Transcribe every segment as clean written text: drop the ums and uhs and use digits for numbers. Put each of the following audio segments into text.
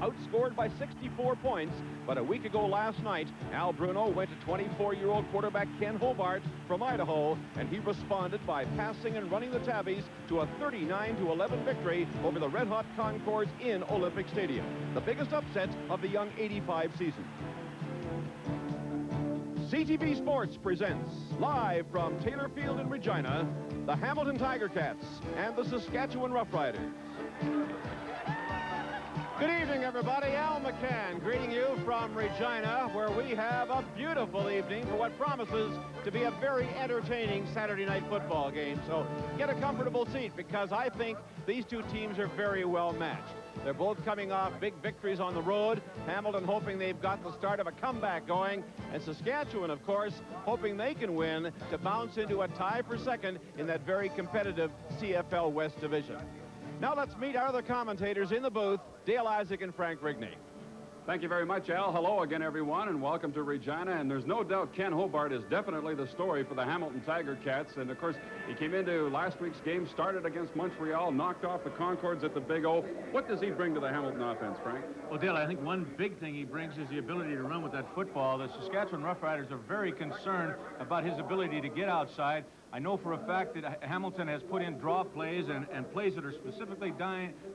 outscored by 64 points. But a week ago last night, Al Bruno went to 24-year-old quarterback Ken Hobart from Idaho, and he responded by passing and running the Tabbies to a 39-11 victory over the Red-Hot Concords in Olympic Stadium, the biggest upset of the young '85 season. CTV Sports presents, live from Taylor Field in Regina, the Hamilton Tiger Cats and the Saskatchewan Roughriders. Good evening, everybody. Al McCann greeting you from Regina, where we have a beautiful evening for what promises to be a very entertaining Saturday night football game. So get a comfortable seat, because I think these two teams are very well matched. They're both coming off big victories on the road. Hamilton hoping they've got the start of a comeback going, and Saskatchewan, of course, hoping they can win to bounce into a tie for second in that very competitive CFL West division. Now let's meet our other commentators in the booth, Dale Isaac and Frank Rigney. Thank you very much, Al. Hello again, everyone, and welcome to Regina. And there's no doubt Ken Hobart is definitely the story for the Hamilton Tiger Cats. And, of course, he came into last week's game, started against Montreal, knocked off the Concords at the Big O. What does he bring to the Hamilton offense, Frank? Well, Dale, I think one big thing he brings is the ability to run with that football. The Saskatchewan Roughriders are very concerned about his ability to get outside. I know for a fact that Hamilton has put in draw plays and plays that are specifically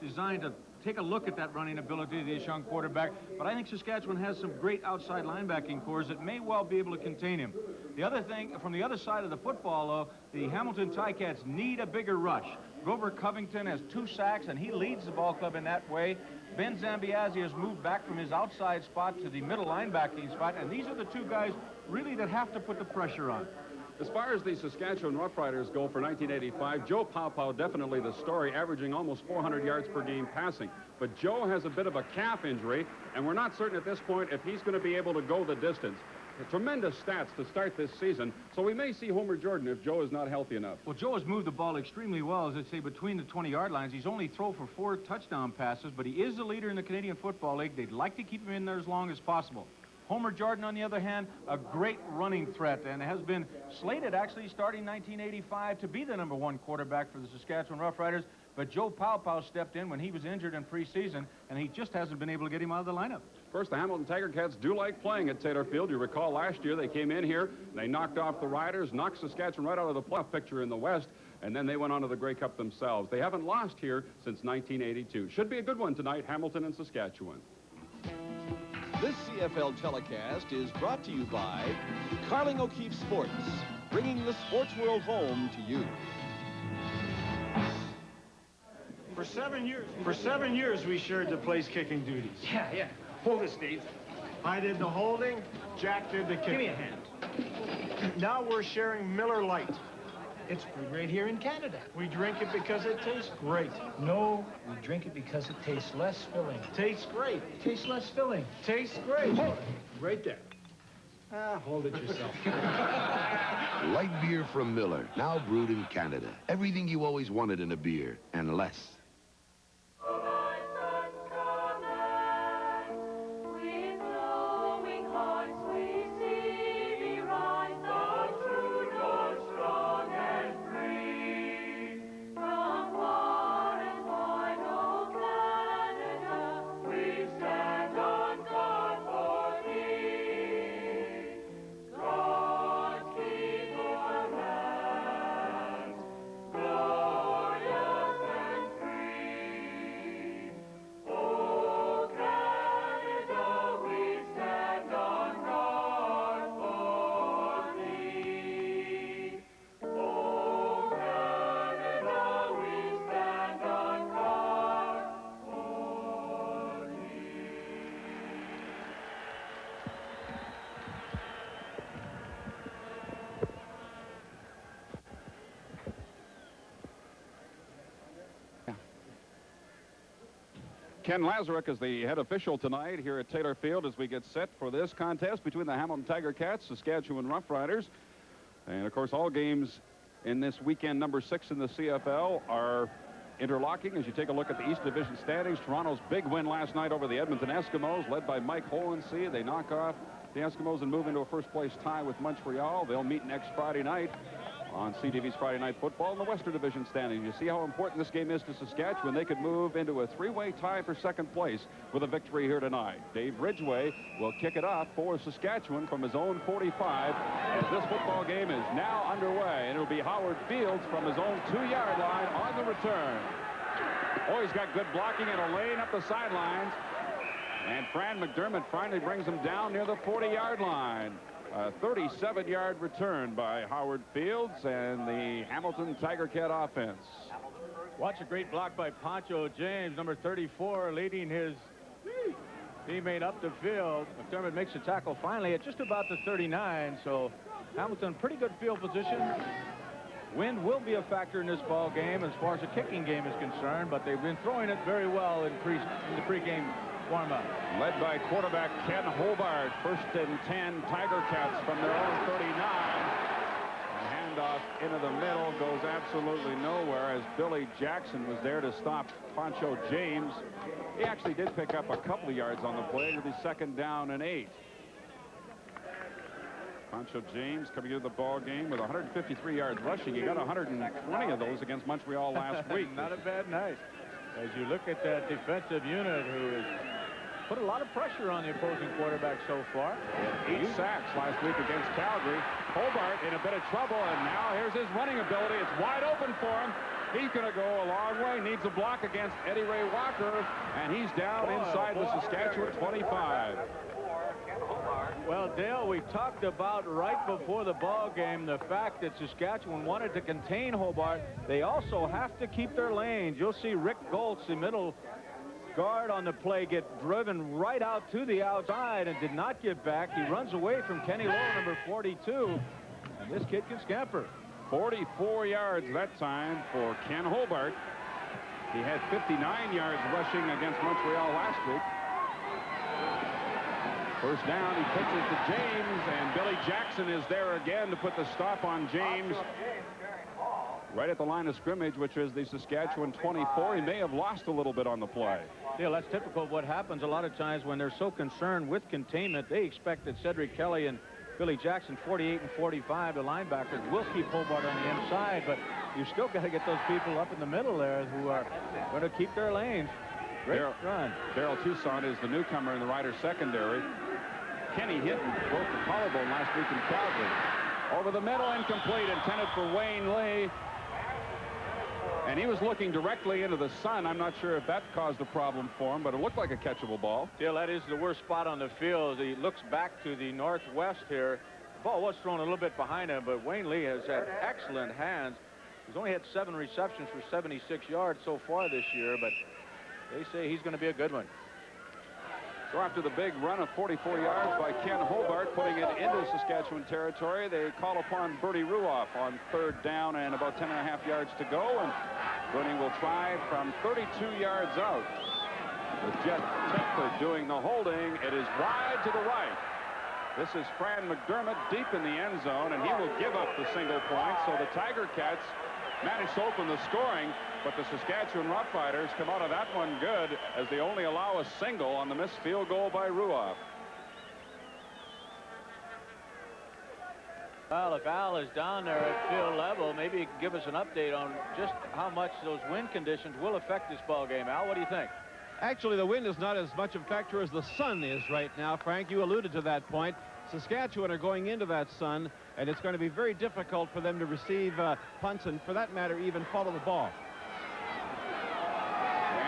designed to take a look at that running ability of this young quarterback. But I think Saskatchewan has some great outside linebacking cores that may well be able to contain him. The other thing, from the other side of the football, though, the Hamilton Ticats need a bigger rush. Grover Covington has 2 sacks, and he leads the ball club in that way. Ben Zambiazzi has moved back from his outside spot to the middle linebacking spot, and these are the 2 guys really that have to put the pressure on. As far as the Saskatchewan Roughriders go for 1985, Joe Paupow definitely the story, averaging almost 400 yards per game passing. But Joe has a bit of a calf injury, and we're not certain at this point if he's going to be able to go the distance. Tremendous stats to start this season, so we may see Homer Jordan if Joe is not healthy enough. Well, Joe has moved the ball extremely well, as I say, between the 20-yard lines. He's only thrown for 4 touchdown passes, but he is the leader in the Canadian Football League. They'd like to keep him in there as long as possible. Homer Jordan, on the other hand, a great running threat, and has been slated, actually, starting 1985 to be the #1 quarterback for the Saskatchewan Roughriders. But Joe Paupow stepped in when he was injured in preseason, and he just hasn't been able to get him out of the lineup. Of course, the Hamilton Tiger Cats do like playing at Taylor Field. You recall last year they came in here, they knocked off the Riders, knocked Saskatchewan right out of the playoff picture in the West, and then they went on to the Grey Cup themselves. They haven't lost here since 1982. Should be a good one tonight, Hamilton and Saskatchewan. This CFL telecast is brought to you by Carling O'Keefe Sports, bringing the sports world home to you. For 7 years, we shared the place kicking duties. Yeah. Hold it, Steve. I did the holding, Jack did the kicking. Give me a hand. Now we're sharing Miller Lite. It's brewed right here in Canada. We drink it because it tastes great. No, we drink it because it tastes less filling. Tastes great. Tastes less filling. Tastes great. Hold it. Right there. Hold it yourself. Light beer from Miller, now brewed in Canada. Everything you always wanted in a beer, and less. Ken Lazaruk is the head official tonight here at Taylor Field as we get set for this contest between the Hamilton Tiger Cats, Saskatchewan Roughriders. And, of course, all games in this weekend number 6 in the CFL are interlocking. As you take a look at the East Division standings, Toronto's big win last night over the Edmonton Eskimos, led by Mike Hohensee. They knock off the Eskimos and move into a first-place tie with Montreal. They'll meet next Friday night on CTV's Friday Night Football in the Western Division standings. You see how important this game is to Saskatchewan. They could move into a three-way tie for second place with a victory here tonight. Dave Ridgway will kick it off for Saskatchewan from his own 45 as this football game is now underway. And it'll be Howard Fields from his own 2-yard line on the return. Oh, he's got good blocking and a lane up the sidelines. And Fran McDermott finally brings him down near the 40-yard line. A 37-yard return by Howard Fields and the Hamilton Tiger Cat offense. Watch a great block by Poncho James, number 34, leading his teammate up the field. McDermott makes a tackle finally at just about the 39, so Hamilton pretty good field position. Wind will be a factor in this ball game as far as the kicking game is concerned, but they've been throwing it very well in the pregame warm-up. Led by quarterback Ken Hobart. 1st and 10 Tiger Cats from their own 39. A handoff into the middle goes absolutely nowhere as Billy Jackson was there to stop Poncho James. He actually did pick up a couple of yards on the play to be 2nd down and 8. Poncho James coming into the ball game with 153 yards rushing. He got 120 of those against Montreal last week. Not a bad night. As you look at that defensive unit who has put a lot of pressure on the opposing quarterback so far. 8 sacks last week against Calgary. Hobart in a bit of trouble, and now here's his running ability. It's wide open for him. He's going to go a long way. Needs a block against Eddie Ray Walker, and he's down inside the Saskatchewan 25. Well, Dale, we talked about right before the ball game the fact that Saskatchewan wanted to contain Hobart. They also have to keep their lanes. You'll see Rick Goltz, the middle guard on the play, get driven right out to the outside and did not get back. He runs away from Kenny Lowe, number 42, and this kid can scamper. 44 yards that time for Ken Hobart. He had 59 yards rushing against Montreal last week. 1st down, he pitches to James, and Billy Jackson is there again to put the stop on James. Right at the line of scrimmage, which is the Saskatchewan 24. He may have lost a little bit on the play. Yeah, that's typical of what happens a lot of times when they're so concerned with containment. They expect that Cedric Kelly and Billy Jackson, 48 and 45, the linebackers, will keep Hobart on the inside, but you still got to get those people up in the middle there who are going to keep their lanes. Great run. Daryl Toussaint is the newcomer in the Riders secondary. Kenny Hinton broke the collarbone last week in Calgary. Over the middle, incomplete, intended for Wayne Lee. And he was looking directly into the sun. I'm not sure if that caused a problem for him, but it looked like a catchable ball. Dale, that is the worst spot on the field. He looks back to the northwest here. The ball was thrown a little bit behind him, but Wayne Lee has had excellent hands. He's only had 7 receptions for 76 yards so far this year, but they say he's going to be a good one. So after the big run of 44 yards by Ken Hobart, putting it into Saskatchewan territory, they call upon Bertie Ruoff on 3rd down and about 10.5 yards to go. And Bernie will try from 32 yards out. With Jet Tepper doing the holding. It is wide to the right. This is Fran McDermott deep in the end zone, and he will give up the single point. So the Tiger Cats managed to open the scoring, but the Saskatchewan Roughriders come out of that one good as they only allow a single on the missed field goal by Ruoff. Well, if Al is down there at field level, maybe he can give us an update on just how much those wind conditions will affect this ball game. Al, what do you think? Actually, the wind is not as much a factor as the sun is right now, Frank. You alluded to that point. Saskatchewan are going into that sun, and it's going to be very difficult for them to receive punts and, for that matter, even follow the ball.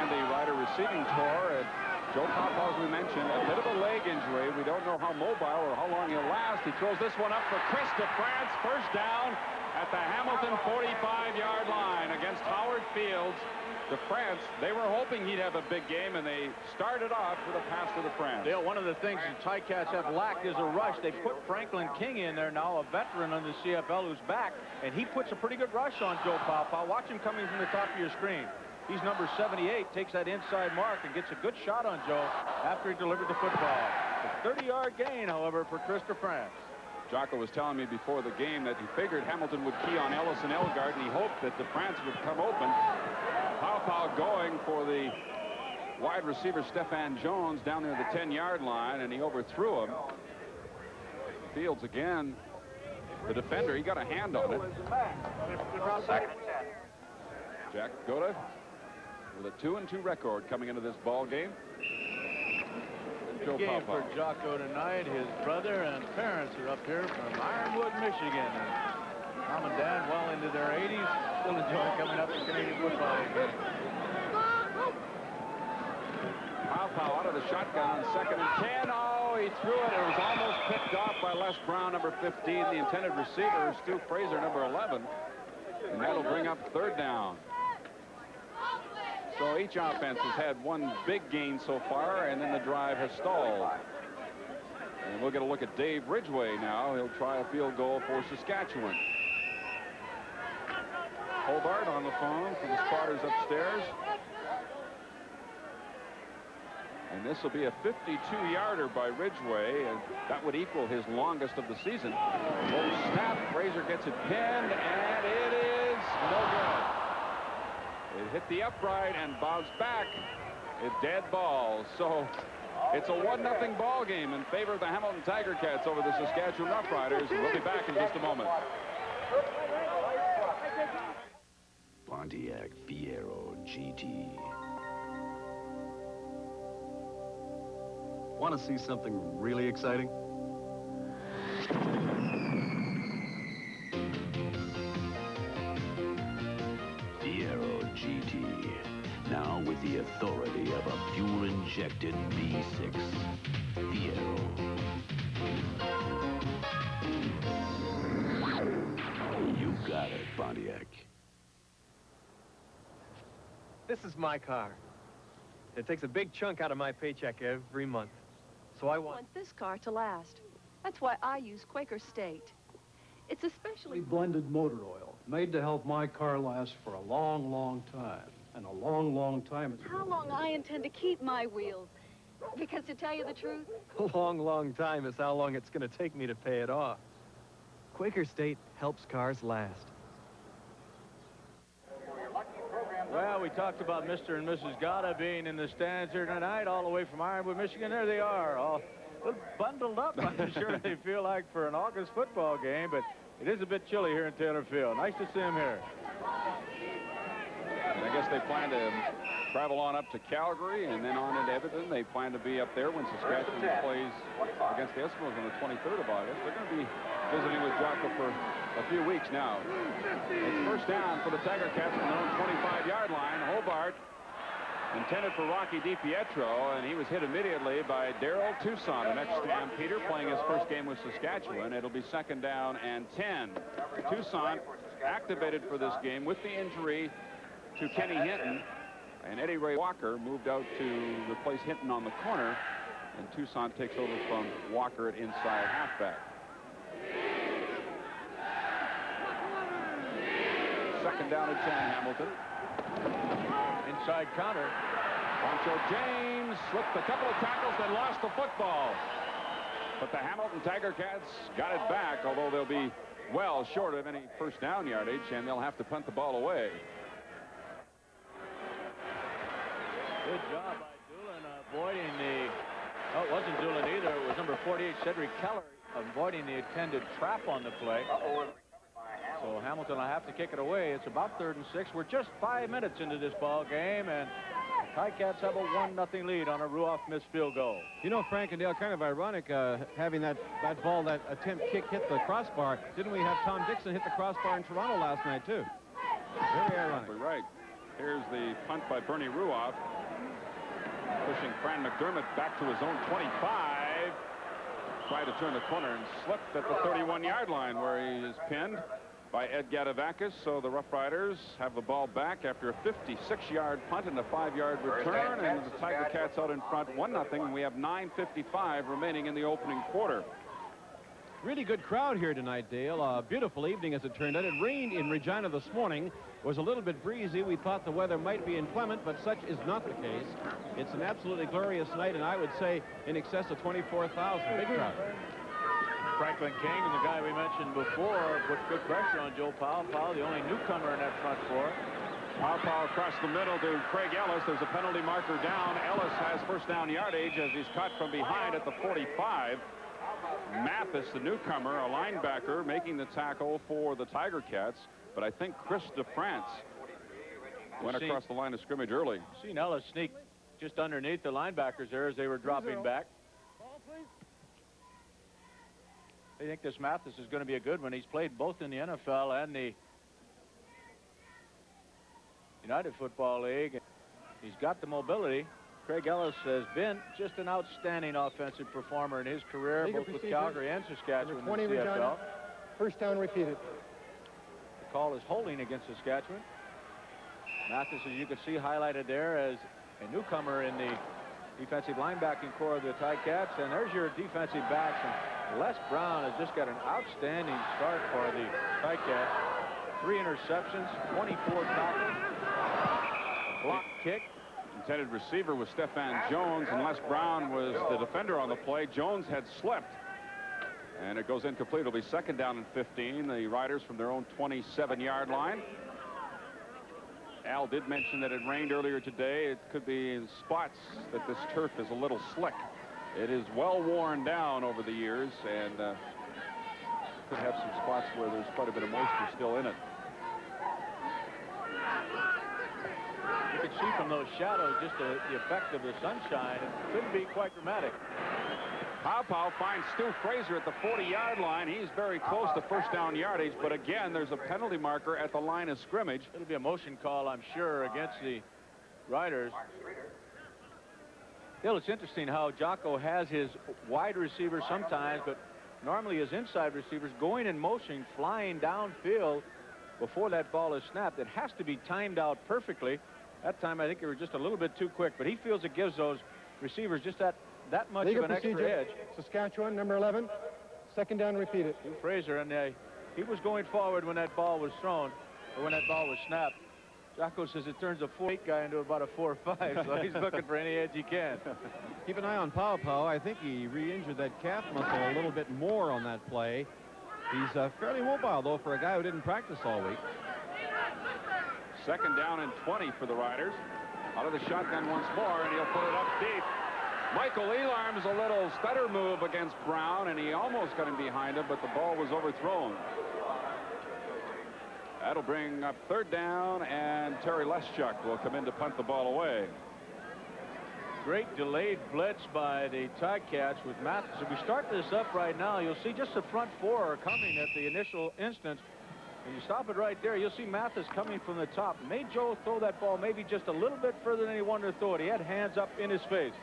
And the Rider receiving tour, Joe Papa, as we mentioned, a bit of a leg injury. We don't know how mobile or how long he'll last. He throws this one up for Chris DeFrance. 1st down at the Hamilton 45-yard line against Howard Fields. DeFrance, they were hoping he'd have a big game, and they started off with a pass to DeFrance. Dale, one of the things the Ticats have lacked is a rush. They put Franklin King in there now, a veteran on the CFL who's back, and he puts a pretty good rush on Joe Papa. Watch him coming from the top of your screen. He's number 78, takes that inside mark and gets a good shot on Joe after he delivered the football. A 30-yard gain, however, for Chris DeFrance. Jocko was telling me before the game that he figured Hamilton would key on Ellis and Elgard, and he hoped that DeFrance would come open. Pow going for the wide receiver Stefan Jones down near the 10-yard line, and he overthrew him. Fields again the defender. He got a hand on it. Second and 10. Jack Goda with a 2-2 record coming into this ball game. Joe Game Papa. for Jocko tonight. His brother and parents are up here from Ironwood, Michigan. Mom and Dad, well into their 80s, still enjoy coming up to Canadian football again. Pow out of the shotgun on 2nd and 10. Oh, he threw it. It was almost picked off by Les Brown, number 15. The intended receiver is Stu Fraser, number 11. And that'll bring up 3rd down. So each offense has had one big gain so far, and then the drive has stalled. And we'll get a look at Dave Ridgway now. He'll try a field goal for Saskatchewan. Hobart on the phone for the spotters upstairs. And this will be a 52-yarder by Ridgway, and that would equal his longest of the season. Oh, snap. Fraser gets it pinned, and it is no good. It hit the upright and bounced back. It dead ball. So it's a 1-0 ball game in favor of the Hamilton Tiger Cats over the Saskatchewan Roughriders. We'll be back in just a moment. Pontiac Fiero GT. Want to see something really exciting? Fiero GT. Now with the authority of a fuel-injected V6. Fiero. You got it, Pontiac. This is my car. It takes a big chunk out of my paycheck every month. So I want this car to last. That's why I use Quaker State. It's especially blended motor oil, made to help my car last for a long, long time. And a long, long time. how long I intend to keep my wheels. Because to tell you the truth, a long, long time is how long it's going to take me to pay it off. Quaker State helps cars last. Well, we talked about Mr. and Mrs. Gada being in the stands here tonight, all the way from Ironwood, Michigan. There they are, all bundled up, I'm sure they feel like, for an August football game, but it is a bit chilly here in Taylor Field. Nice to see them here. And I guess they plan to travel on up to Calgary and then on into Edmonton. They plan to be up there when Saskatchewan plays against the Eskimos on the 23rd of August. They're going to be visiting with Jocko for a few weeks now. It's 1st down for the Tiger Cats from their own 25-yard line. Hobart intended for Rocky DiPietro, and he was hit immediately by Darrell Toussaint, an ex-Stampeder, playing his first game with Saskatchewan. It'll be 2nd down and 10. Toussaint activated for this game with the injury to Kenny Hinton, and Eddie Ray Walker moved out to replace Hinton on the corner, and Toussaint takes over from Walker at inside halfback. 2nd down and 10, Hamilton. Inside counter. Poncho James slipped a couple of tackles, then lost the football. But the Hamilton Tiger Cats got it back, although they'll be well short of any 1st down yardage, and they'll have to punt the ball away. Good job by Doolin avoiding the... Oh, it wasn't Doolin either. It was number 48, Cedric Keller, avoiding the intended trap on the play. So Hamilton will have to kick it away. It's about 3rd and 6. We're just 5 minutes into this ball game, and Ticats have a 1-0 lead on a Ruoff missed field goal. You know, Frank and Dale, kind of ironic having that ball, that attempt kick hit the crossbar. Didn't we have Tom Dixon hit the crossbar in Toronto last night, too? Very ironic. Right. Here's the punt by Bernie Ruoff, pushing Fran McDermott back to his own 25. Tried to turn the corner and slipped at the 31-yard line, where he is pinned by Ed Gadavakis. So the Rough Riders have the ball back after a 56-yard punt and a 5-yard return, and the Tiger Cats out in front 1-0, and we have 9:55 remaining in the opening quarter. Really good crowd here tonight, Dale. A beautiful evening, as it turned out. It rained in Regina this morning. It was a little bit breezy. We thought the weather might be inclement, but such is not the case. It's an absolutely glorious night, and I would say in excess of 24,000. Big crowd. Franklin King, the guy we mentioned before, put good pressure on Joe Powell. Powell, the only newcomer in that front four. Powell across the middle to Craig Ellis. There's a penalty marker down. Ellis has 1st down yardage as he's cut from behind at the 45. Mathis, the newcomer, a linebacker, making the tackle for the Tiger Cats. But I think Chris DeFrance went across the line of scrimmage early. Seen Ellis sneak just underneath the linebackers there as they were dropping back. I think this Mathis is going to be a good one. He's played both in the NFL and the United Football League. He's got the mobility. Craig Ellis has been just an outstanding offensive performer in his career, both with Calgary and Saskatchewan in the CFL. First down repeated. The call is holding against Saskatchewan. Mathis, as you can see, highlighted there as a newcomer in the defensive linebacking core of the Ticats. And there's your defensive backs. And Les Brown has just got an outstanding start for the Ticats. 3 interceptions, 24 tackles, a block kick. Intended receiver was Stefan Jones, and Les Brown was the defender on the play. Jones had slipped, and it goes incomplete. It'll be second down and 15. The Riders from their own 27-yard line. Al did mention that it rained earlier today. It could be in spots that this turf is a little slick. It is well worn down over the years, and could have some spots where there's quite a bit of moisture still in it. You can see from those shadows just the effect of the sunshine. It couldn't be quite dramatic. Pow finds Stu Fraser at the 40-yard line. He's very close to first down yardage, but again, there's a penalty marker at the line of scrimmage. It'll be a motion call, I'm sure, against the Riders. Bill, it's interesting how Jocko has his wide receivers sometimes, but normally his inside receivers going in motion, flying downfield before that ball is snapped. It has to be timed out perfectly. That time, I think they were just a little bit too quick, but he feels it gives those receivers just that much Legal of an extra procedure. edge. Saskatchewan, number 11. Second down repeated. Fraser, and he was going forward when that ball was thrown, or when that ball was snapped. Jocko says it turns a 4-8 guy into about a 4-5, so he's looking for any edge he can. Keep an eye on Pow. I think he re-injured that calf muscle a little bit more on that play. He's fairly mobile, though, for a guy who didn't practice all week. Second down and 20 for the Riders. Out of the shotgun once more, and he'll put it up deep. Michael Elarm's a little stutter move against Brown, and he almost got him behind him, but the ball was overthrown. That'll bring up third down, and Terry Leschuk will come in to punt the ball away. Great delayed blitz by the Ticats with Mathis. If we start this up right now, you'll see just the front four are coming at the initial instance. When you stop it right there, you'll see Mathis coming from the top. Made Joe throw that ball maybe just a little bit further than he wanted to throw it. He had hands up in his face.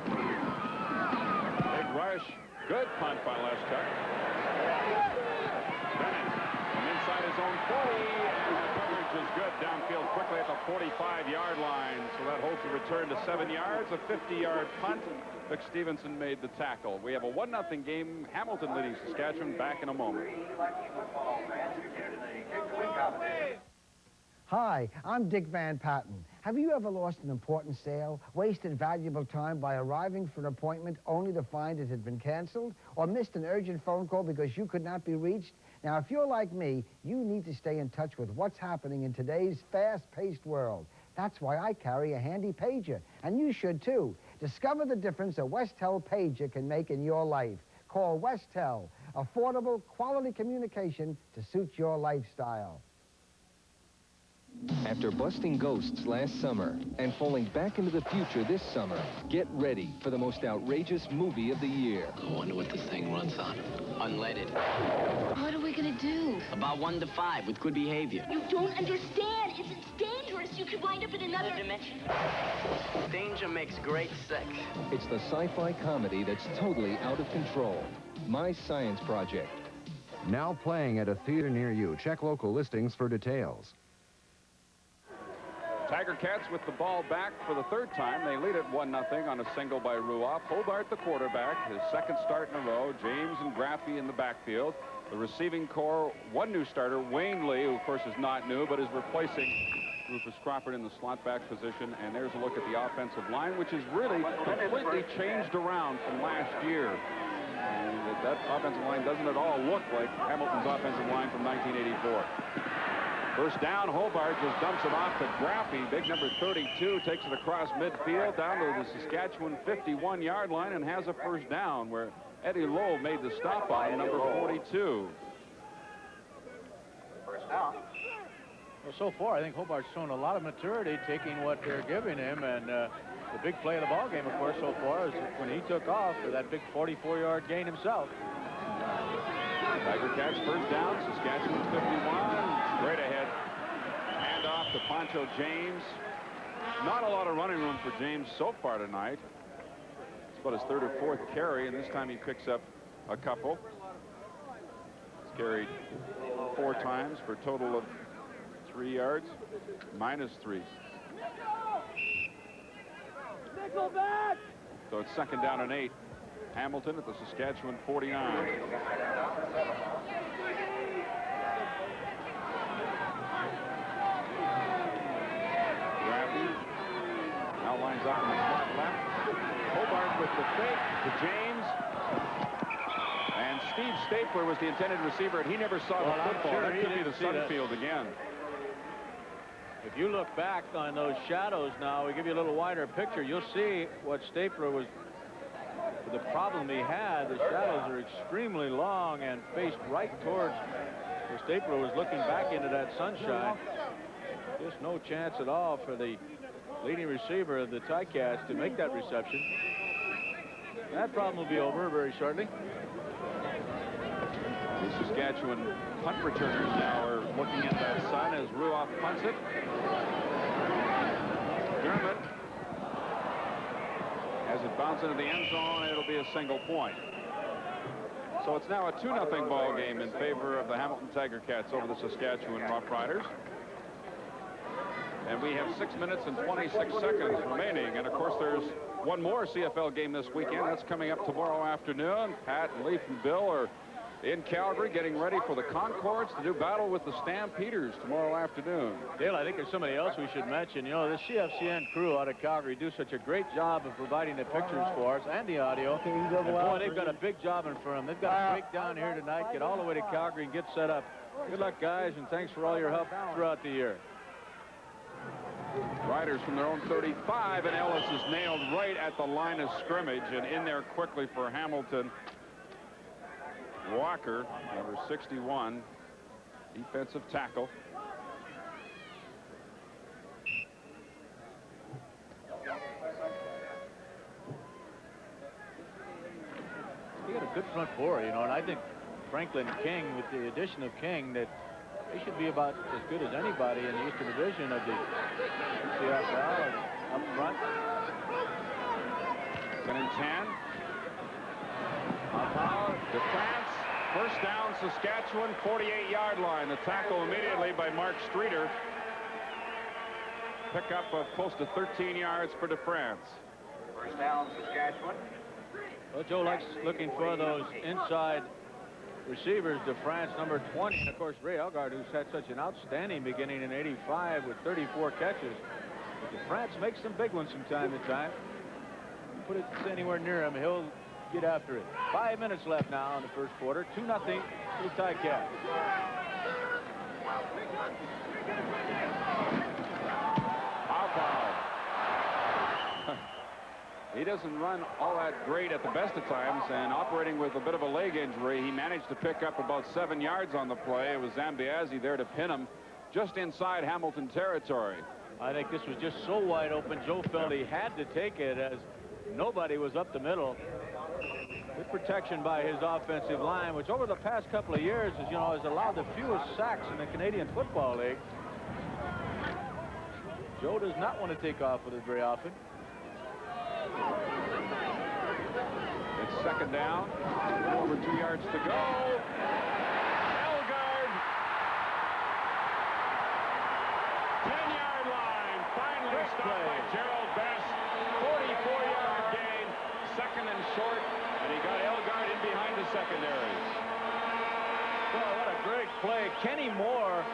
Big rush. Good punt by Leschuk. Bennett from inside his own 40, and the coverage is good downfield quickly at the 45-yard line. So that holds the return to 7 yards, a 50-yard punt. Vic Stevenson made the tackle. We have a 1-0 game. Hamilton leading Saskatchewan. Back in a moment. Hi, I'm Dick Van Patten. Have you ever lost an important sale, wasted valuable time by arriving for an appointment only to find it had been canceled, or missed an urgent phone call because you could not be reached? Now, if you're like me, you need to stay in touch with what's happening in today's fast-paced world. That's why I carry a handy pager, and you should too. Discover the difference a Westel pager can make in your life. Call Westel, affordable, quality communication to suit your lifestyle. After busting ghosts last summer and falling back into the future this summer, get ready for the most outrageous movie of the year. I wonder what this thing runs on. Unleaded. What are we gonna do? About 1 to 5 with good behavior. You don't understand. It's dangerous. You could wind up in another dimension. Danger makes great sex. It's the sci-fi comedy that's totally out of control. My Science Project. Now playing at a theater near you. Check local listings for details. Tiger Cats with the ball back for the third time. They lead it 1-0 on a single by Ruoff. Hobart, the quarterback, his second start in a row. James and Graffy in the backfield. The receiving core, one new starter, Wayne Lee, who of course is not new, but is replacing Rufus Crawford in the slot back position. And there's a look at the offensive line, which is really completely changed around from last year. And that offensive line doesn't at all look like Hamilton's offensive line from 1984. First down, Hobart just dumps it off to Graffy. Big number 32 takes it across midfield down to the Saskatchewan 51-yard line and has a first down where Eddie Lowe made the stop on number 42. First down. Well, so far, I think Hobart's shown a lot of maturity taking what they're giving him, and the big play of the ball game, of course, so far is when he took off for that big 44-yard gain himself. Tiger Cats first down, Saskatchewan 51, straight ahead. Hand off to Poncho James. Not a lot of running room for James so far tonight. It's about his third or fourth carry, and this time he picks up a couple. He's carried 4 times for a total of 3 yards, -3. Nickelback! So it's second down and 8. Hamilton at the Saskatchewan 49. Graffy now lines up in the slot left. Hobart with the fake to James. And Steve Stapler was the intended receiver, and he never saw the football. Sure that could be the Sunfield again. If you look back on those shadows now, we give you a little wider picture, you'll see what Stapler was. The problem he had, the shadows are extremely long and faced right towards where Stapler was looking back into that sunshine. Just no chance at all for the leading receiver of the Ticats to make that reception. That problem will be over very shortly. The Saskatchewan punt returners now are looking at that sun as Ruoff punts it. Dermott as it bounces into the end zone, it'll be a single point. So it's now a 2-0 ball game in favor of the Hamilton Tiger Cats over the Saskatchewan Roughriders. And we have 6 minutes and 26 seconds remaining. And of course, there's one more CFL game this weekend. That's coming up tomorrow afternoon. Pat and Leaf and Bill are in Calgary getting ready for the Concords to do battle with the Stampeders tomorrow afternoon. Dale, I think there's somebody else we should mention. You know, the CFCN crew out of Calgary do such a great job of providing the pictures for us and the audio. And boy, they've got a big job in front of them. They've got to break down here tonight, get all the way to Calgary and get set up. Good luck, guys, and thanks for all your help throughout the year. Riders from their own 35, and Ellis is nailed right at the line of scrimmage, and in there quickly for Hamilton. Walker, number 61, defensive tackle. They got a good front four, you know, and I think Franklin King, with the addition of King, that they should be about as good as anybody in the Eastern Division of the CFL up front. 2nd and 10. Defense. First down, Saskatchewan, 48-yard line. The tackle immediately by Mark Streeter. Pickup of close to 13 yards for DeFrance. First down, Saskatchewan. Well, Joe likes looking for those inside receivers. DeFrance, number 20, and of course Ray Elgard, who's had such an outstanding beginning in '85 with 34 catches. But DeFrance makes some big ones from time to time. Put it anywhere near him, he'll get after it. 5 minutes left now in the first quarter. 2-0 to the Ticats. Foul. He doesn't run all that great at the best of times, and operating with a bit of a leg injury, he managed to pick up about 7 yards on the play. It was Zambiazzi there to pin him just inside Hamilton territory. I think this was just so wide open. Joe felt he had to take it as nobody was up the middle. Good protection by his offensive line, which over the past couple of years has, has allowed the fewest sacks in the Canadian Football League. Joe does not want to take off with it very often. It's second down. Over 2 yards to go. Elgard. 10-yard line. Finally stopped by Gerald Best. 44-yard gain. Second and short. And he got Elgard in behind the secondary. Boy, what a great play. Kenny Moore.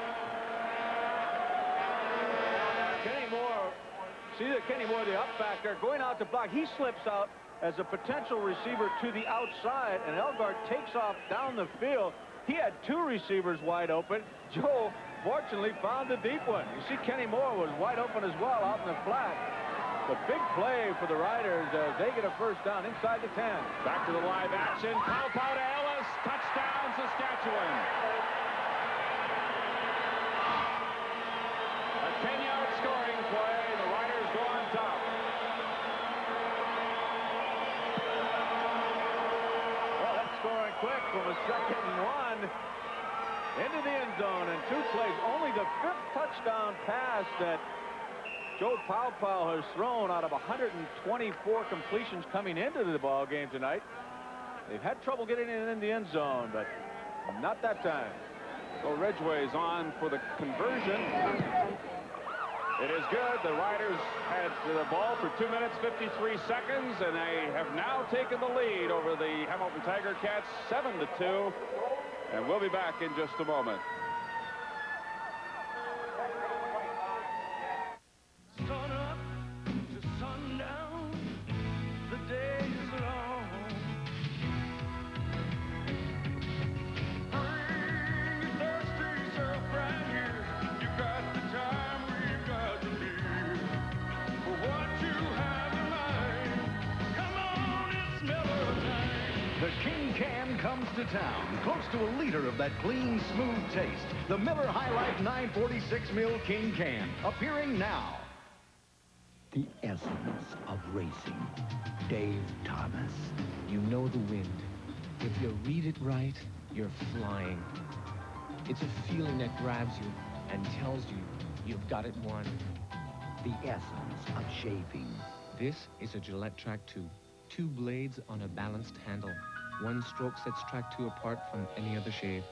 See that Kenny Moore, the up back there, going out to block. He slips out as a potential receiver to the outside, and Elgard takes off down the field. He had 2 receivers wide open. Joe unfortunately found the deep one. You see Kenny Moore was wide open as well out in the flat. The big play for the Riders as they get a first down inside the 10. Back to the live action. Pow to Ellis. Touchdown, Saskatchewan. A 10-yard scoring play. The Riders go on top. Well, that's scoring quick from a 2nd and 1 into the end zone and 2 plays. Only the 5th touchdown pass that Joe Paopao has thrown out of 124 completions coming into the ball game tonight. They've had trouble getting it in the end zone, but not that time. So Ridgway's on for the conversion. It is good. The Riders had the ball for 2 minutes, 53 seconds, and they have now taken the lead over the Hamilton Tiger Cats, 7-2. And we'll be back in just a moment. Sun up to sundown, the day is long. Bring your thirsty self right here. You got the time, we've got the beer. For what you have in mind, come on, it's Miller time. The King Can comes to town, close to a liter of that clean, smooth taste. The Miller High Life 946 ml King Can, appearing now. The essence of racing. Dave Thomas. You know the wind. If you read it right, you're flying. It's a feeling that grabs you and tells you you've got it won. The essence of shaping. This is a Gillette Track 2. 2 blades on a balanced handle. 1 stroke sets Track 2 apart from any other shave.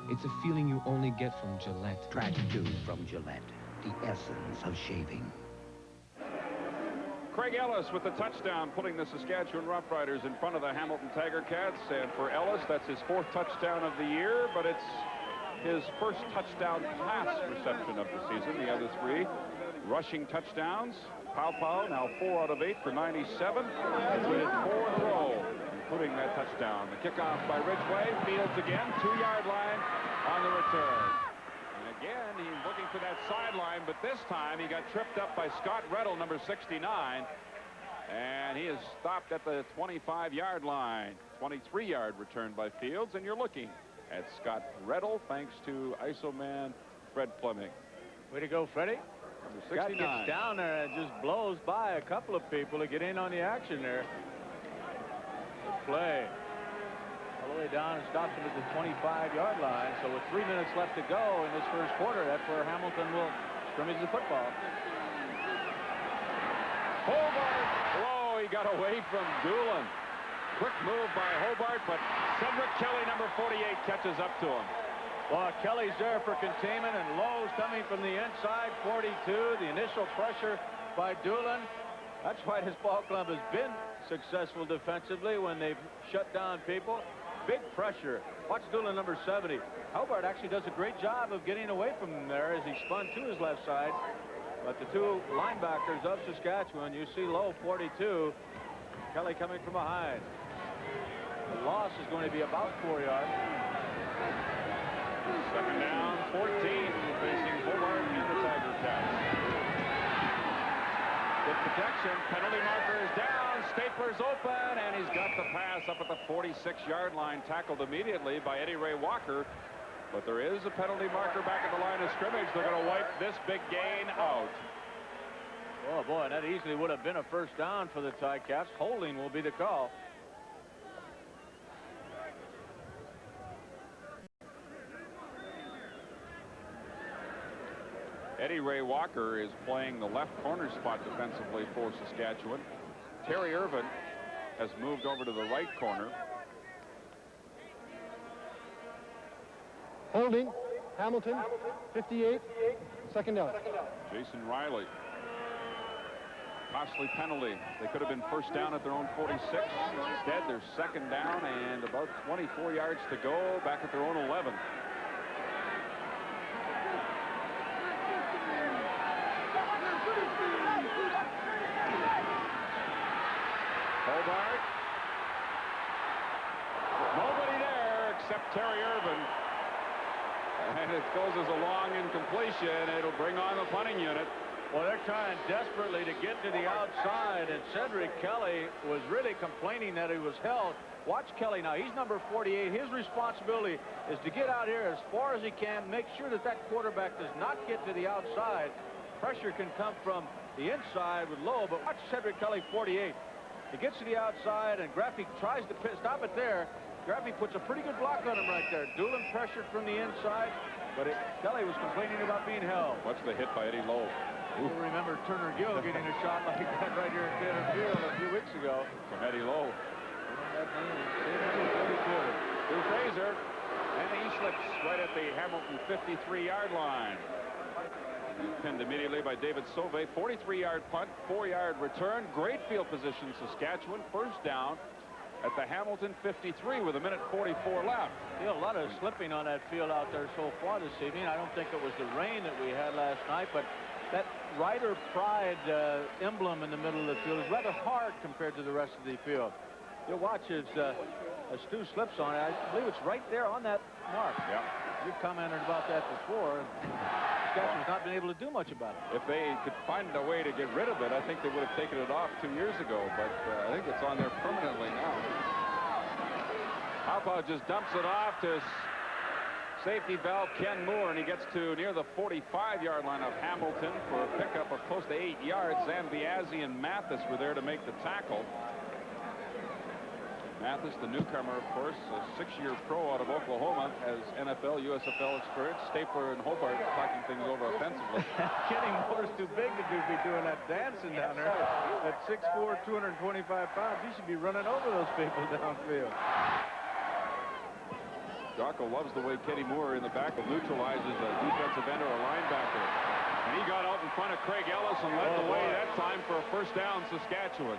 It's a feeling you only get from Gillette. Track 2 from Gillette. The essence of shaving. Craig Ellis with the touchdown, putting the Saskatchewan Roughriders in front of the Hamilton Tiger Cats. And for Ellis, that's his 4th touchdown of the year, but it's his first touchdown pass reception of the season. The other 3 rushing touchdowns. Paopao now 4 out of 8 for 97. He hit 4 in a row, including that touchdown. The kickoff by Ridgway. Fields again, 2-yard line on the return. And again, he's looking for that sideline, but this time he got tripped up by Scott Reddle, number 69. And he is stopped at the 25-yard line. 23-yard return by Fields, and you're looking at Scott Reddle, thanks to ISO man Fred Fleming. Way to go, Freddie. Scott 69. gets down there and just blows by a couple of people to get in on the action there. The play all the way down and stops him at the 25-yard line. So with 3 minutes left to go in this first quarter, that's where Hamilton will scrimmage the football. Hobart. Whoa, he got away from Doolin. Quick move by Hobart, but Cedric Kelly, number 48, catches up to him. Well, Kelly's there for containment, and Lowe's coming from the inside, 42. The initial pressure by Doolin. That's why this ball club has been successful defensively when they've shut down people. Big pressure. Watch Doolin, number 70. Hobart actually does a great job of getting away from him there as he spun to his left side. But the 2 linebackers of Saskatchewan, you see Lowe, 42. Kelly coming from behind. The loss is going to be about 4 yards. 2nd down, 14, facing Hobart and the Tiger Cats. Good protection. Penalty marker is down. Stapler's open, and he's got the pass up at the 46-yard line, tackled immediately by Eddie Ray Walker. But there is a penalty marker back at the line of scrimmage. They're going to wipe this big gain out. Oh, boy, that easily would have been a first down for the Ticats. Holding will be the call. Eddie Ray Walker is playing the left corner spot defensively for Saskatchewan. Terry Irvin has moved over to the right corner. Holding, Hamilton, 58, 2nd down. Jason Riley. Costly penalty. They could have been first down at their own 46. Instead, they're 2nd down and about 24 yards to go back at their own 11. Hobart. Nobody there except Terry Irvin. And it goes as a long incompletion. It'll bring on the punting unit. Well, they're trying desperately to get to the outside, and Cedric Kelly was really complaining that he was held. Watch Kelly now. He's number 48. His responsibility is to get out here as far as he can, make sure that that quarterback does not get to the outside. Pressure can come from the inside with Lowe, but watch Cedric Kelly, 48. He gets to the outside, and Graffy tries to stop it there. Graffy puts a pretty good block on him right there. Doolin pressured from the inside, but Kelly was complaining about being held. Watch the hit by Eddie Lowe. You'll remember Turner Gill getting a shot like that right here at Taylor Field a few weeks ago. From Eddie Lowe. To Fraser, and he slips right at the Hamilton 53-yard line. Pinned immediately by David Sauvé. 43-yard punt, 4-yard return. Great field position, Saskatchewan. First down at the Hamilton 53 with 1:44 left. A lot of slipping on that field out there so far this evening. I don't think it was the rain that we had last night, but that Rider Pride emblem in the middle of the field is rather hard compared to the rest of the field. You'll watch as Stu slips on it. I believe it's right there on that mark. Yeah. You commented about that before. Saskatchewan's not been able to do much about it. If they could find a way to get rid of it, I think they would have taken it off 2 years ago, but I think it's on there permanently now. Papa just dumps it off to safety valve Ken Moore, and he gets to near the 45-yard line of Hamilton for a pickup of close to 8 yards. Zambiazzi and Mathis were there to make the tackle. Mathis, the newcomer, of course, a 6-year pro out of Oklahoma, has NFL, USFL experience. Stapler and Hobart talking things over offensively. Kenny Moore's too big to be doing that dancing down there. At 6'4", 225 pounds, he should be running over those people downfield. Jocko loves the way Kenny Moore in the back neutralizes a defensive end or a linebacker. And he got out in front of Craig Ellis and led the way that time for a first down, Saskatchewan.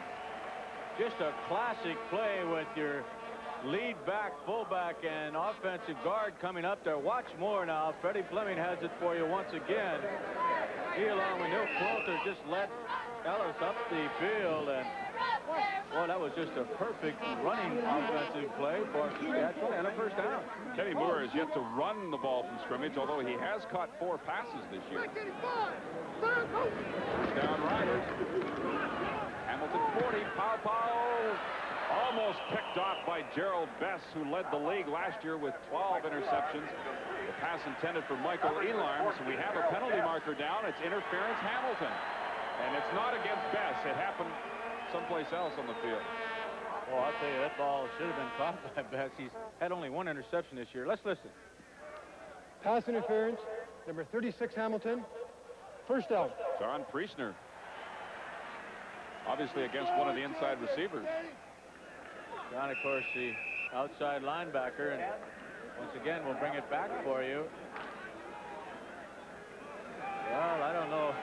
Just a classic play with your lead back, fullback, and offensive guard coming up there. Watch Moore now. Freddie Fleming has it for you once again. He, along with Neil Quilter, just led Ellis up the field, and well, that was just a perfect running offensive play for Saskatchewan and a first down. Kenny Moore has yet to run the ball from scrimmage, although he has caught 4 passes this year. First down, Riders. Hamilton 40, Pow almost picked off by Gerald Bess, who led the league last year with 12 interceptions. The pass intended for Michael Elarm, so we have a penalty marker down. It's interference, Hamilton. And it's not against Bess. It happened someplace else on the field. Well, I'll tell you, that ball should have been caught by Bess. He's had only 1 interception this year. Let's listen. Pass interference, number 36, Hamilton. First down. John Priestner. Obviously against one of the inside receivers. John, of course, the outside linebacker, and once again, we'll bring it back for you. Well, I don't know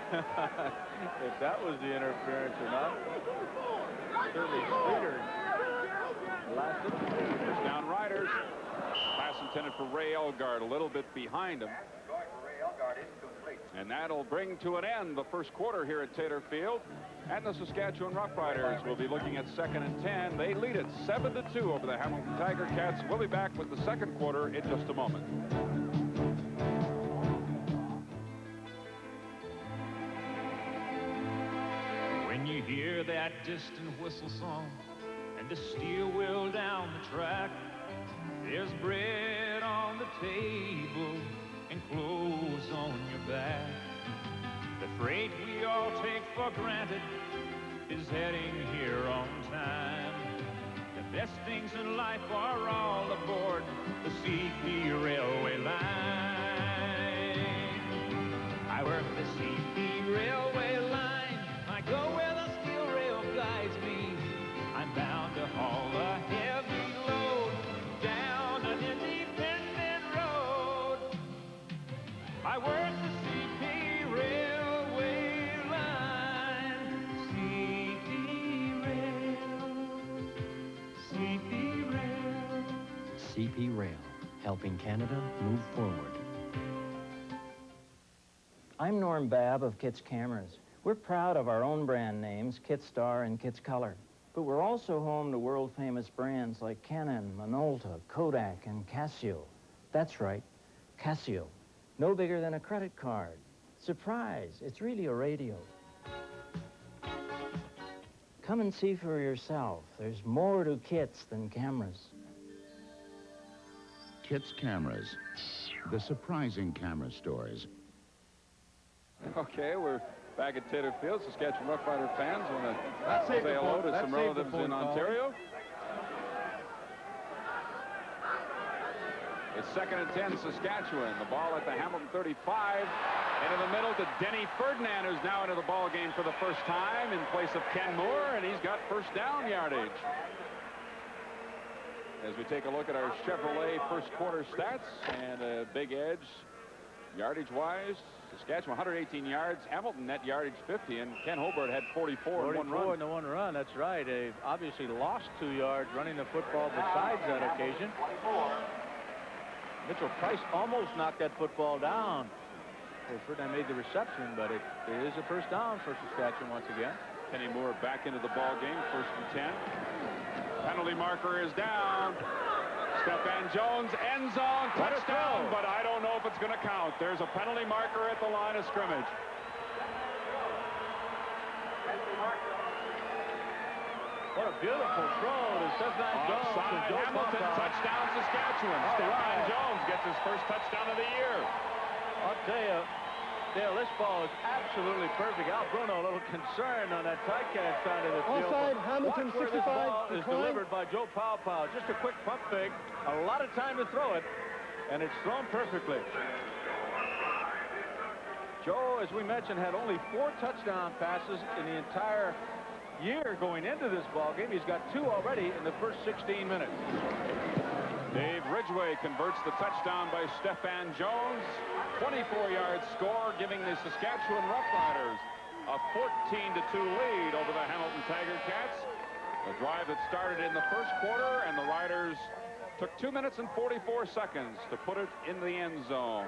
if that was the interference or not. Certainly Streeter lasted. First down, Riders. Pass intended for Ray Elgard, a little bit behind him. And that'll bring to an end the first quarter here at Taylor Field. And the Saskatchewan Roughriders will be looking at 2nd and 10. They lead it 7-2 over the Hamilton Tiger Cats. We'll be back with the second quarter in just a moment. When you hear that distant whistle song and the steel wheel down the track, there's bread on the table and clothes on your back. The freight we all take for granted is heading here on time. The best things in life are all aboard the CP railway line. I work the CP railway line. I go where the steel rail guides me. I'm bound to haul a heavy load down an independent road. I work the CP railway line. CP rail. CP rail. CP Rail, helping Canada move forward. I'm Norm Babb of Kitts Cameras. We're proud of our own brand names, Kitstar and Kitts Color. But we're also home to world-famous brands like Canon, Minolta, Kodak, and Casio. That's right, Casio. No bigger than a credit card. Surprise, it's really a radio. Come and see for yourself. There's more to kits than cameras. Kits Cameras, the surprising camera stores. Okay, we're back at Taylor Field. Saskatchewan Roughrider fans want to say saved the hello phone- to some that saved the relatives phone in call. Ontario. It's 2nd and 10, Saskatchewan. The ball at the Hamilton 35. Into the middle to Denny Ferdinand, who's now into the ball game for the first time in place of Ken Moore, and he's got first down yardage. As we take a look at our Chevrolet first quarter stats, and a big edge, yardage-wise, Saskatchewan 118 yards, Hamilton net yardage 50, and Ken Hobart had 44 and one run. 44 and the one run, that's right. They've obviously lost 2 yards running the football besides that occasion. Mitchell Price almost knocked that football down. Ferdinand made the reception, but it is a first down for Saskatchewan once again. Kenny Moore back into the ball game, 1st and 10. Penalty marker is down. Stephan Jones, end zone, touchdown, but I don't know if it's going to count. There's a penalty marker at the line of scrimmage. What a beautiful throw to Stephan Jones. Offside, Hamilton, touchdown Saskatchewan. Stephan Jones gets his first touchdown of the year. I'll tell you, Dale, this ball is absolutely perfect. Al Bruno a little concerned on that tight catch side of the field. Offside, Hamilton, Watch where 65. this ball is decline. delivered by Joe Powell. Just a quick pump fake, a lot of time to throw it, and it's thrown perfectly. Joe, as we mentioned, had only 4 touchdown passes in the entire year going into this ball game. He's got 2 already in the first 16 minutes. Dave Ridgway converts the touchdown by Stephan Jones. 24-yard score, giving the Saskatchewan Roughriders a 14-2 lead over the Hamilton Tiger Cats. A drive that started in the first quarter, and the Riders took 2 minutes and 44 seconds to put it in the end zone.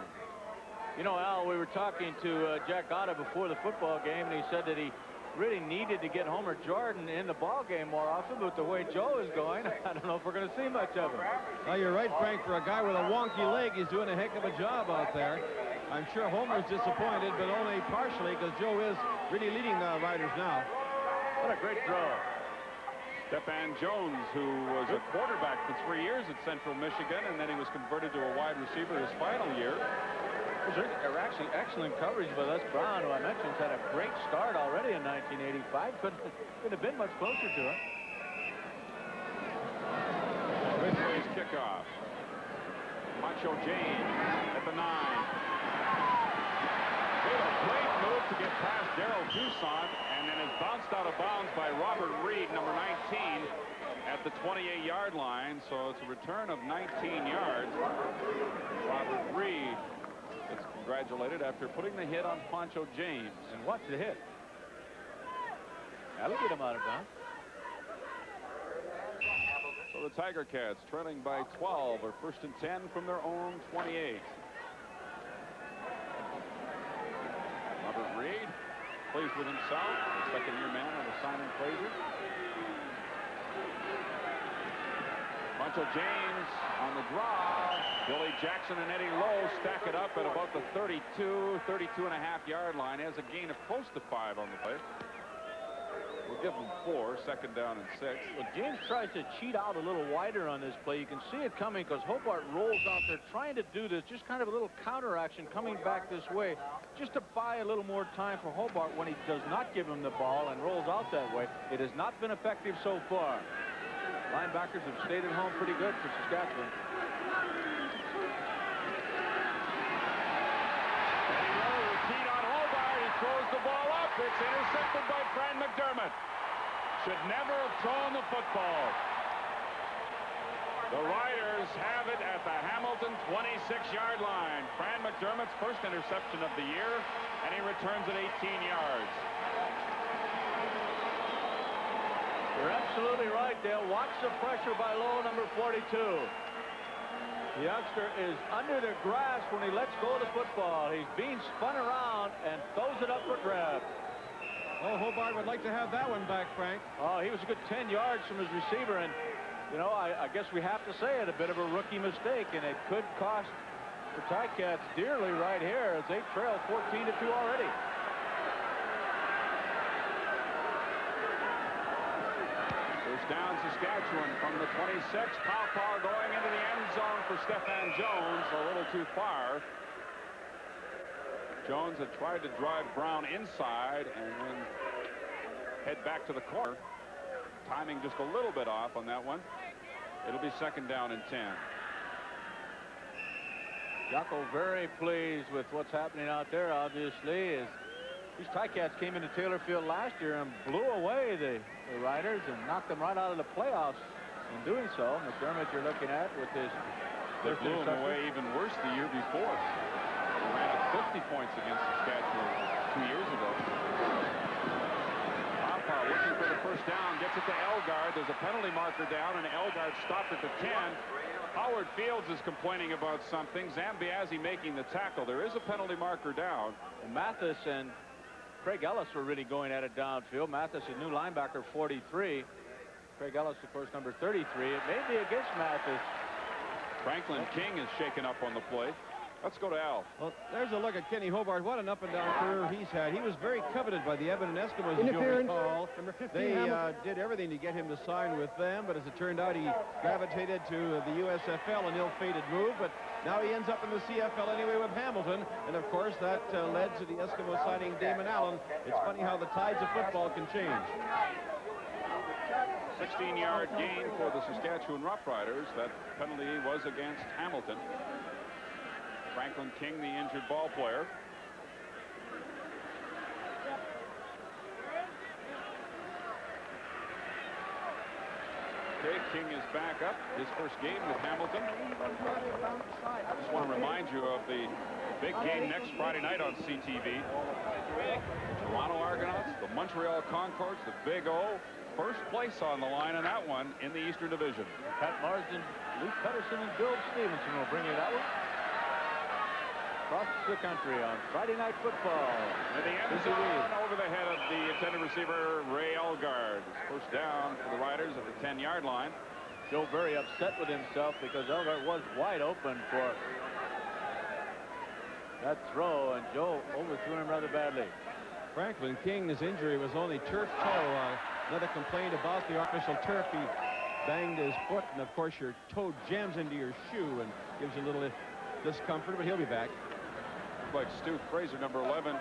You know, Al, we were talking to Jack Otta before the football game, and he said that he really needed to get Homer Jordan in the ball game more often, but the way Joe is going, I don't know if we're going to see much of him. Well, you're right, Frank. For a guy with a wonky leg, he's doing a heck of a job out there. I'm sure Homer's disappointed, but only partially, because Joe is really leading the Riders now. What a great throw. Stephan Jones, who was a quarterback for 3 years at Central Michigan, and then he was converted to a wide receiver his final year. They're actually excellent coverage by Les Brown, who I mentioned had a great start already in 1985. Couldn't have been much closer to it. Ridgway's kickoff. Macho James at the 9. Made a great move to get past Darrell Toussaint, and then is bounced out of bounds by Robert Reed, number 19, at the 28-yard line. So it's a return of 19 yards. Robert Reed gets congratulated after putting the hit on Poncho James. And watch the hit. That'll get him out of bounds. So the Tiger Cats trailing by 12 are 1st and 10 from their own 28. Robert Reed pleased with himself, the second-year man on the Simon Fraser. Poncho James on the draw. Billy Jackson and Eddie Lowe stack it up at about the 32.5-yard line. Has a gain of close to 5 on the play. We'll give them 4, 2nd down and 6. Well, James tries to cheat out a little wider on this play. You can see it coming because Hobart rolls out there trying to do this, just kind of a little counter action coming back this way, just to buy a little more time for Hobart when he does not give him the ball and rolls out that way. It has not been effective so far. Linebackers have stayed at home pretty good for Saskatchewan. Repeat on Hobart. He throws the ball up. It's intercepted by Fran McDermott. Should never have thrown the football. The Riders have it at the Hamilton 26-yard line. Fran McDermott's first interception of the year, and he returns at 18 yards. You're absolutely right, Dale. Watch the pressure by Lowe, number 42. The youngster is under the grass when he lets go of the football. He's being spun around and throws it up for grabs. Oh, Hobart would like to have that one back, Frank. Oh, he was a good 10 yards from his receiver, and, you know, I guess we have to say it, a bit of a rookie mistake, and it could cost for Ticats dearly right here as they trail 14-2 already. First down, Saskatchewan from the 26. Paw going into the end zone for Stephan Jones, a little too far. Jones had tried to drive Brown inside and then head back to the corner. Timing just a little bit off on that one. It'll be second down and 10. Jocko very pleased with what's happening out there, obviously, as these Ticats came into Taylor Field last year and blew away the Riders and knocked them right out of the playoffs in doing so. McDermott you're looking at with his... They blew them away even worse the year before. They ran up 50 points against Saskatchewan 2 years ago. Papa looking for the first down, gets it to Elgard. There's a penalty marker down, and Elgard stopped at the 10. Howard Fields is complaining about something. Zambiasi making the tackle. There is a penalty marker down. And Mathis and Craig Ellis were really going at it downfield. Mathis, a new linebacker, 43. Craig Ellis, of course, number 33. It may be against Mathis. Franklin King is shaken up on the play. Let's go to Al. Well, there's a look at Kenny Hobart. What an up-and-down career he's had. He was very coveted by the Edmonton Eskimos, as you'll recall. Number 15, they did everything to get him to sign with them, but as it turned out, he gravitated to the USFL, an ill-fated move, but now he ends up in the CFL anyway with Hamilton, and of course that led to the Eskimos signing Damon Allen. It's funny how the tides of football can change. 16-yard gain for the Saskatchewan Roughriders. That penalty was against Hamilton. Franklin King, the injured ball player. Okay, King is back up. His first game with Hamilton. I just want to remind you of the big game next Friday night on CTV. Toronto Argonauts, the Montreal Concords, the Big O. First place on the line on that one in the Eastern Division. Pat Marsden, Luke Pedersen, and Bill Stevenson will bring you that one. Across the country on Friday Night Football. And the end zone over the head of the intended receiver, Ray Elgard. First down for the Riders at the 10-yard line. Joe very upset with himself because Elgard was wide open for that throw, and Joe overthrew him rather badly. Franklin King's injury was only turf toe. Another complaint about the artificial turf. He banged his foot, and of course your toe jams into your shoe and gives you a little discomfort, but he'll be back. Like Stu Fraser, number 11,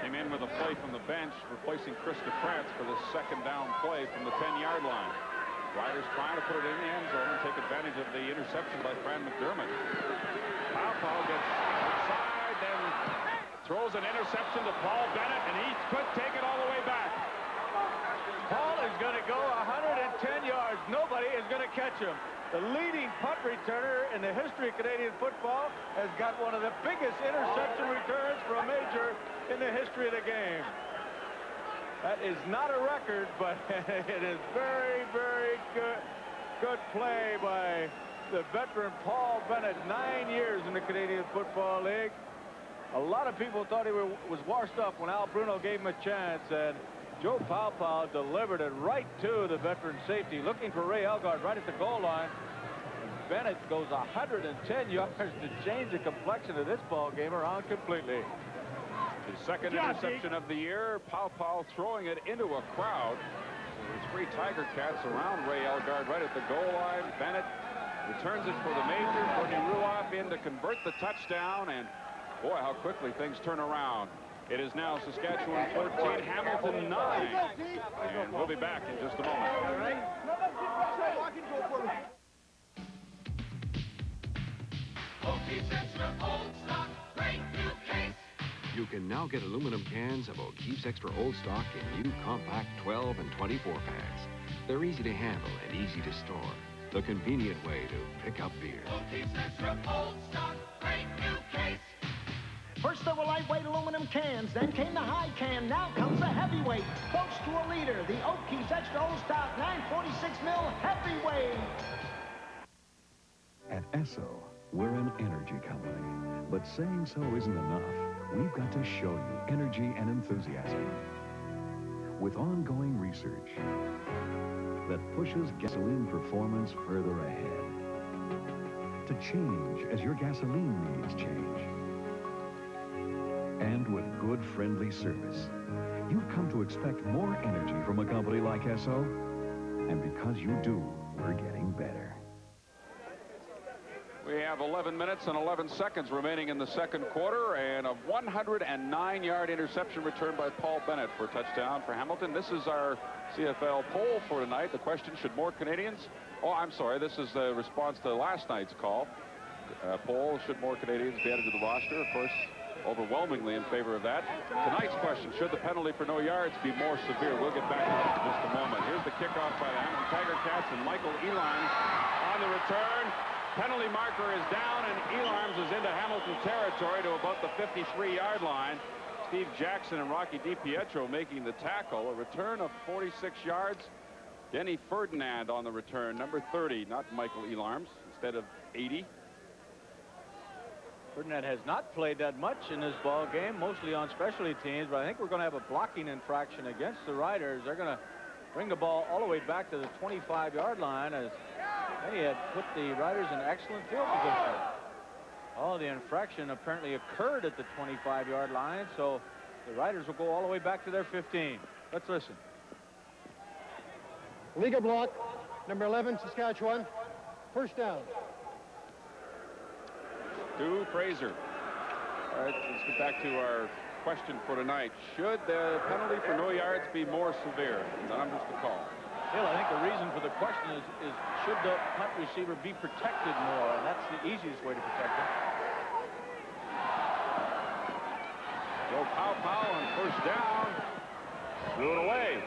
came in with a play from the bench, replacing Chris DePrance for the second down play from the 10-yard line. Riders trying to put it in the end zone and take advantage of the interception by Fran McDermott. Powell gets outside, then throws an interception to Paul Bennett, and he could take it all the way back. Paul is going to go 110 yards. Nobody is going to catch him. The leading punt returner in the history of Canadian football has got one of the biggest interception returns for a major in the history of the game. That is not a record, but it is very, very good play by the veteran Paul Bennett. 9 years in the Canadian Football League. A lot of people thought he was washed up when Al Bruno gave him a chance, and Joe Powell delivered it right to the veteran safety, looking for Ray Elgard right at the goal line. And Bennett goes 110 yards to change the complexion of this ball game around completely. His second interception of the year. Powell throwing it into a crowd. There's 3 Tiger Cats around Ray Elgard right at the goal line. Bennett returns it for the major. Courtney Ruoff in to convert the touchdown, and boy, how quickly things turn around. It is now Saskatchewan 14, Hamilton 9. And we'll be back in just a moment. You can now get aluminum cans of O'Keefe's Extra Old Stock in new compact 12 and 24 packs. They're easy to handle and easy to store. The convenient way to pick up beer. O'Keefe's Extra Old Stock, great new case. First there were lightweight aluminum cans, then came the high can, now comes the heavyweight. Close to a liter, the O'Keefe's Extra Old Stock 946 mil heavyweight. At Esso, we're an energy company. But saying so isn't enough. We've got to show you energy and enthusiasm. With ongoing research that pushes gasoline performance further ahead. to change as your gasoline needs change. And with good, friendly service, you've come to expect more energy from a company like Esso. And because you do, we're getting better. We have 11 minutes and 11 seconds remaining in the second quarter, and a 109-yard interception return by Paul Bennett for a touchdown for Hamilton. This is our CFL poll for tonight. The question, should more Canadians... Oh, I'm sorry. This is the response to last night's call. Poll, should more Canadians be added to the roster? Of course, overwhelmingly in favor of that. Tonight's question, should the penalty for no yards be more severe? We'll get back to that in just a moment. Here's the kickoff by the Hamilton Tiger Cats, and Michael Elarms on the return. Penalty marker is down, and Elarms is into Hamilton territory to about the 53-yard line. Steve Jackson and Rocky DiPietro making the tackle. A return of 46 yards. Denny Ferdinand on the return, number 30, not Michael Elarms, instead of 80. Ferdinand has not played that much in this ball game, mostly on specialty teams, but I think we're going to have a blocking infraction against the Riders. They're going to bring the ball all the way back to the 25-yard line, as they had put the Riders in excellent field position. Oh, the infraction apparently occurred at the 25-yard line, so the Riders will go all the way back to their 15. Let's listen. Legal block, number 11, Saskatchewan. First down. To Fraser. All right, let's get back to our question for tonight. Should the penalty for no yards be more severe? Not just a call. Bill, I think the reason for the question is should the punt receiver be protected more? And that's the easiest way to protect him. Joe Pow on first down. Threw it away.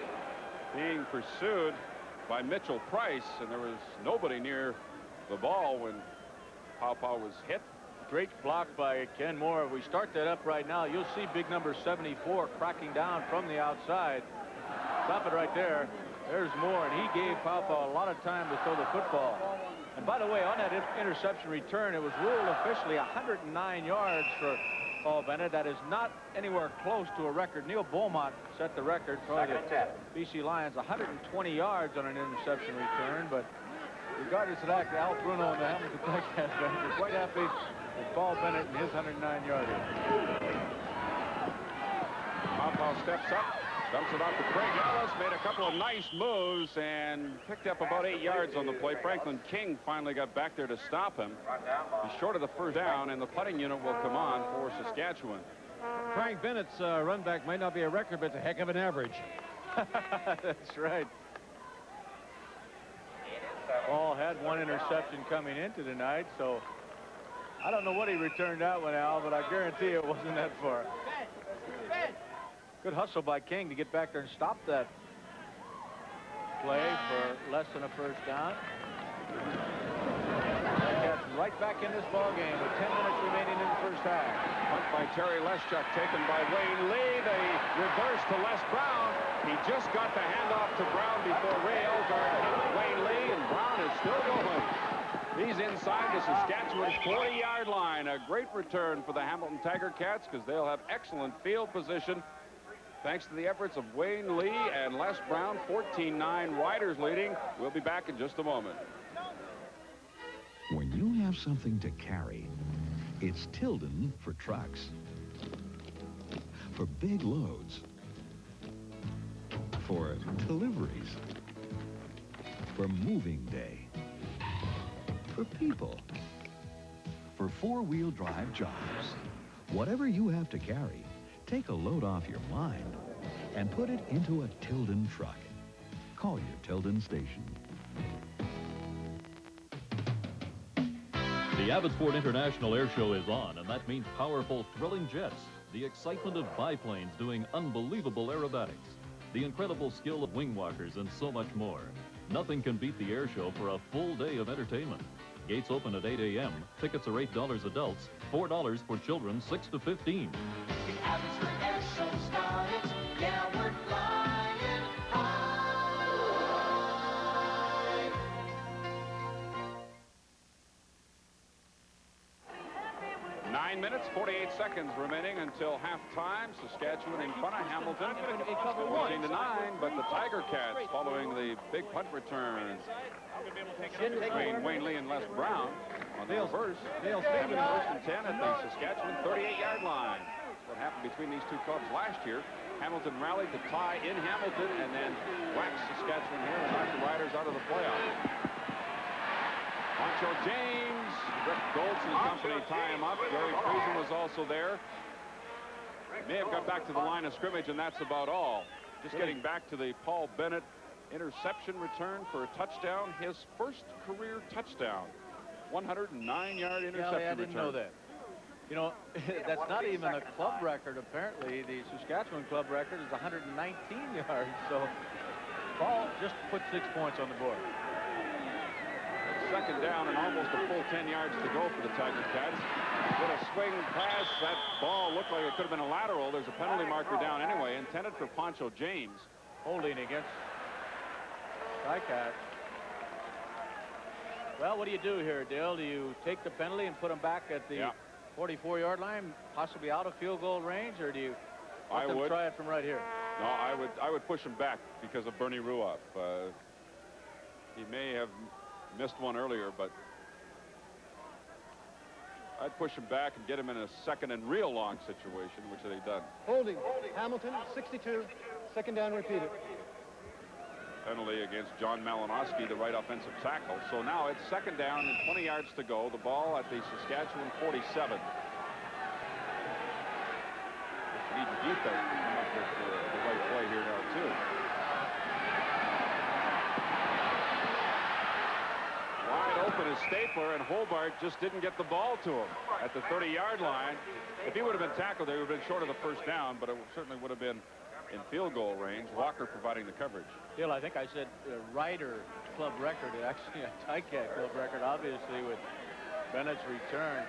Being pursued by Mitchell Price, and there was nobody near the ball when Pow was hit. Great block by Ken Moore. If we start that up right now, you'll see big number 74 cracking down from the outside. Stop it right there. There's Moore, and he gave Pow a lot of time to throw the football. And by the way, on that interception return, it was ruled officially 109 yards for Paul Bennett. That is not anywhere close to a record. Neil Beaumont set the record for the BC Lions, 120 yards on an interception return. But regardless of that, Al Bruno and the Hamilton Ticats are quite happy with Paul Bennett and his 109-yarder. Pow steps up, dumps it off to Craig Ellis, made a couple of nice moves and picked up about 8 yards on the play. Franklin King finally got back there to stop him. He's short of the first down, and the punting unit will come on for Saskatchewan. Frank Bennett's run back might not be a record, but it's a heck of an average. That's right. Paul had one interception coming into tonight, so I don't know what he returned that one, Al, but I guarantee it wasn't that far. Good hustle by King to get back there and stop that play for less than a first down. Cats right back in this ball game with 10 minutes remaining in the first half. Punt by Terry Leschuk, taken by Wayne Lee. They reverse to Les Brown. He just got the handoff to Brown before Ray Elgard hit Wayne Lee, and Brown is still going. He's inside the Saskatchewan 40-yard line. A great return for the Hamilton Tiger Cats, because they'll have excellent field position thanks to the efforts of Wayne Lee and Les Brown. 14-9, Riders leading. We'll be back in just a moment. When you have something to carry, it's Tilden for trucks. For big loads. For deliveries. For moving day. For people. For four-wheel drive jobs. Whatever you have to carry, take a load off your mind and put it into a Tilden truck. Call your Tilden station. The Abbotsford International Air Show is on, and that means powerful, thrilling jets, the excitement of biplanes doing unbelievable aerobatics, the incredible skill of wing walkers, and so much more. Nothing can beat the air show for a full day of entertainment. Gates open at 8 a.m. Tickets are $8 adults, $4 for children 6 to 15. The Abbotsford Air Show started. Yeah, we're flying high. 9 minutes, 48 seconds remaining until halftime. Saskatchewan in front of Hamilton, 14-9, but the Tiger Cats following the big punt return between Wayne Lee and Les Brown on the reverse. Having first and 10 at the Saskatchewan 38-yard line. What happened between these two clubs last year. Hamilton rallied to tie in Hamilton and then whacked Saskatchewan here and knocked the Riders out of the playoff. Poncho James, Rick Goldson and company tie him up. Gary Friesen was also there. May have got back to the line of scrimmage, and that's about all. Just getting back to the Paul Bennett interception return for a touchdown. His first career touchdown. 109-yard interception return. I didn't know that. You know, that's not even a club record, apparently. The Saskatchewan club record is 119 yards. So Paul just put 6 points on the board. Second down and almost a full 10 yards to go for the Tiger Cats. With a swing pass, that ball looked like it could have been a lateral. There's a penalty marker down anyway, intended for Poncho James. Holding against Ticats. Well, what do you do here, Dale? Do you take the penalty and put him back at the 44-yard line, possibly out of field goal range, or do you let them try it from right here? No, I would push him back because of Bernie Ruoff. He may have missed one earlier, but I'd push him back and get him in a second and real long situation, which they've done. Holding. Hamilton, 62. Second down, repeated. Penalty against John Malinowski, the right offensive tackle. So now it's second down and 20 yards to go. The ball at the Saskatchewan 47. Need the defense to come up with the right play here now, too. Wide open is Stapler, and Hobart just didn't get the ball to him at the 30-yard line. If he would have been tackled, they would have been short of the first down, but it certainly would have been in field goal range. Walker providing the coverage. Bill, I think I said Ryder club record. Actually a Ticat club record, obviously, with Bennett's return.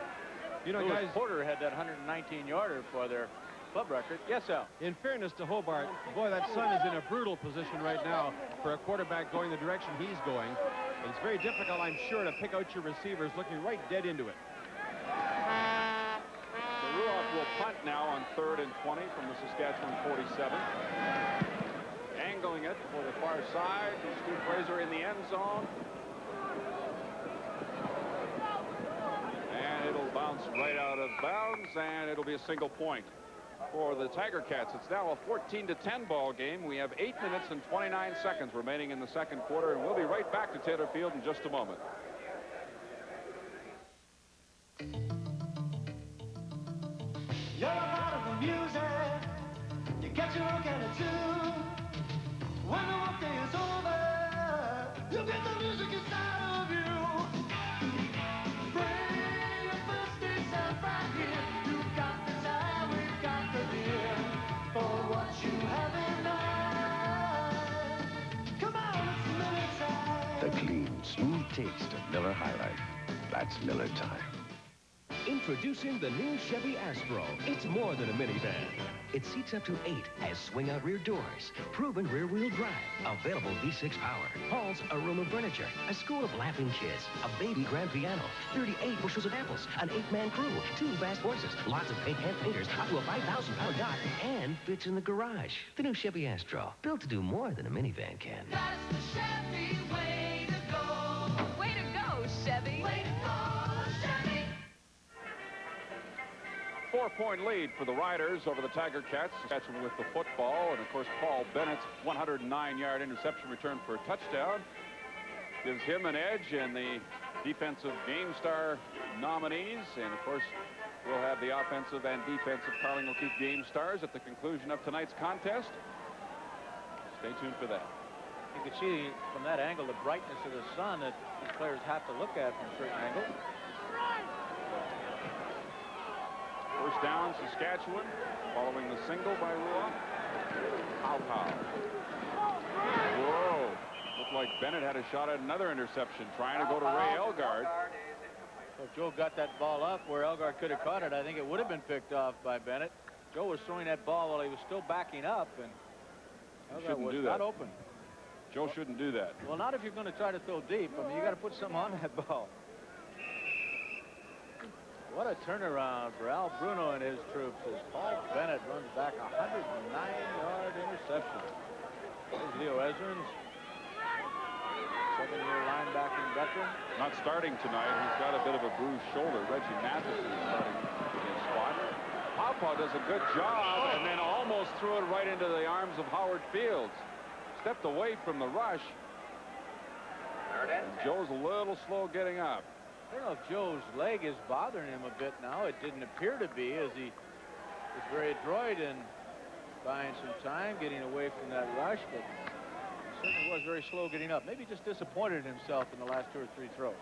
You know, Lewis guys, Porter had that 119-yarder for their club record. Yes, Al. in fairness to Hobart, boy, that son is in a brutal position right now for a quarterback going the direction he's going. It's very difficult, I'm sure, to pick out your receivers looking right dead into it. So Ruoff will punt now on 3rd and 20 from the Saskatchewan 47. Angling it for the far side. Stu Fraser in the end zone. And it'll bounce right out of bounds, and it'll be a single point for the Tiger Cats. It's now a 14-10 ball game. We have 8 minutes and 29 seconds remaining in the second quarter, and we'll be right back to Taylor Field in just a moment. You're a part of the music. You get your own kind of tune. When the workday is over, you get the music inside of you. Bring your thirsty self right here. You've got the time, we've got the beer. For what you have in mind. Come on, it's Miller time. The clean, smooth taste of Miller High Life. That's Miller time. Introducing the new Chevy Astro. It's more than a minivan. It seats up to 8, has swing-out rear doors, proven rear-wheel drive, available V6 power, hauls a room of furniture, a school of laughing kids, a baby grand piano, 38 bushels of apples, an 8-man crew, 2 fast horses, lots of paint and painters, up to a 5,000-pound yacht, and fits in the garage. The new Chevy Astro, built to do more than a minivan can. That's the Chevy way to go. Way to go, Chevy. Way to go, Chevy. 4-point lead for the Riders over the Tiger Cats. Saskatchewan with the football, and of course Paul Bennett's 109-yard interception return for a touchdown gives him an edge in the defensive Game Star nominees, and of course we'll have the offensive and defensive Carling O'Keefe Game Stars at the conclusion of tonight's contest. Stay tuned for that. You can see from that angle the brightness of the sun that these players have to look at from certain angles. First down, Saskatchewan, following the single by Ruoff. Pow. Whoa. Looked like Bennett had a shot at another interception, trying to go to Ray Elgard. So if Joe got that ball up where Elgard could have caught it, I think it would have been picked off by Bennett. Joe was throwing that ball while he was still backing up, and Elgard was not open. Joe shouldn't do that. Well, not if you're going to try to throw deep. I mean, you got to put something on that ball. What a turnaround for Al Bruno and his troops as Paul Bennett runs back a 109-yard interception. There's Leo Ezrins, second-year linebacking veteran. Not starting tonight. He's got a bit of a bruised shoulder. Reggie Mathis is starting in his spot. Pawpaw does a good job and then almost threw it right into the arms of Howard Fields. Stepped away from the rush. And Joe's a little slow getting up. I don't know if Joe's leg is bothering him a bit now. It didn't appear to be, as he was very adroit in buying some time, getting away from that rush, but he certainly was very slow getting up. Maybe just disappointed in himself in the last 2 or 3 throws.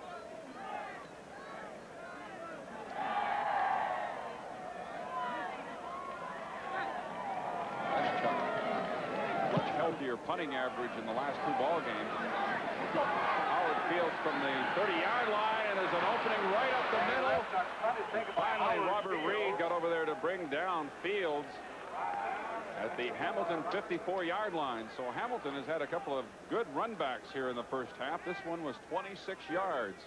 Much healthier punting average in the last 2 ball games. Howard Fields from the 30-yard line, and there's an opening right up the middle. Finally, Robert Reed got over there to bring down Fields at the Hamilton 54-yard line. So Hamilton has had a couple of good runbacks here in the first half. This one was 26 yards.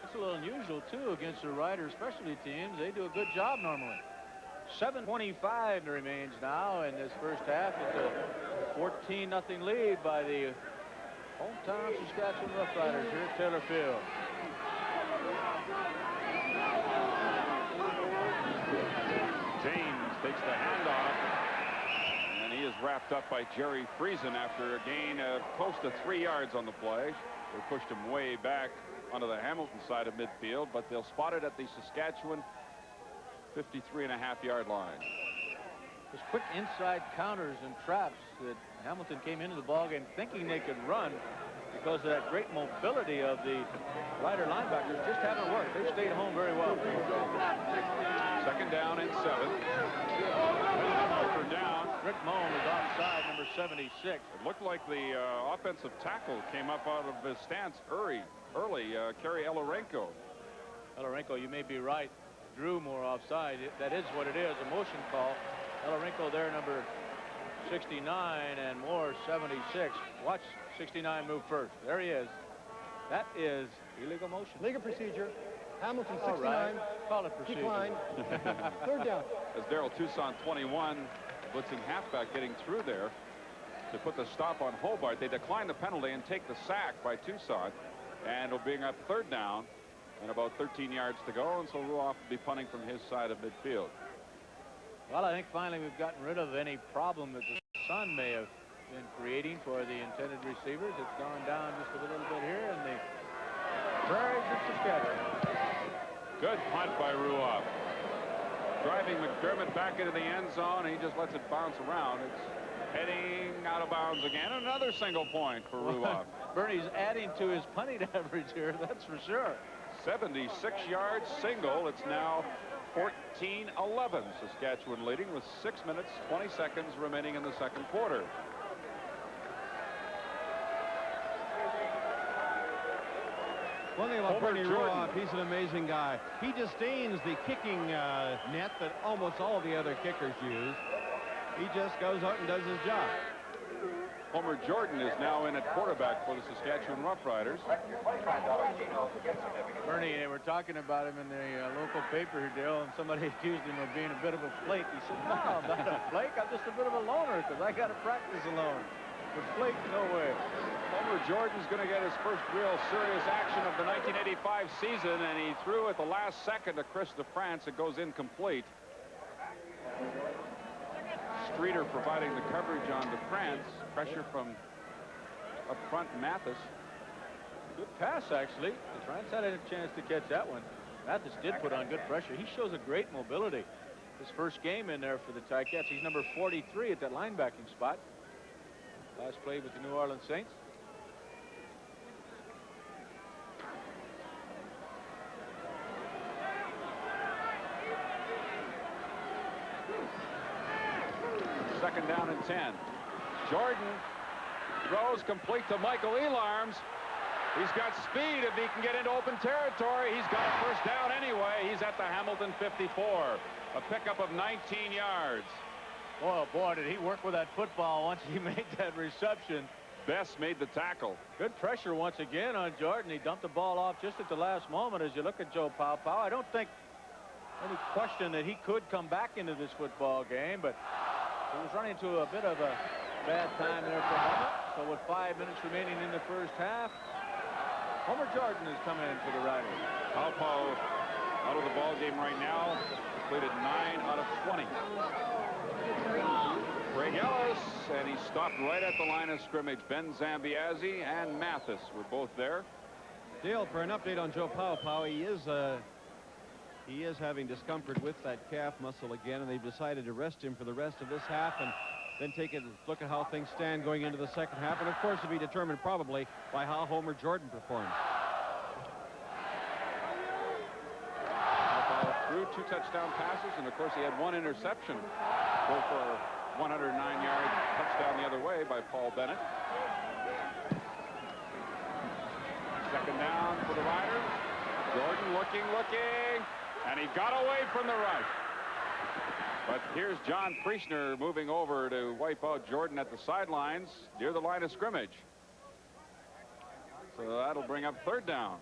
It's a little unusual, too, against the Riders specialty teams. They do a good job normally. 7:25 remains now in this first half. It's a 14-0 lead by the hometown Saskatchewan Roughriders here at Taylor Field. James takes the handoff, and he is wrapped up by Jerry Friesen after a gain of close to 3 yards on the play. They pushed him way back onto the Hamilton side of midfield, but they'll spot it at the Saskatchewan 53.5-yard line. Those quick inside counters and traps that Hamilton came into the ballgame thinking they could run because of that great mobility of the Rider linebackers just haven't worked. They stayed home very well. Second down and 7. For down. Rick Moan is offside, number 76. It looked like the offensive tackle came up out of his stance early. Kerry Elarenko. Elarenko, you may be right. Drew more offside. That is what it is, a motion call. Elarenko there, number 69, and Moore 76. Watch 69 move first. There he is. That is illegal motion. Legal procedure. Hamilton 69. All right. Call it procedure. Decline. Third down. As Darrell Toussaint, 21, blitzing halfback, getting through there to put the stop on Hobart. They decline the penalty and take the sack by Toussaint, and it'll bring up third down and about 13 yards to go, and so Ruoff will be punting from his side of midfield. Well, I think finally we've gotten rid of any problem that the sun may have been creating for the intended receivers. It's gone down just a little bit here, and the Prairies of Saskatchewan. Good punt by Ruoff. Driving McDermott back into the end zone. He just lets it bounce around. It's heading out of bounds again. Another single point for Ruoff. Bernie's adding to his punting average here, that's for sure. 76-yard single. It's now 14-11. Saskatchewan leading with 6 minutes, 20 seconds remaining in the second quarter. One thing about Bernie Ruoff, he's an amazing guy. He disdains the kicking net that almost all the other kickers use. He just goes out and does his job. Homer Jordan is now in at quarterback for the Saskatchewan Roughriders. Bernie, they were talking about him in the local paper here, Dale, and somebody accused him of being a bit of a flake. He said, no, I'm not a flake. I'm just a bit of a loner because I got to practice alone. But flake, no way. Homer Jordan's going to get his first real serious action of the 1985 season, and he threw at the last second to Chris DeFrance. It goes incomplete. Streeter providing the coverage on DeFrance. Pressure from up front, Mathis. Good pass, actually. DeFrance had a chance to catch that one. Mathis did put on good pressure. He shows a great mobility. His first game in there for the Ticats. He's number 43 at that linebacking spot. Last played with the New Orleans Saints. Second down and 10. Jordan throws complete to Michael Elarms. He's got speed if he can get into open territory. He's got a first down anyway. He's at the Hamilton 54. A pickup of 19 yards. Oh, boy, did he work with that football once he made that reception. Best made the tackle. Good pressure once again on Jordan. He dumped the ball off just at the last moment. As you look at Joe Pow, I don't think any question that he could come back into this football game, but he was running into a bit of a bad time there for a moment. So with 5 minutes remaining in the first half, Homer Jordan is coming in for the Riders. Pow out of the ball game right now. Completed 9 out of 20. Greg Ellis, and he stopped right at the line of scrimmage. Ben Zambiazzi and Mathis were both there. Dale, for an update on Joe Pow, he is having discomfort with that calf muscle again, and they've decided to rest him for the rest of this half and then take a look at how things stand going into the second half, and of course to be determined probably by how Homer Jordan performs. Pow threw 2 touchdown passes, and of course he had 1 interception. Go for a 109-yard touchdown the other way by Paul Bennett. Second down for the Riders. Jordan looking, and he got away from the rush. But here's John Priestner moving over to wipe out Jordan at the sidelines near the line of scrimmage. So that'll bring up 3rd down.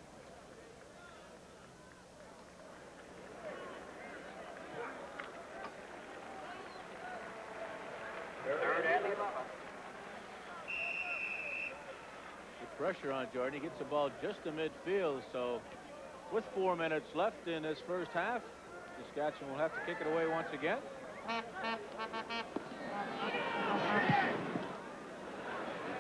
The pressure on Jordan. He gets the ball just to midfield, so with 4 minutes left in this first half, Saskatchewan will have to kick it away once again.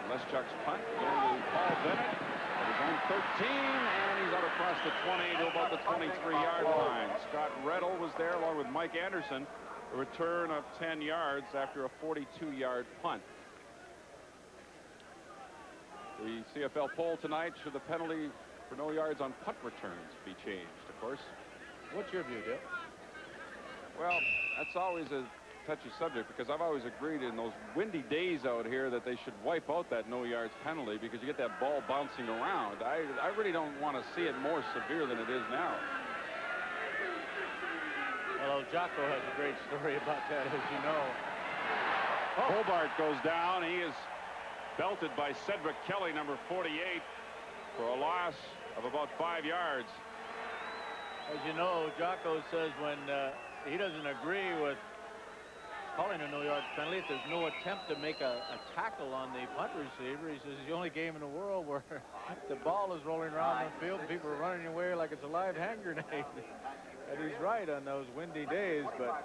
Leschuk's punt going to Paul Bennett at his own 13, and he's out across the 20 to about the 23-yard line. Scott Reddle was there along with Mike Anderson. A return of 10 yards after a 42-yard punt. The CFL poll tonight: should the penalty for no yards on punt returns be changed? Of course. What's your view, Dale? Well, that's always a touchy subject, because I've always agreed in those windy days out here that they should wipe out that no yards penalty, because you get that ball bouncing around. I really don't want to see it more severe than it is now. Well, Jocko has a great story about that, as you know. Hobart goes down. He is belted by Cedric Kelly, number 48, for a loss of about 5 yards. As you know, Jocko says when he doesn't agree with calling a no-yard penalty, if there's no attempt to make a tackle on the punt receiver, he says it's the only game in the world where the ball is rolling around the field and people are running away like it's a live hand grenade. And he's right on those windy days, but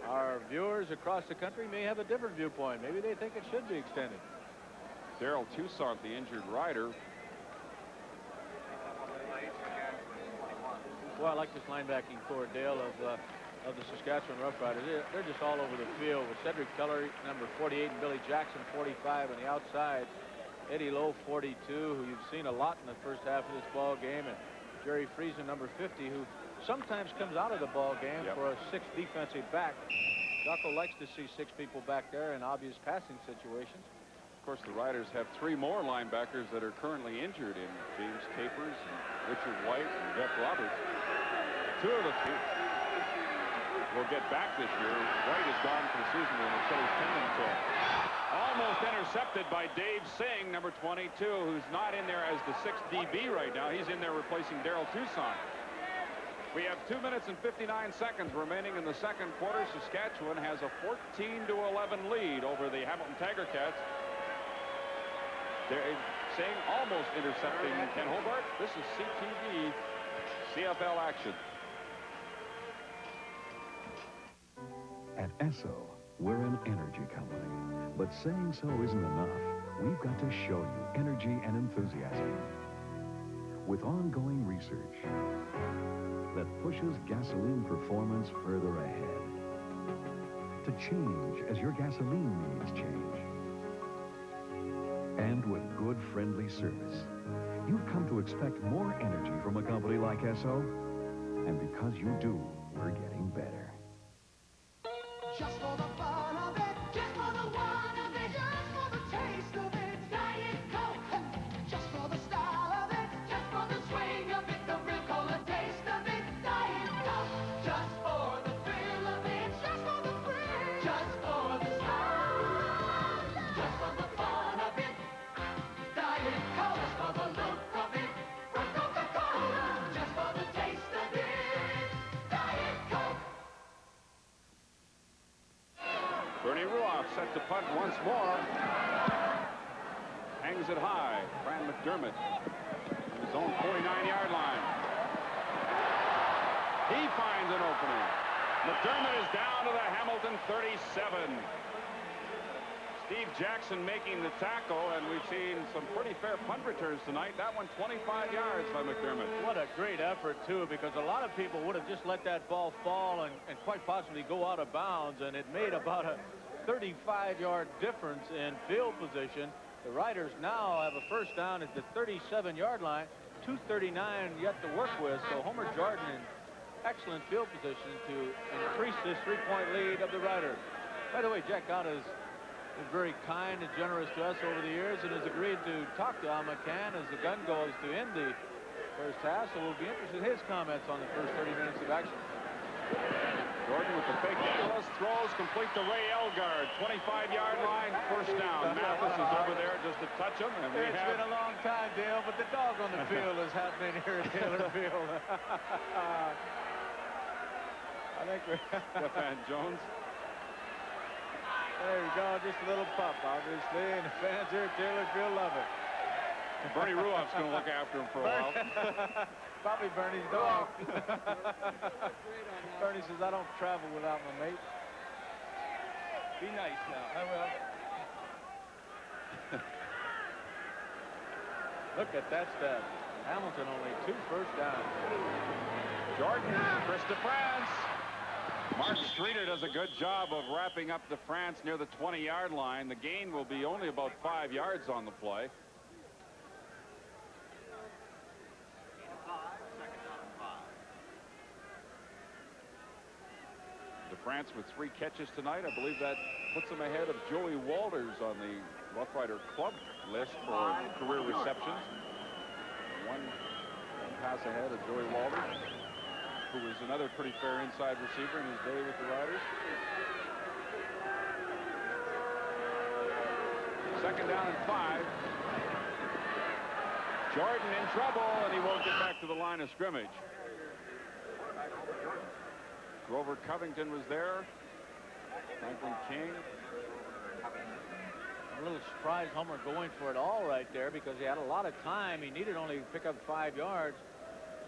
our viewers across the country may have a different viewpoint. Maybe they think it should be extended. Daryl Toussaint, the injured rider. Well, I like this linebacking core, Dale, of the Saskatchewan Roughriders. They're just all over the field with Cedric Keller, number 48, and Billy Jackson, 45 on the outside. Eddie Lowe, 42, who you've seen a lot in the first half of this ball game, and Jerry Friesen, number 50, who sometimes comes out of the ball game for a 6th defensive back. Jocko likes to see 6 people back there in obvious passing situations. Of course, the Riders have 3 more linebackers that are currently injured in James Capers, and Richard White, and Jeff Roberts. 2 of the 2 will get back this year. White is gone for the season with an Achilles tendon tear. Almost intercepted by Dave Singh, number 22, who's not in there as the 6th DB right now. He's in there replacing Daryl Toussaint. We have 2 minutes and 59 seconds remaining in the second quarter. Saskatchewan has a 14-11 lead over the Hamilton Tiger Cats. They're saying almost intercepting Ken Hobart. This is CTV CFL action. At Esso, we're an energy company. But saying so isn't enough. We've got to show you energy and enthusiasm. With ongoing research that pushes gasoline performance further ahead. To change as your gasoline needs change. And with good, friendly service, you've come to expect more energy from a company like Esso. And because you do, we're getting better. Just for the fun of it, just for the one of it, just for the taste of it, Diet Coke. Just for the style of it, just for the swing of it, the real cola taste of it, Diet Coke. Just for the thrill of it, just for the thrill, just for the style, just for the fun of it, set to punt once more. Hangs it high. Fran McDermott on his own 49-yard line. He finds an opening. McDermott is down to the Hamilton 37. Steve Jackson making the tackle, and we've seen some pretty fair punt returns tonight. That one 25 yards by McDermott. What a great effort, too, because a lot of people would have just let that ball fall and quite possibly go out of bounds, and it made about a 35-yard difference in field position. The Riders now have a first down at the 37-yard line, 2:39 yet to work with, so Homer Jordan in excellent field position to increase this 3-point lead of the Riders. By the way, Jack Gata is very kind and generous to us over the years and has agreed to talk to Al McCann as the gun goes to end the first half, so we'll be interested in his comments on the first 30 minutes of action. Jordan with the fake Nicholas throws complete to Ray Elgard, 25-yard line, first down. Mathis is over there just to touch him, and It's been a long time, Dale, but the dog on the field is happening here at Taylor Field. I think we're Stefan Jones. There you go, just a little pup, obviously, and the fans here at Taylor Field love it. Bernie Ruoff's going to look after him for a while. Probably Bernie's dog. Bernie says, I don't travel without my mate. Be nice now. I will. Look at that stat. Hamilton only 2 first downs. Jordan, Chris DeFrance. Mark Streeter does a good job of wrapping up DeFrance near the 20-yard line. The gain will be only about 5 yards on the play. DeFrance with 3 catches tonight. I believe that puts him ahead of Joey Walters on the Rough Rider Club list for career receptions. One pass ahead of Joey Walters, who was another pretty fair inside receiver in his day with the Riders. Second down and 5. Jordan in trouble, and he won't get back to the line of scrimmage. Grover Covington was there. Franklin King. A little surprised Homer going for it all right there because he had a lot of time. He needed only to pick up 5 yards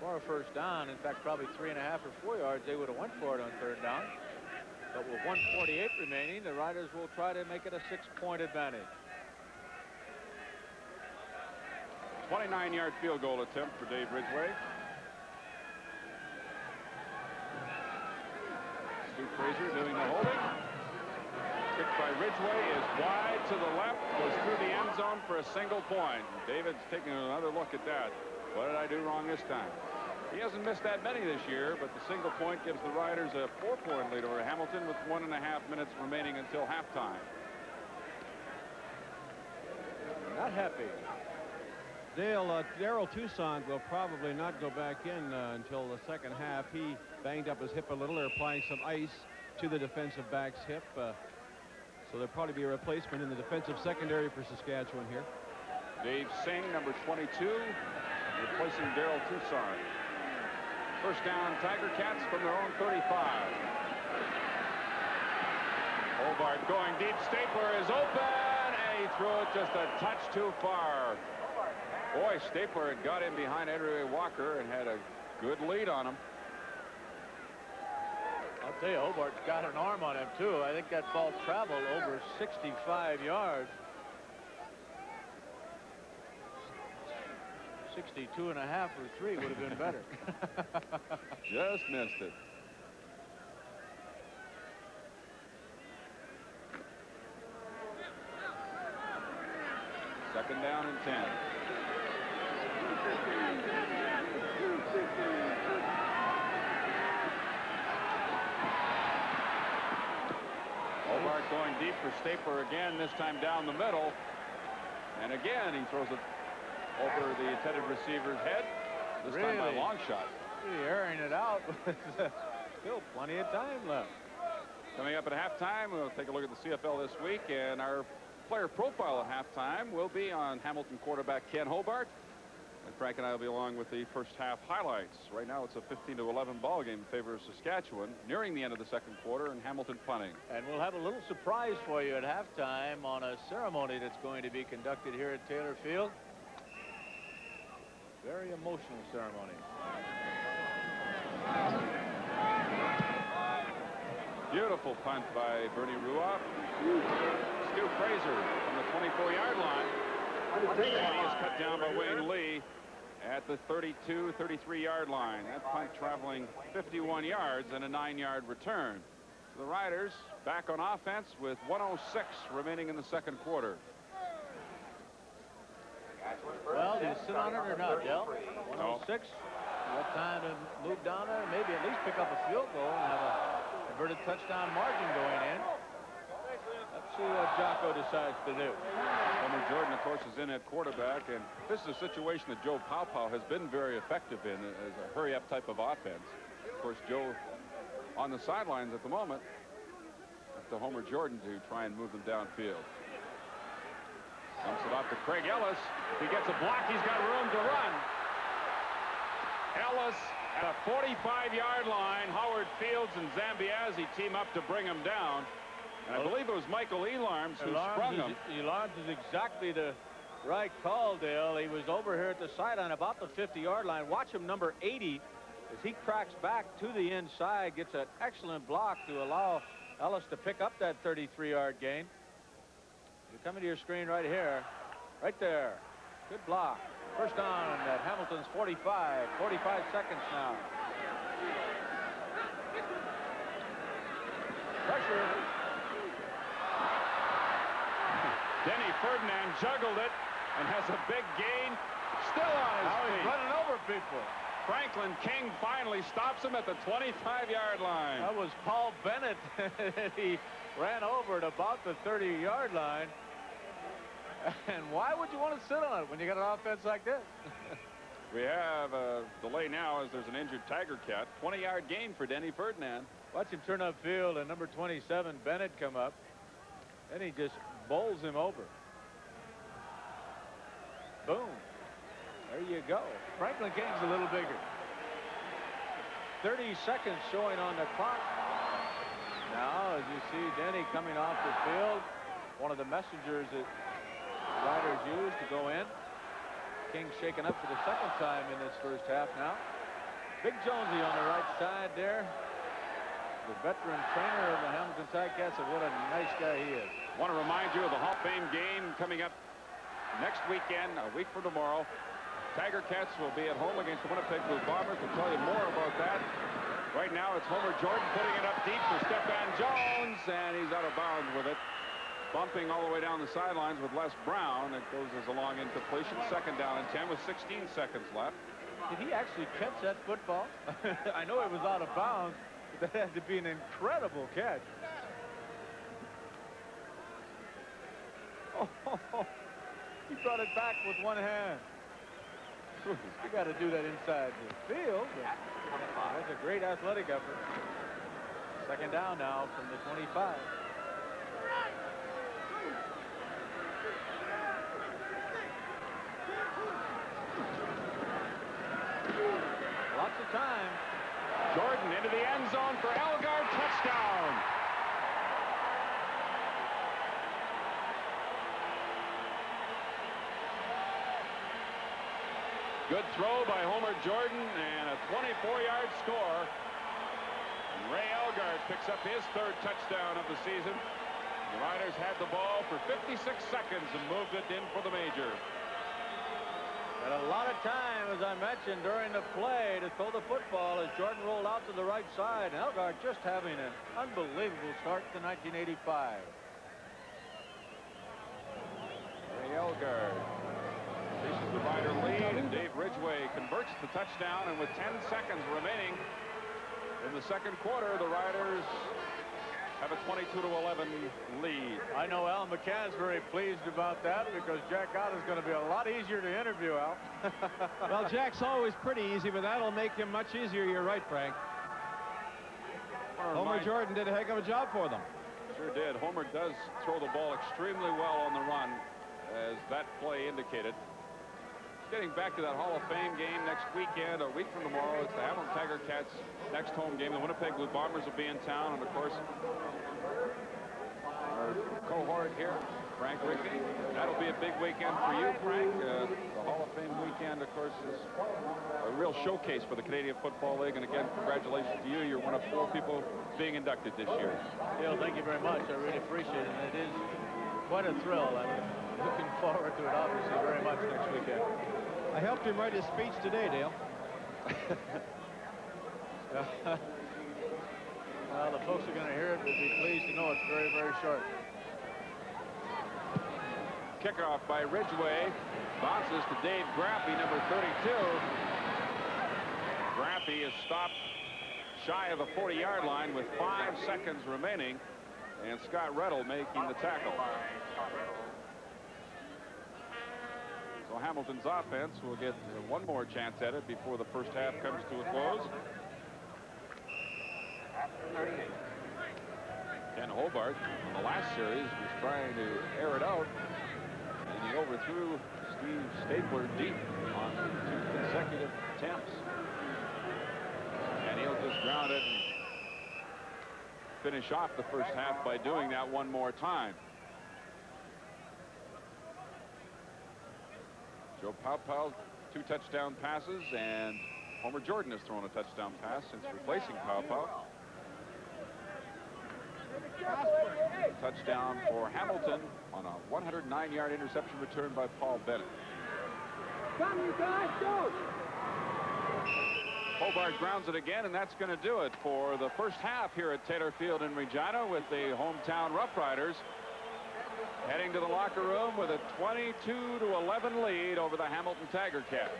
for a first down. In fact, probably 3.5 or 4 yards, they would have went for it on third down. But with 1:48 remaining, the Riders will try to make it a 6-point advantage. 29-yard field goal attempt for Dave Ridgway. Stu Frazier doing the holding. Kick by Ridgway is wide to the left, goes through the end zone for a single point. David's taking another look at that. What did I do wrong this time? He hasn't missed that many this year, but the single point gives the Riders a 4-point lead over Hamilton with 1.5 minutes remaining until halftime. Not happy. Dale, Darrell Toussaint will probably not go back in until the second half. He banged up his hip a little. They're applying some ice to the defensive back's hip. So there'll probably be a replacement in the defensive secondary for Saskatchewan here. Dave Singh, number 22, replacing Darrell Toussaint. First down, Tiger Cats from their own 35. Hobart going deep. Stapler is open, and he threw it just a touch too far. Boy, Stapler had got in behind Edward Walker and had a good lead on him. I'll tell you, Hobart's got an arm on him, too. I think that ball traveled over 65 yards. 62.5 or 3 would have been better. Just missed it. Second down and 10. Hobart going deep for Stapler again, this time down the middle. And again, he throws it over the intended receiver's head. This time by a long shot. Really airing it out with still plenty of time left. Coming up at halftime, we'll take a look at the CFL this week, and our player profile at halftime will be on Hamilton quarterback Ken Hobart. At Frank and I will be along with the first half highlights. Right now it's a 15-11 ball game in favor of Saskatchewan, nearing the end of the second quarter, and Hamilton punting. And we'll have a little surprise for you at halftime on a ceremony that's going to be conducted here at Taylor Field. Very emotional ceremony. Beautiful punt by Bernie Ruoff. Stu Fraser from the 24-yard line. And he is cut down by Wayne Lee at the 32, 33-yard line. That punt traveling 51 yards and a 9-yard return. The Riders back on offense with 1:06 remaining in the second quarter. Well, do you sit on it or not, Del? 1:06. What time to move down there? Maybe at least pick up a field goal and have a converted touchdown margin going in. Let's see what Jocko decides to do. Homer Jordan, of course, is in at quarterback, and this is a situation that Joe Paupau has been very effective in as a hurry-up type of offense. Of course, Joe on the sidelines at the moment. Up to Homer Jordan to try and move them downfield. Dumps it off to Craig Ellis. If he gets a block, he's got room to run. Ellis at a 45-yard line. Howard Fields and Zambiazzi team up to bring him down. And I believe it was Michael Elarms who sprung him. Elarms is exactly the right call, Dale. He was over here at the sideline about the 50-yard line. Watch him, number 80, as he cracks back to the inside, gets an excellent block to allow Ellis to pick up that 33-yard gain. You're coming to your screen right here. Right there. Good block. First down at Hamilton's 45. 45 seconds now. Pressure. Denny Ferdinand juggled it and has a big gain. Still on his feet. He's running over people. Franklin King finally stops him at the 25-yard line. That was Paul Bennett. He ran over at about the 30-yard line. And why would you want to sit on it when you got an offense like this? We have a delay now as there's an injured Tiger Cat. 20-yard gain for Denny Ferdinand. Watch him turn upfield and number 27, Bennett, come up. Then he just bowls him over. Boom. There you go. Franklin King's a little bigger. 30 seconds showing on the clock. Now, as you see Denny coming off the field, one of the messengers that Riders used to go in. King shaken up for the second time in this first half now. Big Jonesy on the right side there. The veteran trainer of the Hamilton Ticats, and what a nice guy he is. Want to remind you of the Hall of Fame game coming up next weekend, a week from tomorrow. Tiger Cats will be at home against the Winnipeg Blue Bombers. We'll tell you more about that. Right now it's Homer Jordan putting it up deep for Stephan Jones, and he's out of bounds with it. Bumping all the way down the sidelines with Les Brown. It goes as a long incompletion. Second down and 10 with 16 seconds left. Did he actually catch that football? I know it was out of bounds, but that had to be an incredible catch. Oh, he brought it back with one hand. You got to do that inside the field. That's a great athletic effort. Second down now from the 25. Lots of time. Jordan into the end zone for Elgard, touchdown. Good throw by Homer Jordan and a 24-yard score. And Ray Elgard picks up his third touchdown of the season. The Riders had the ball for 56 seconds and moved it in for the major. Had a lot of time, as I mentioned, during the play to throw the football as Jordan rolled out to the right side. And Elgard just having an unbelievable start to 1985. Ray Elgard faces the Rider lead, and Dave Ridgway converts the touchdown. And with 10 seconds remaining in the second quarter, the Riders have a 22-11 lead. I know Al McCann's very pleased about that because Jack Gott is going to be a lot easier to interview, Al. Well, Jack's always pretty easy, but that'll make him much easier. You're right, Frank. Homer Jordan did a heck of a job for them. Sure did. Homer does throw the ball extremely well on the run, as that play indicated. getting back to that Hall of Fame game next weekend, a week from tomorrow. It's the Hamilton Tiger Cats' next home game. The Winnipeg Blue Bombers will be in town, and of course, our cohort here, Frank Rickey. That'll be a big weekend for you, Frank. The Hall of Fame weekend, of course, is a real showcase for the Canadian Football League. And again, congratulations to you. You're one of 4 people being inducted this year. Dale, thank you very much. I really appreciate it. And it is quite a thrill. I'm looking forward to it, obviously, very much next weekend. I helped him write his speech today, Dale. Well, the folks are going to hear it. Will be pleased to know it's very, very short. Kickoff by Ridgway. Bounces to Dave Graffy, number 32. Graffy is stopped shy of the 40-yard line with 5 seconds remaining. And Scott Reddle making the tackle. So Hamilton's offense will get one more chance at it before the first half comes to a close. Ken Hobart, in the last series, was trying to air it out, and he overthrew Steve Stapler deep on 2 consecutive attempts. And he'll just ground it and finish off the first half by doing that one more time. Joe Paupau, 2 touchdown passes, and Homer Jordan has thrown a touchdown pass since replacing Paupau. Touchdown for Hamilton on a 109-yard interception return by Paul Bennett. Come, you guys, go! Hobart grounds it again, and that's going to do it for the first half here at Taylor Field in Regina, with the hometown Roughriders heading to the locker room with a 22-11 lead over the Hamilton Tiger Cats.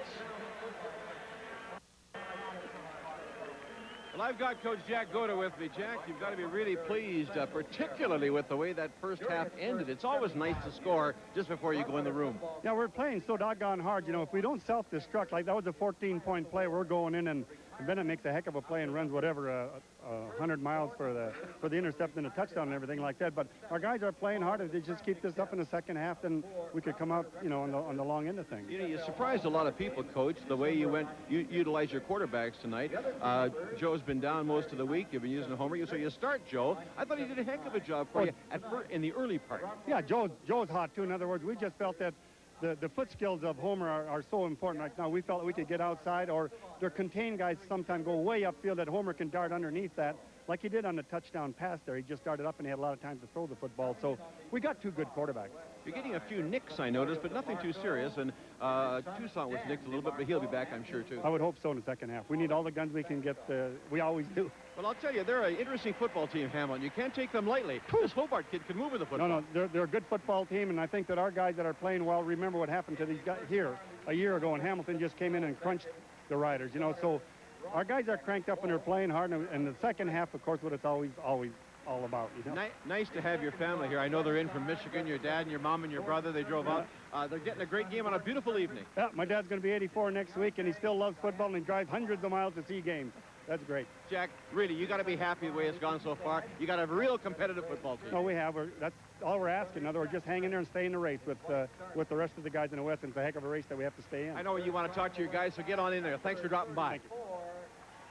Well, I've got Coach Jack Goda with me. Jack, you've got to be really pleased, particularly with the way that first half ended. It's always nice to score just before you go in the room. Yeah, we're playing so doggone hard. You know, if we don't self-destruct, like that was a 14-point play, we're going in, and Bennett makes a heck of a play and runs whatever 100 miles for the interception and a touchdown and everything like that. But our guys are playing hard. If they just keep this up in the second half, then we could come out, you know, on the long end of things. You know, you surprised a lot of people, Coach, the way you utilized your quarterbacks tonight. Joe's been down most of the week. You've been using Homer. So you start Joe. I thought he did a heck of a job for you in the early part. Yeah, Joe's hot too. In other words, we just felt that the foot skills of Homer are so important right now. We felt we could get outside, or their contained guys sometimes go way upfield that Homer can dart underneath that, like he did on the touchdown pass there. He just started up and he had a lot of time to throw the football. So we got 2 good quarterbacks. You're getting a few nicks, I noticed, but nothing too serious. And Toussaint was nicked a little bit, but he'll be back, I'm sure, too. I would hope so in the second half. We need all the guns we can get. We always do. Well, I'll tell you, they're an interesting football team, Hamilton. You can't take them lightly. This Hobart kid can move with the football. No, they're a good football team, and I think that our guys that are playing well remember what happened to these guys here a year ago, and Hamilton just came in and crunched the Riders, you know. So our guys are cranked up and they're playing hard, and the second half, of course, what it's always all about, you know. Nice to have your family here. I know they're in from Michigan, your dad and your mom and your brother. They drove out. They're getting a great game on a beautiful evening. Yeah, my dad's going to be 84 next week, and he still loves football, and he drives hundreds of miles to see games. That's great. Jack, really, you got to be happy the way it's gone so far. You got a real competitive football team. No, we have. That's all we're asking. In other words, just hang in there and stay in the race with the rest of the guys in the West. And it's a heck of a race that we have to stay in. I know you want to talk to your guys, so get on in there. Thanks for dropping by. Thank you.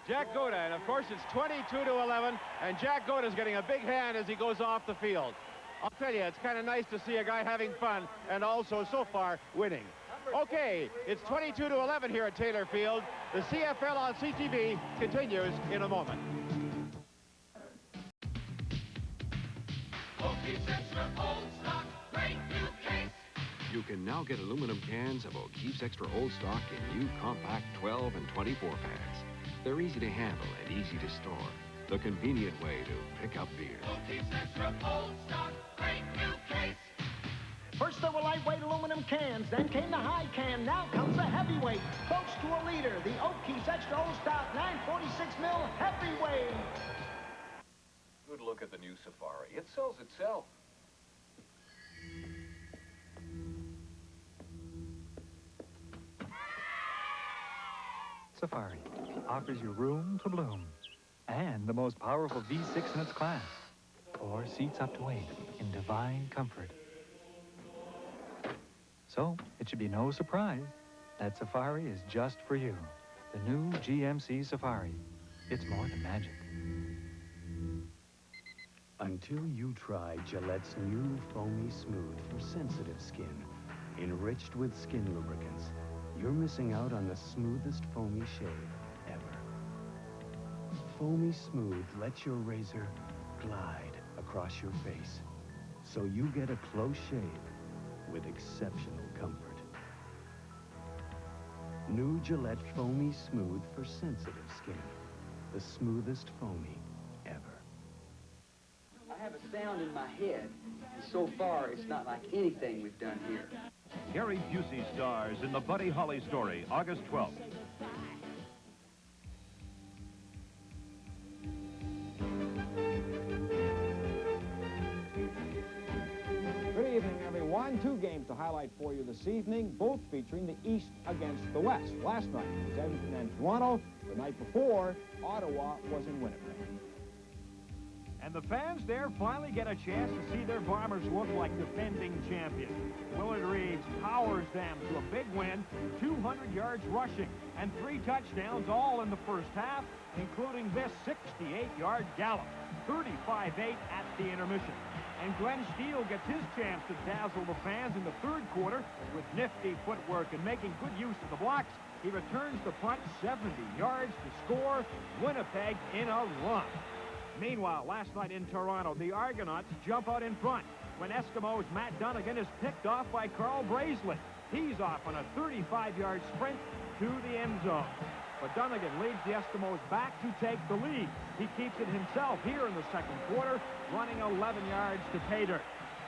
Jack Goda, and of course it's 22-11, and Jack Goda's getting a big hand as he goes off the field. I'll tell you, it's kind of nice to see a guy having fun and also, so far, winning. Okay, it's 22-11 here at Taylor Field. The CFL on CTV continues in a moment. You can now get aluminum cans of O'Keefe's Extra Old Stock in new compact 12 and 24 packs. They're easy to handle and easy to store. The convenient way to pick up beer. O'Keefe's Extra Old Stock, great new case. First there were lightweight aluminum cans, then came the high can, now comes the heavyweight. Folks, to a liter, the O'Keefe's Extra Old Stock 946 mil heavyweight. Good look at the new Safari. It sells itself. Safari offers you room to bloom and the most powerful V6 in its class. 4 seats up to 8 in divine comfort. So, it should be no surprise That Safari is just for you. The new GMC Safari. It's more than magic. Until you try Gillette's new Foamy Smooth for sensitive skin, enriched with skin lubricants, you're missing out on the smoothest foamy shave ever. Foamy Smooth lets your razor glide across your face, so you get a close shave with exceptional comfort. New Gillette Foamy Smooth for sensitive skin. The smoothest foamy ever. I have a sound in my head, and so far it's not like anything we've done here. Gary Busey stars in the Buddy Holly story, August 12th. Good evening, everyone. Two games to highlight for you this evening, both featuring the East against the West. Last night it was Edmonton and Toronto. The night before, Ottawa was in Winnipeg. And the fans there finally get a chance to see their Bombers look like defending champions. Willard Reeves powers them to a big win, 200 yards rushing, and 3 touchdowns all in the first half, including this 68-yard gallop, 35-8 at the intermission. And Glenn Steele gets his chance to dazzle the fans in the third quarter with nifty footwork and making good use of the blocks. He returns the punt 70 yards to score Winnipeg in a run. Meanwhile, last night in Toronto, the Argonauts jump out in front when Eskimos' Matt Dunnigan is picked off by Carl Brazeley. He's off on a 35-yard sprint to the end zone. But Dunnigan leads the Eskimos back to take the lead. He keeps it himself here in the second quarter, running 11 yards to pay dirt.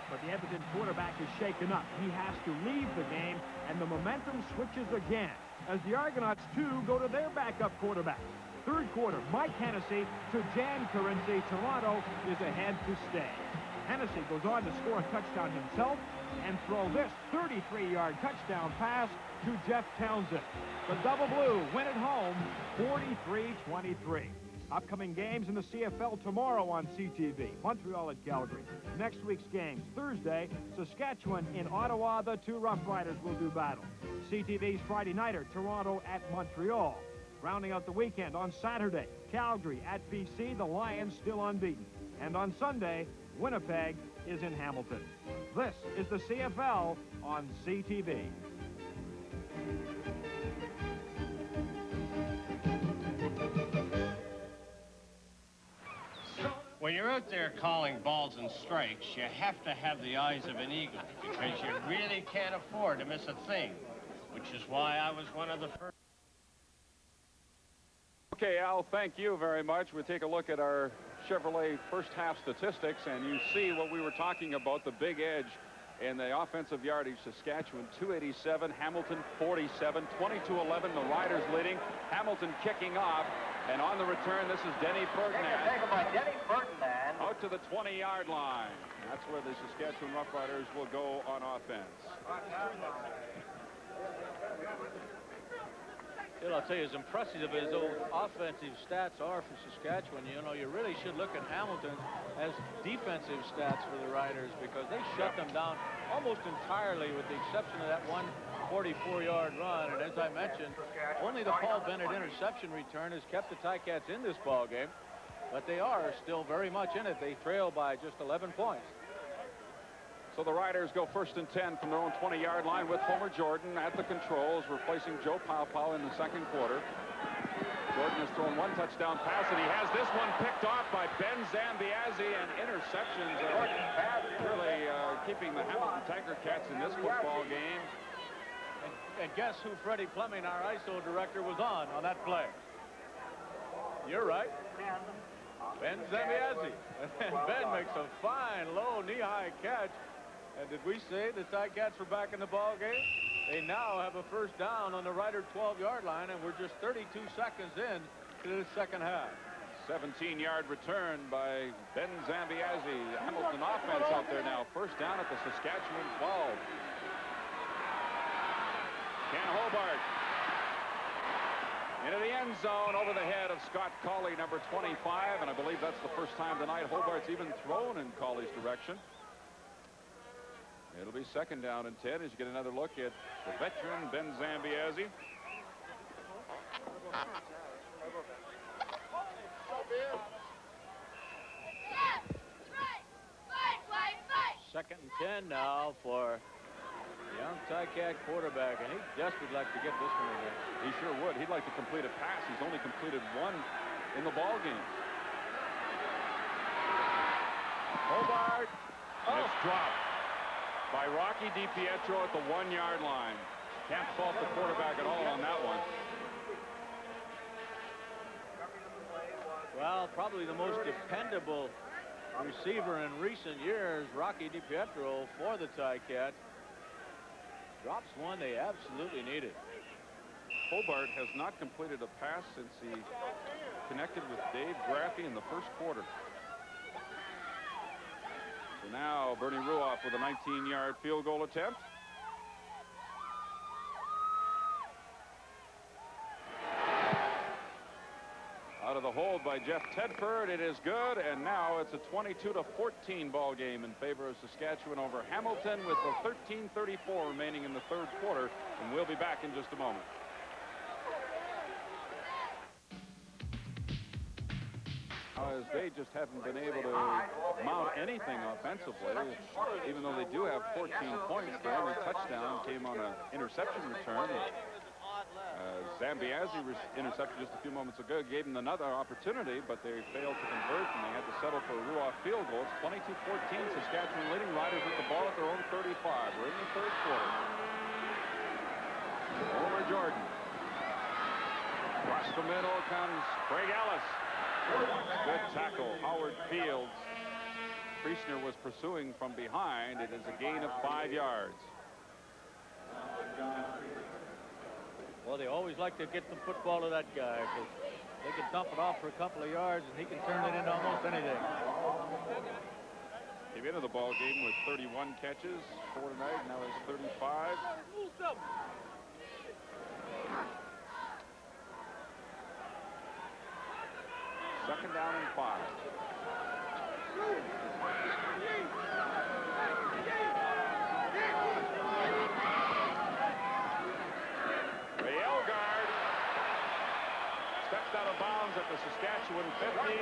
But the Edmonton quarterback is shaken up. He has to leave the game, and the momentum switches again as the Argonauts, too, go to their backup quarterback. Third quarter, Mike Hennessy to Jan Currency. Toronto is ahead to stay. Hennessy goes on to score a touchdown himself and throw this 33-yard touchdown pass to Jeff Townsend. The Double Blue win at home, 43-23. Upcoming games in the CFL tomorrow on CTV. Montreal at Calgary. Next week's games, Thursday, Saskatchewan in Ottawa. The two Roughriders will do battle. CTV's Friday nighter, Toronto at Montreal. Rounding out the weekend on Saturday, Calgary at BC, the Lions still unbeaten. And on Sunday, Winnipeg is in Hamilton. This is the CFL on CTV. When you're out there calling balls and strikes, you have to have the eyes of an eagle because you really can't afford to miss a thing, which is why I was one of the first. Okay, Al, thank you very much. We take a look at our Chevrolet first half statistics, and you see what we were talking about, the big edge in the offensive yardage. Saskatchewan 287, Hamilton 47, 22-11, the Riders leading. Hamilton kicking off, and on the return, this is Denny Ferdinand. Taken by Denny Ferdinand. Out to the 20-yard line. That's where the Saskatchewan Roughriders will go on offense. I'll tell you, as impressive as those offensive stats are for Saskatchewan, you know, you really should look at Hamilton as defensive stats for the Riders because they shut them down almost entirely with the exception of that one 44-yard run. And as I mentioned, only the Paul Bennett interception return has kept the Ticats in this ball game, but they are still very much in it. They trail by just 11 points. So the Riders go 1st and 10 from their own 20-yard line with Homer Jordan at the controls, replacing Joe Powell in the second quarter. Jordan has thrown one touchdown pass, and he has this one picked off by Ben Zambiazzi, and interceptions really keeping the Hamilton Tiger Cats in this football game. And guess who Freddie Fleming, our ISO director, was on that play? You're right. Ben Zambiazzi. And Ben makes a fine, low, knee-high catch. And did we say the Ticats were back in the ball game? They now have a first down on the Rider 12-yard line, and we're just 32 seconds in to the second half. 17-yard return by Ben Zambiazzi. Hamilton offense out there now. First down at the Saskatchewan 12. Ken Hobart into the end zone over the head of Scott Colley, number 25, and I believe that's the first time tonight Hobart's even thrown in Colley's direction. It'll be 2nd down and 10 as you get another look at the veteran Ben Zambiazzi. Second and 10 now for the young Ticat quarterback, and he just would like to get this one in there. He sure would. He'd like to complete a pass. He's only completed one in the ball game. Hobart. And it's dropped by Rocky DiPietro at the 1-yard line. Can't fault the quarterback at all on that one. Well, probably the most dependable receiver in recent years, Rocky DiPietro for the Ticats. Drops one they absolutely needed. Hobart has not completed a pass since he connected with Dave Graffey in the first quarter. So now Bernie Ruoff with a 19-yard field goal attempt. Out of the hold by Jeff Tedford. It is good, and now it's a 22-14 ball game in favor of Saskatchewan over Hamilton with the 13:34 remaining in the 3rd quarter, and we'll be back in just a moment. As they just haven't been able to mount anything offensively, even though they do have 14 points. Their only touchdown came on an interception return. Zambiazzi intercepted just a few moments ago, gave them another opportunity, but they failed to convert, and they had to settle for a Ruoff field goal. It's 22-14, Saskatchewan leading. Riders with the ball at their own 35. We're in the 3rd quarter. Homer Jordan. Across the middle comes Craig Ellis. Good tackle, Howard Fields. Priestner was pursuing from behind. It is a gain of 5 yards. Well, they always like to get the football to that guy because they can dump it off for a couple of yards and he can turn it into almost anything. Came into the ball game with 31 catches for tonight. Now he's 35. Second down and 5. Ray Elgard steps out of bounds at the Saskatchewan 50.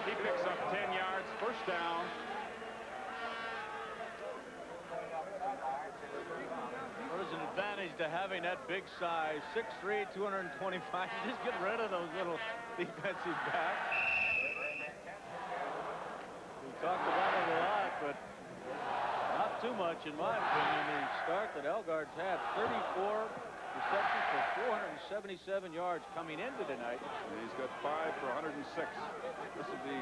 He picks up 10 yards. First down. What is an advantage to having that big size, 6'3", 225. Just get rid of those little defensive backs. We talked about it a lot, but not too much, in my opinion. The start that Elgard's had, 34 receptions for 477 yards coming into tonight. And he's got 5 for 106. This is the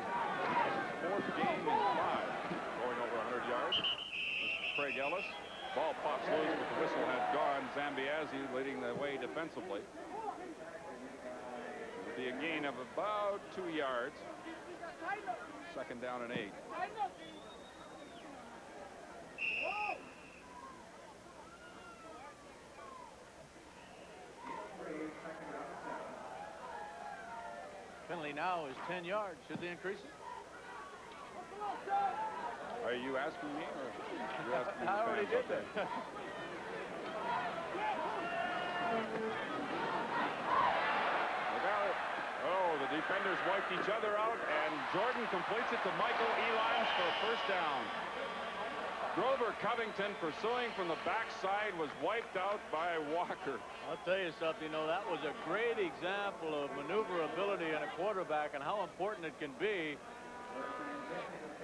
4th game in 5 going over 100 yards. This is Craig Ellis. Ball pops loose, but the whistle had gone. Zambiazzi leading the way defensively. It'll be a gain of about 2 yards. Second down and 8. Penalty now is 10 yards. Should they increase it? Are you asking me, or you're asking me? I already did that. Look out. Oh, the defenders wiped each other out, and Jordan completes it to Michael Elines for a first down. Grover Covington, pursuing from the backside, was wiped out by Walker. I'll tell you something, you know, that was a great example of maneuverability in a quarterback and how important it can be.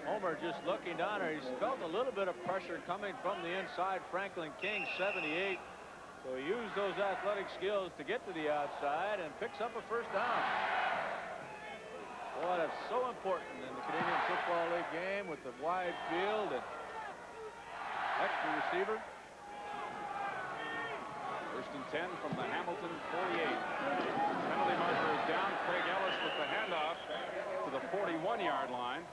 Homer just looking down there. He's felt a little bit of pressure coming from the inside. Franklin King, 78. So he used those athletic skills to get to the outside and picks up a first down. Boy, that's so important in the Canadian Football League game with the wide field and extra receiver. First and 10 from the Hamilton 48. Penalty marker is down. Craig Ellis with the handoff to the 41-yard line.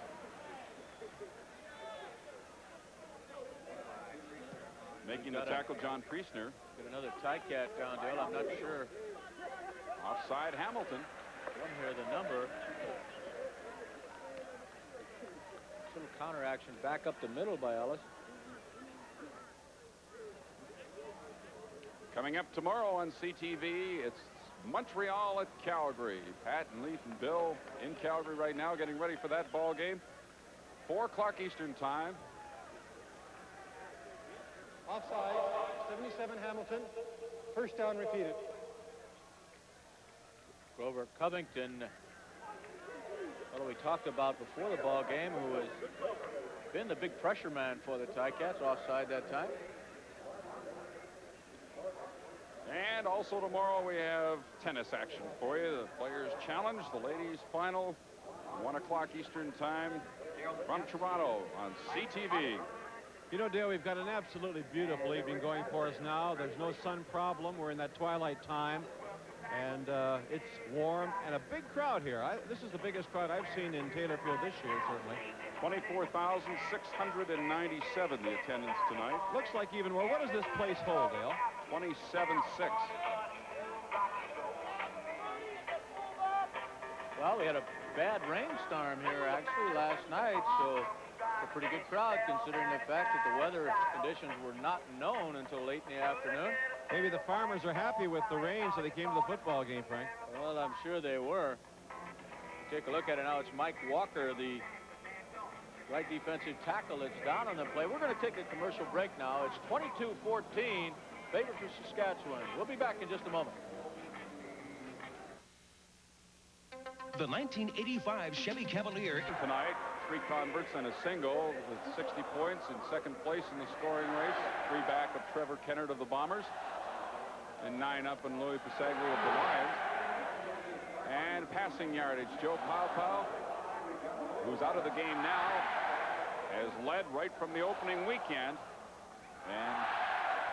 Making the tackle, John Priestner. Get another Ticat down, Dale. I'm not sure. Offside Hamilton. One here, the number. Little counter action back up the middle by Ellis. Coming up tomorrow on CTV, it's Montreal at Calgary. Pat and Leaf and Bill in Calgary right now getting ready for that ball game. 4 o'clock Eastern time. Offside, 77 Hamilton. First down repeated. Grover Covington, what we talked about before the ball game, who has been the big pressure man for the Ticats, offside that time. And also tomorrow we have tennis action for you. The Players' Challenge, the ladies' final, 1 o'clock Eastern time from Toronto on CTV. You know, Dale, we've got an absolutely beautiful evening going for us now. There's no sun problem. We're in that twilight time, and it's warm and a big crowd here. This is the biggest crowd I've seen in Taylorfield this year, certainly. 24,697 the attendance tonight. Looks like even more. What does this place hold, Dale? 27,600. Well, we had a bad rainstorm here actually last night, so a pretty good crowd considering the fact that the weather conditions were not known until late in the afternoon. Maybe the farmers are happy with the rain, so they came to the football game, Frank. Well, I'm sure they were. Take a look at it now. It's Mike Walker, the right defensive tackle, that's down on the play. We're going to take a commercial break now. It's 22-14, favor for Saskatchewan. We'll be back in just a moment. The 1985 Chevy Cavalier. Tonight, 3 converts and a single with 60 points in second place in the scoring race. 3 back of Trevor Kennard of the Bombers. And 9 up in Louis Pasaglia of the Lions. And passing yardage, Joe Pau, who's out of the game now, has led right from the opening weekend and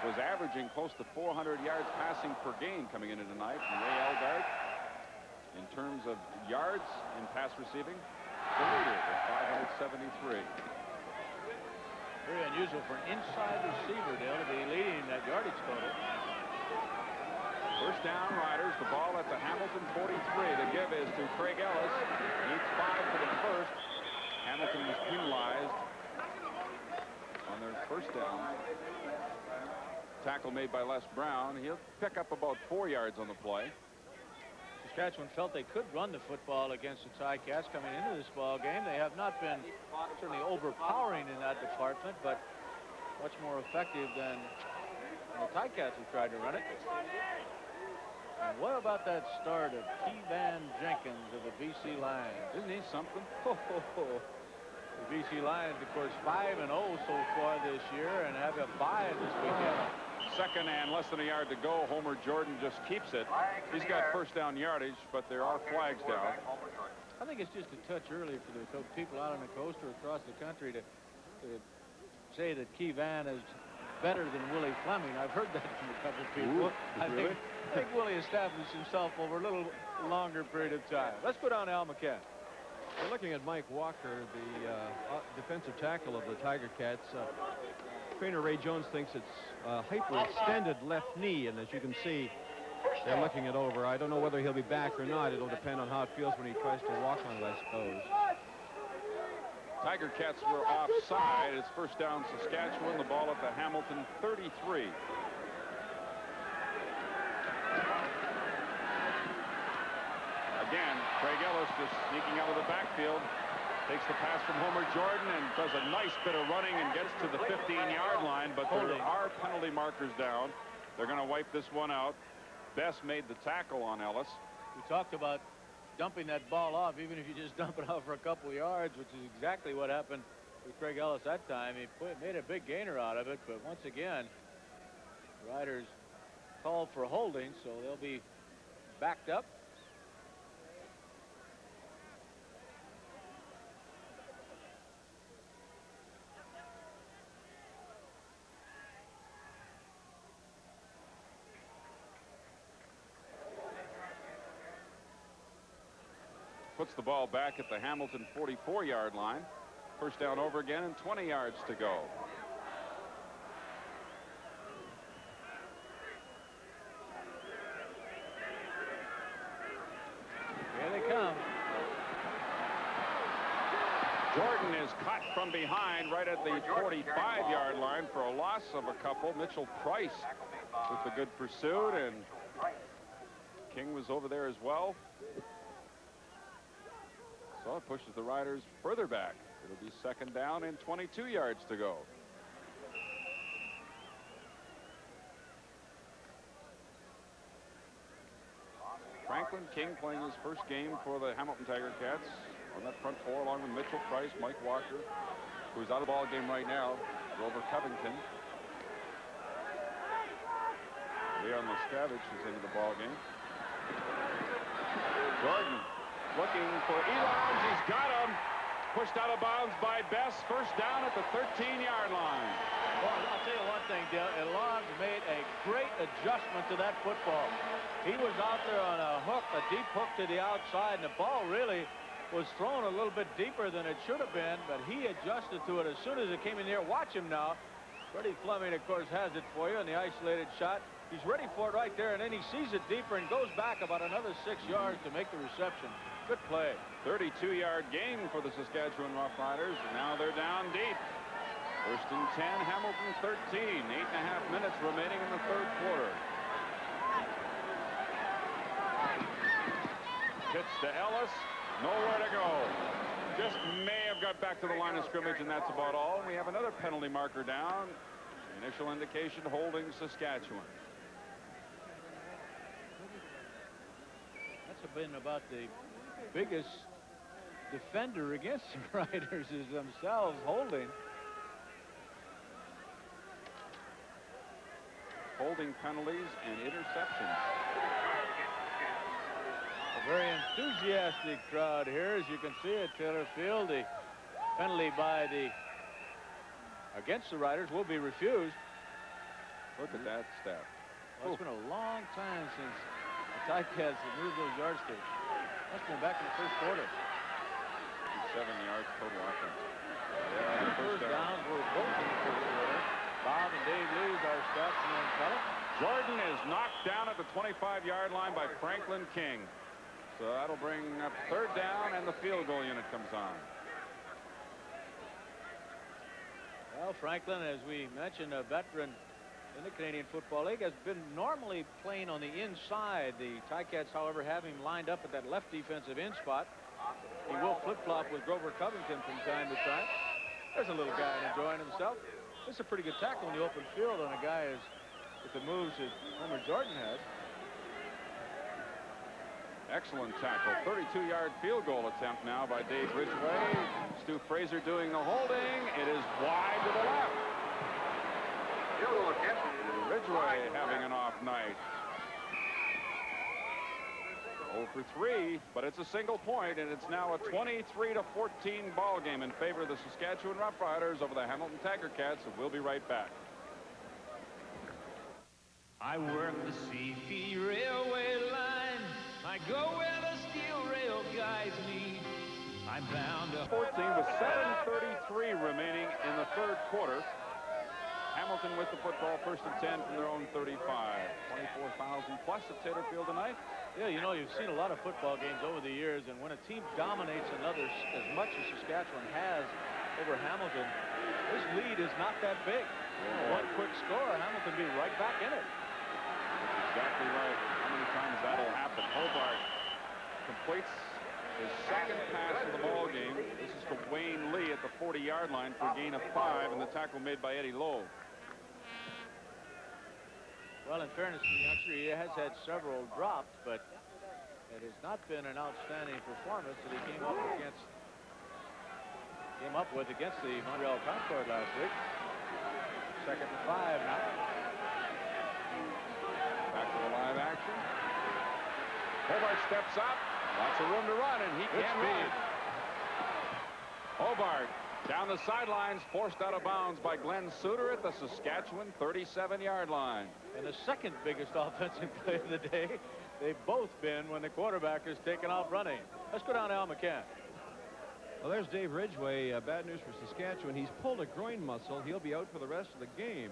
was averaging close to 400 yards passing per game coming into tonight. And Ray Elgard, in terms of yards in pass receiving, the leader with 573. Very unusual for an inside receiver, Dale, to be leading that yardage total. First down, Riders. The ball at the Hamilton 43. The give is to Craig Ellis. Needs 5 for the first. Hamilton was penalized on their first down. Tackle made by Les Brown. He'll pick up about 4 yards on the play. Saskatchewan felt they could run the football against the Ticats coming into this ball game. They have not been certainly overpowering in that department, but much more effective than the Ticats have tried to run it. And what about that start of Kevan Jenkins of the BC Lions? Isn't he something? The BC Lions, of course, 5-0 so far this year and have a bye this weekend. Second and less than a yard to go. Homer Jordan just keeps it. He's got first down yardage, but there are flags down. I think it's just a touch early for the people out on the coast or across the country to say that Kevan is better than Willie Fleming. I've heard that from a couple of people. I think Willie established himself over a little longer period of time. Let's go down to Al McCann. We're looking at Mike Walker, the defensive tackle of the Tiger Cats. Trainer Ray Jones thinks it's hyperextended left knee, and as you can see, they're looking it over. I don't know whether he'll be back or not. It'll depend on how it feels when he tries to walk on it, I suppose. Tiger Cats were offside. It's first down Saskatchewan. The ball at the Hamilton 33. Again, Craig Ellis just sneaking out of the backfield. Takes the pass from Homer Jordan and does a nice bit of running and gets to the 15-yard line, but there are penalty markers down. They're going to wipe this one out. Best made the tackle on Ellis. We talked about dumping that ball off, even if you just dump it off for a couple of yards, which is exactly what happened with Craig Ellis that time. He made a big gainer out of it, but once again, Riders called for holding, so they'll be backed up. Puts the ball back at the Hamilton 44-yard line. First down over again and 20 yards to go. Here they come. Jordan is caught from behind right at the 45-yard line for a loss of a couple. Mitchell Price with a good pursuit, and King was over there as well. So it pushes the Riders further back. It'll be second down and 22 yards to go. Franklin King playing his first game for the Hamilton Tiger Cats on that front four, along with Mitchell Price, Mike Walker, who's out of the ball game right now, Grover Covington. Leon Miscavige is into the ball game. Jordan looking for Elons. He's got him. Pushed out of bounds by Best. First down at the 13-yard line. Well, I'll tell you one thing, Dale. Elons made a great adjustment to that football. He was out there on a hook, a deep hook to the outside, and the ball really was thrown a little bit deeper than it should have been, but he adjusted to it as soon as it came in there. Watch him now. Freddie Fleming, of course, has it for you in the isolated shot. He's ready for it right there, and then he sees it deeper and goes back about another 6 yards to make the reception. Good play. 32-yard gain for the Saskatchewan Roughriders, and now they're down deep. First and 10, Hamilton 13. 8.5 minutes remaining in the third quarter. Pitch to Ellis. Nowhere to go. Just may have got back to the line of scrimmage, and that's about all. We have another penalty marker down. Initial indication holding Saskatchewan. That's been about the biggest defender against the Riders is themselves holding. Holding penalties and interceptions. A very enthusiastic crowd here, as you can see at Taylor Field. The penalty by the against the Riders will be refused. Look at that step. Well, it's been a long time since the Ticats have moved those yardsticks. That's been back in the first quarter. 7 yards total offense. Yeah, first downs were both in the first quarter. Bob and Dave lead our stats and then Pellet. Jordan is knocked down at the 25-yard line by Franklin King. So that'll bring up third down, and the field goal unit comes on. Well, Franklin, as we mentioned, a veteran in the Canadian Football League, has been normally playing on the inside. The Ticats, however, have him lined up at that left defensive end spot. He will flip-flop with Grover Covington from time to time. There's a little guy enjoying himself. This is a pretty good tackle in the open field on a guy with the moves that Homer Jordan has. Excellent tackle. 32-yard field goal attempt now by Dave Ridgway. Stu Fraser doing the holding. It is wide to the left. Ridgway having an off night. 0 for 3, but it's a single point, and it's now a 23-14 ball game in favor of the Saskatchewan Roughriders over the Hamilton Tiger Cats, and we'll be right back. I work the CP railway line. I go where the steel rail guides me. I'm bound to 14 with 7:33 remaining in the third quarter. Hamilton with the football, first and 10 from their own 35. 24,000 plus at Taylor Field tonight. Yeah, you know, you've seen a lot of football games over the years, and when a team dominates another as much as Saskatchewan has over Hamilton, this lead is not that big. One quick score, Hamilton be right back in it. That's exactly right. How many times that'll happen? Hobart completes his second pass of the ball game. This is to Wayne Lee at the 40-yard line for a gain of 5, and the tackle made by Eddie Lowe. Well, in fairness to the youngster, he has had several dropped, but it has not been an outstanding performance that he came up with against the Montreal Concord last week. Second and 5 now. Back to the live action. Hobart steps up. Lots of room to run, and he can't run. Hobart down the sidelines, forced out of bounds by Glenn Suter at the Saskatchewan 37-yard line. And the second biggest offensive play of the day, they've both been when the quarterback is taken out running. Let's go down to Al McCann. Well, there's Dave Ridgway. Bad news for Saskatchewan. He's pulled a groin muscle. He'll be out for the rest of the game.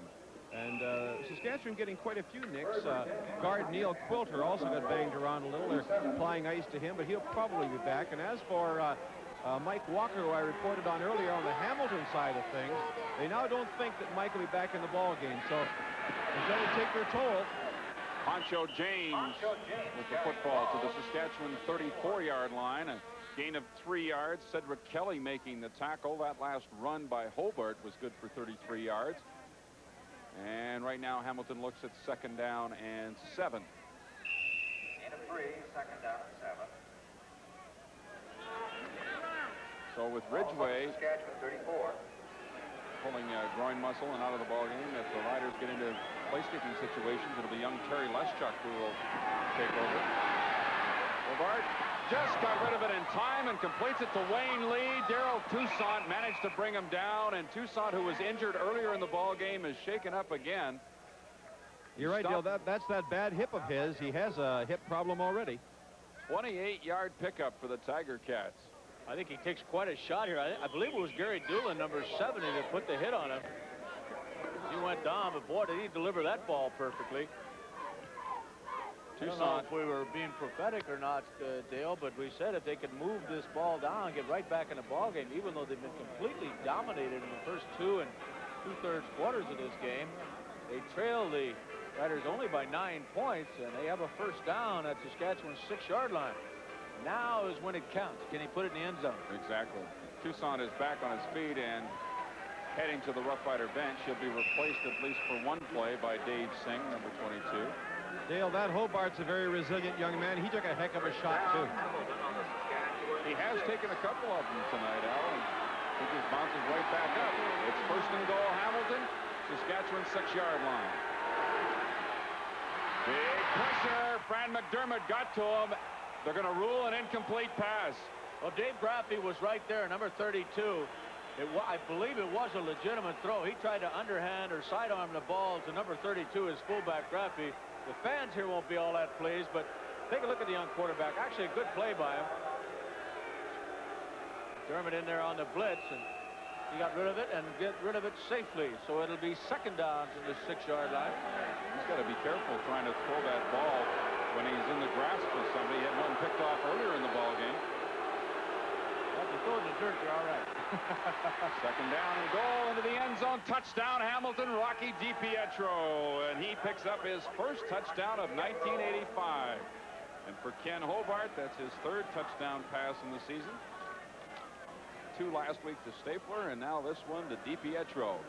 And Saskatchewan getting quite a few nicks. Guard Neil Quilter also got banged around a little. They're applying ice to him, but he'll probably be back. And as for Mike Walker, who I reported on earlier on the Hamilton side of things, they now don't think that Mike will be back in the ball game. So is going to take their toll. Poncho James with the football to the Saskatchewan 34-yard line. A gain of 3 yards. Cedric Kelly making the tackle. That last run by Hobart was good for 33 yards. And right now Hamilton looks at 2nd down and 7. Gain of 3, 2nd down and 7. So with Ridgway Saskatchewan 34. pulling a groin muscle and out of the ball game, if the Riders get into place-kicking situations, it'll be young Terry Leschuk who will take over. Hobart just got rid of it in time and completes it to Wayne Lee. Darrell Toussaint managed to bring him down, and Toussaint, who was injured earlier in the ball game, is shaken up again. You're right, Dale. That's that bad hip of his. He has a hip problem already. 28-yard pickup for the Tiger Cats. I think he takes quite a shot here. I believe it was Gary Doolin, number 70, that put the hit on him. He went down, but boy, did he deliver that ball perfectly. I don't know if we were being prophetic or not, Dale, but we said if they could move this ball down, get right back in the ball game, even though they've been completely dominated in the first 2 2/3 quarters of this game. They trail the Riders only by 9 points, and they have a first down at Saskatchewan's 6-yard line. Now is when it counts. Can he put it in the end zone? Exactly. Toussaint is back on his feet and heading to the Rough Rider bench. He'll be replaced at least for one play by Dave Singh, number 22. Dale, that Hobart's a very resilient young man. He took a heck of a shot, too. He has taken a couple of them tonight, Al, and he just bounces right back up. It's 1st and goal, Hamilton, Saskatchewan 6-yard line. Big pressure. Fran McDermott got to him. They're going to rule an incomplete pass. Well, Dave Graffey was right there, number 32. I believe it was a legitimate throw. He tried to underhand or sidearm the ball to number 32, his fullback Graffey. The fans here won't be all that pleased, but take a look at the young quarterback. Actually, a good play by him. McDermott in there on the blitz, and he got rid of it and get rid of it safely. So it'll be 2nd down to the 6-yard line. He's got to be careful trying to throw that ball when he's in the grasp of somebody. He had one picked off earlier in the ball game. If you throw it in the dirt, you're all right. 2nd down and goal into the end zone. Touchdown, Hamilton, Rocky DiPietro. And he picks up his first touchdown of 1985. And for Ken Hobart, that's his 3rd touchdown pass in the season. 2 last week to Stapler, and now this one to DiPietro.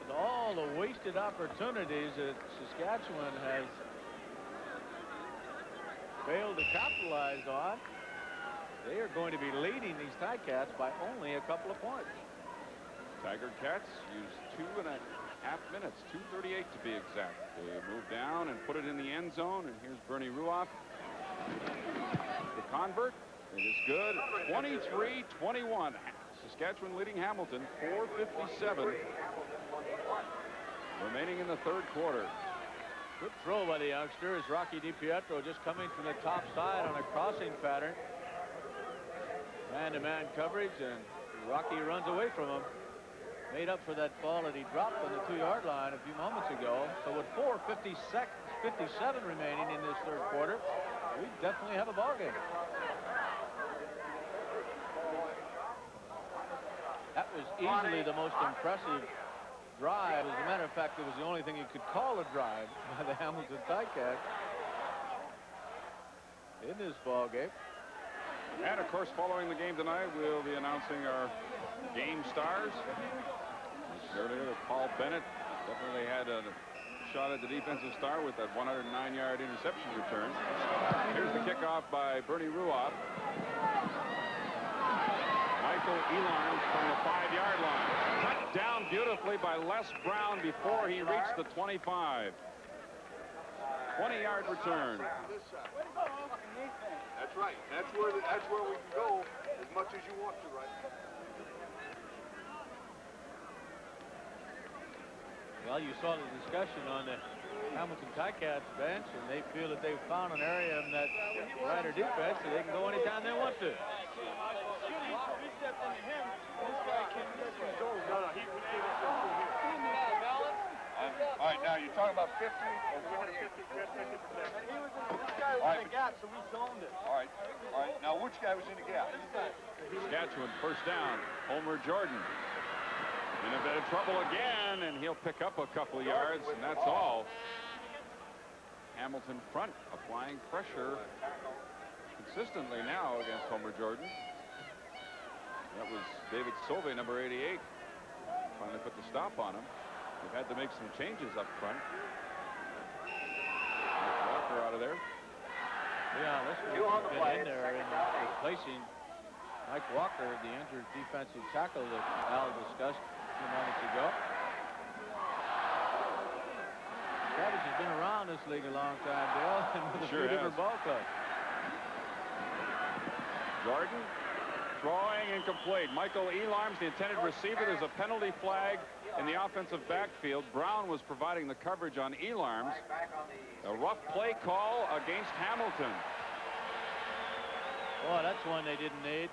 And all the wasted opportunities that Saskatchewan has failed to capitalize on, they are going to be leading these Ticats by only a couple of points. Tiger Cats used 2.5 minutes, 2:38 to be exact. They move down and put it in the end zone, and here's Bernie Ruoff. The convert. It is good. 23-21. Saskatchewan leading Hamilton. 4:57 remaining in the 3rd quarter. Good throw by the youngster as Rocky DiPietro just coming from the top side on a crossing pattern. Man-to-man coverage, and Rocky runs away from him. Made up for that ball that he dropped on the 2-yard line a few moments ago. So with 4:57 remaining in this 3rd quarter, we definitely have a ball game. That was easily the most impressive drive. As a matter of fact, it was the only thing you could call a drive by the Hamilton Ticats in this ball game. And, of course, following the game tonight, we'll be announcing our game stars. Earlier, Paul Bennett definitely had a shot at the defensive star with that 109-yard interception return. Here's the kickoff by Bernie Ruoff. Michael Elarn from the 5-yard line. Cut down beautifully by Les Brown before he reached the 25. 20-yard return. That's right. That's where we can go as much as you want to, right? Well, you saw the discussion on the Hamilton Ticats bench, and they feel that they've found an area in that Rider defense so they can go anytime they want to. All right, now you're talking about 50 or 48? He was in the gap, so we zoned it. All right. Now which guy was in the gap? Saskatchewan first down. Homer Jordan. In a bit of trouble again, and he'll pick up a couple of yards, and that's all. Hamilton front applying pressure consistently now against Homer Jordan. That was David Sauvé, number 88. Finally put the stop on him. They've had to make some changes up front. Walker out of there. Yeah, let's go in there and replacing Mike Walker, the injured defensive tackle that Al discussed a few moments ago. Savage has been around this league a long time, Dale, and with a few different ball clubs. Jordan throwing incomplete. Michael Elarms, the intended receiver. There's a penalty flag in the offensive backfield. Brown was providing the coverage on Elarms. A rough play call against Hamilton. Boy, that's one they didn't need.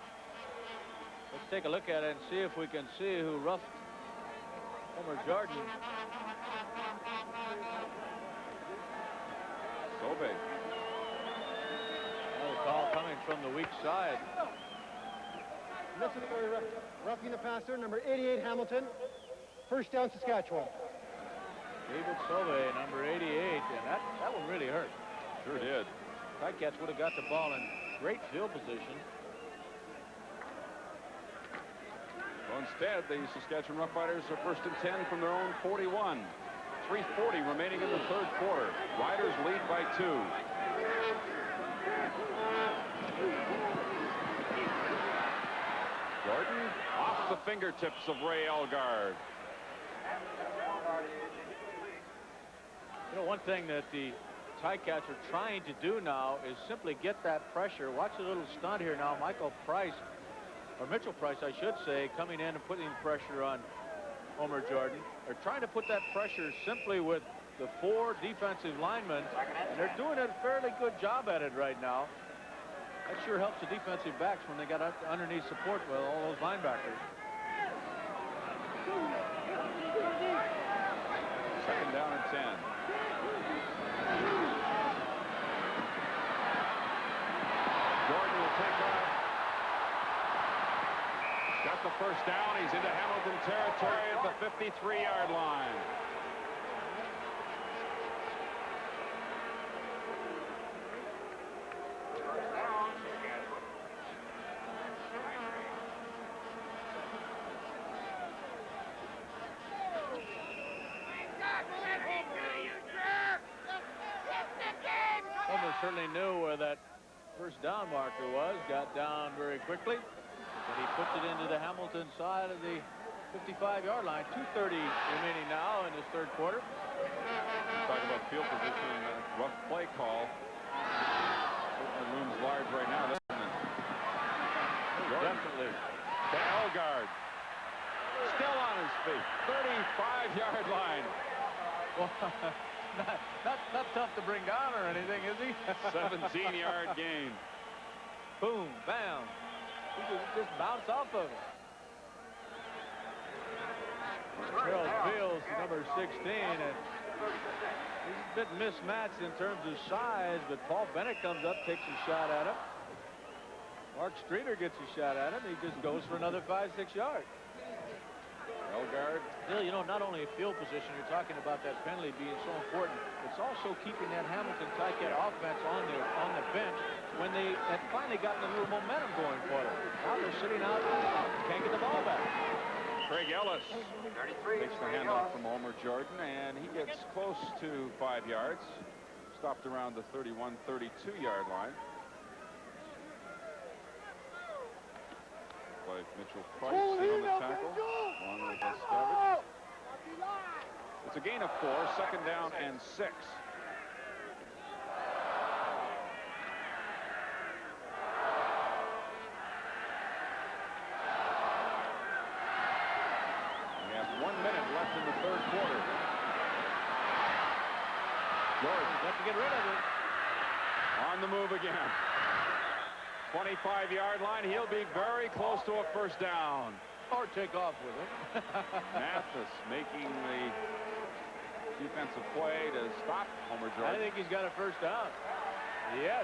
Let's take a look at it and see if we can see who roughed Homer Jordan. Sauvé. Another call coming from the weak side. Necessary roughing the passer, number 88, Hamilton. First down, Saskatchewan. David Sauvé, number 88, and that one really hurt. Sure did. Ticats would have got the ball in great field position. Well, instead, the Saskatchewan Roughriders are first and 10 from their own 41. 3:40 remaining in the third quarter. Riders lead by 2. Jordan off the fingertips of Ray Elgard. You know, one thing that the Ticats are trying to do now is simply get that pressure. Watch a little stunt here now. Mitchell Price, I should say, coming in and putting pressure on Homer Jordan. They're trying to put that pressure simply with the 4 defensive linemen, and they're doing a fairly good job at it right now. That sure helps the defensive backs when they got underneath support with all those linebackers. Second down and 10. Jordan will take off. Got the first down. He's into Hamilton territory at the 53-yard line. Certainly knew where that first down marker was, got down very quickly, and he puts it into the Hamilton side of the 55-yard line. 2:30 remaining now in this third quarter. Talking about field position and a rough play call. Certainly looms large right now. Definitely. To Elgard. Still on his feet. 35-yard line. Well, not tough to bring down or anything, is he? 17-yard gain. Boom, bam. He just bounced off of it. Harold Fields, number 16, and he's a bit mismatched in terms of size, but Paul Bennett comes up, takes a shot at him. Mark Streeter gets a shot at him. He just goes for another 5-6 yards. Elgard. Bill, you know, not only a field position, you're talking about that penalty being so important. It's also keeping that Hamilton Ticat offense on the bench when they had finally gotten a little momentum going for them. Now they're sitting out, can't get the ball back. Craig Ellis takes the handoff from Homer Jordan, and he gets close to 5 yards. Stopped around the 31, 32-yard line. By Mitchell Price on the tackle, along with Savage. It's a gain of 4, second down and 6. We have 1 minute left in the third quarter. Jordan has to get rid of it. On the move again. 25-yard line. He'll be very close to a first down. Or take off with it. Mathis making the defensive play to stop Homer Jordan. I think he's got a first down. Yes.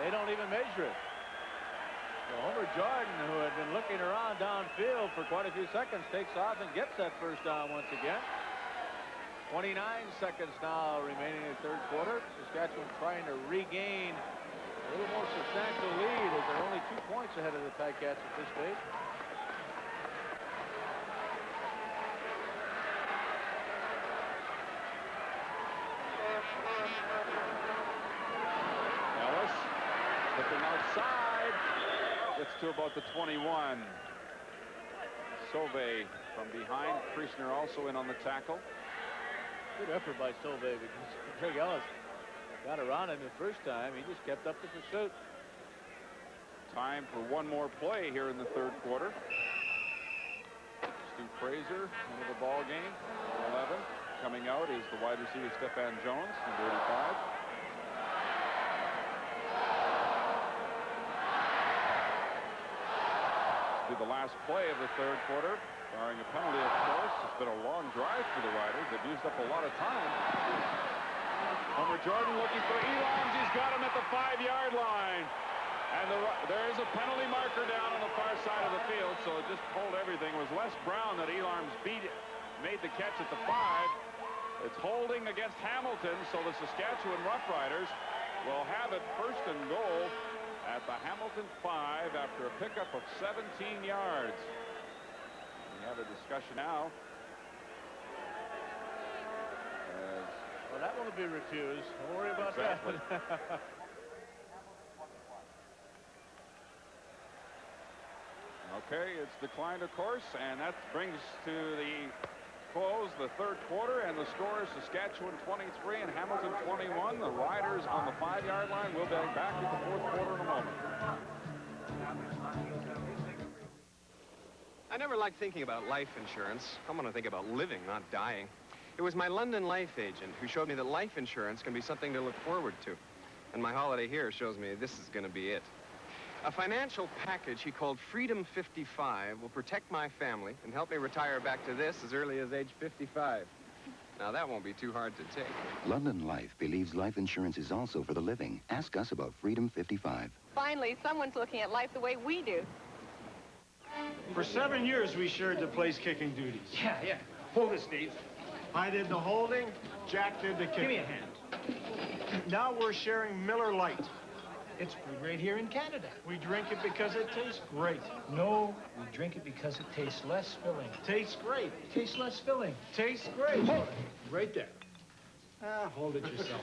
They don't even measure it. Well, Homer Jordan, who had been looking around downfield for quite a few seconds, takes off and gets that first down once again. 29 seconds now remaining in the third quarter. Saskatchewan trying to regain a little more substantial lead as they're only 2 points ahead of the Ticats at this stage. Ellis slipping outside. Gets to about the 21. Sauvé from behind. Priestner also in on the tackle. Good effort by Sauvé because Craig Ellis got around him the first time. He just kept up the pursuit. Time for one more play here in the third quarter. Stu Fraser into the ball game. 11. Coming out is the wide receiver Stefan Jones, number 85. To the last play of the third quarter. Barring a penalty, of course. It's been a long drive for the Riders. They've used up a lot of time. Homer Jordan looking for Elams. He's got him at the 5-yard line. And there is a penalty marker down on the far side of the field, so it just pulled everything. It was Les Brown that Elams made the catch at the 5. It's holding against Hamilton, so the Saskatchewan Roughriders will have it first and goal at the Hamilton 5 after a pickup of 17 yards. We have a discussion now. Well, that one will be refused. Don't worry about that. Okay, it's declined, of course, and that brings to the close the third quarter, and the score is Saskatchewan 23 and Hamilton 21. The Riders on the 5-yard line. We'll be back with the fourth quarter in a moment. I never liked thinking about life insurance. I want to think about living, not dying. It was my London life agent who showed me that life insurance can be something to look forward to. And my holiday here shows me this is going to be it. A financial package he called Freedom 55 will protect my family and help me retire back to this as early as age 55. Now, that won't be too hard to take. London Life believes life insurance is also for the living. Ask us about Freedom 55. Finally, someone's looking at life the way we do. For 7 years, we shared the place kicking duties. Yeah. Hold it, Steve. I did the holding, Jack did the kicking. Give me a hand. Now we're sharing Miller Lite. It's brewed right here in Canada. We drink it because it tastes great. No, we drink it because it tastes less filling. Tastes great. Tastes less filling. Tastes great. Hold it. Right there. Hold it yourself.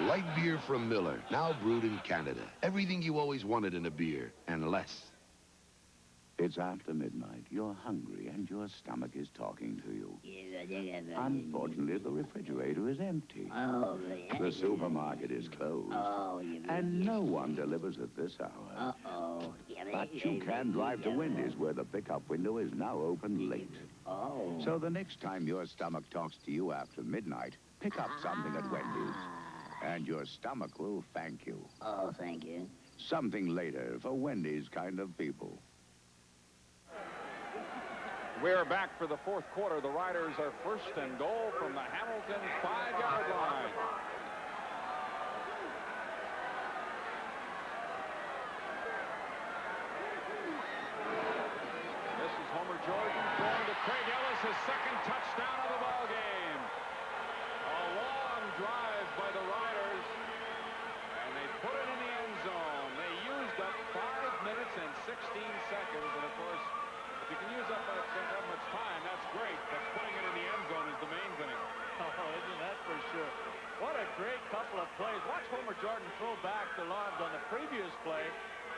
Light beer from Miller, now brewed in Canada. Everything you always wanted in a beer, and less. It's after midnight. You're hungry, and your stomach is talking to you. Unfortunately, the refrigerator is empty. The supermarket is closed. And no one delivers at this hour. But you can drive to Wendy's, where the pickup window is now open late. So the next time your stomach talks to you after midnight, pick up something at Wendy's. And your stomach will thank you. Oh, thank you. Something later for Wendy's kind of people. We're back for the fourth quarter. The Riders are first and goal from the Hamilton 5-yard line. This is Homer Jordan throwing to Craig Ellis, his second touchdown of the ball game. A long drive by the Riders, and they put it in the end zone. They used up 5 minutes and 16 seconds, and of course, if you can use up that much time, that's great, but putting it in the end zone is the main thing. Oh, isn't that for sure? What a great couple of plays. Watch Homer Jordan throw back to Lawrence on the previous play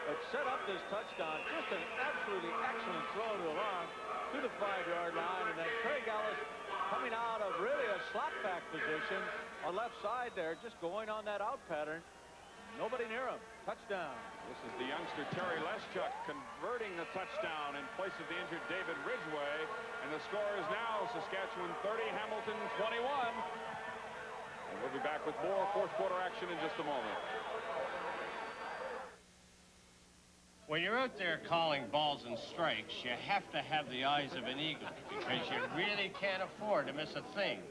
that set up this touchdown. Just an absolutely excellent throw to Lawrence to the 5-yard line, and then Craig Ellis coming out of really a slap-back position on left side there, just going on that out pattern. Nobody near him. Touchdown. This is the youngster Terry Leschuk converting the touchdown in place of the injured David Ridgway. And the score is now Saskatchewan 30, Hamilton 21. And we'll be back with more fourth quarter action in just a moment. When you're out there calling balls and strikes, you have to have the eyes of an eagle because you really can't afford to miss a thing,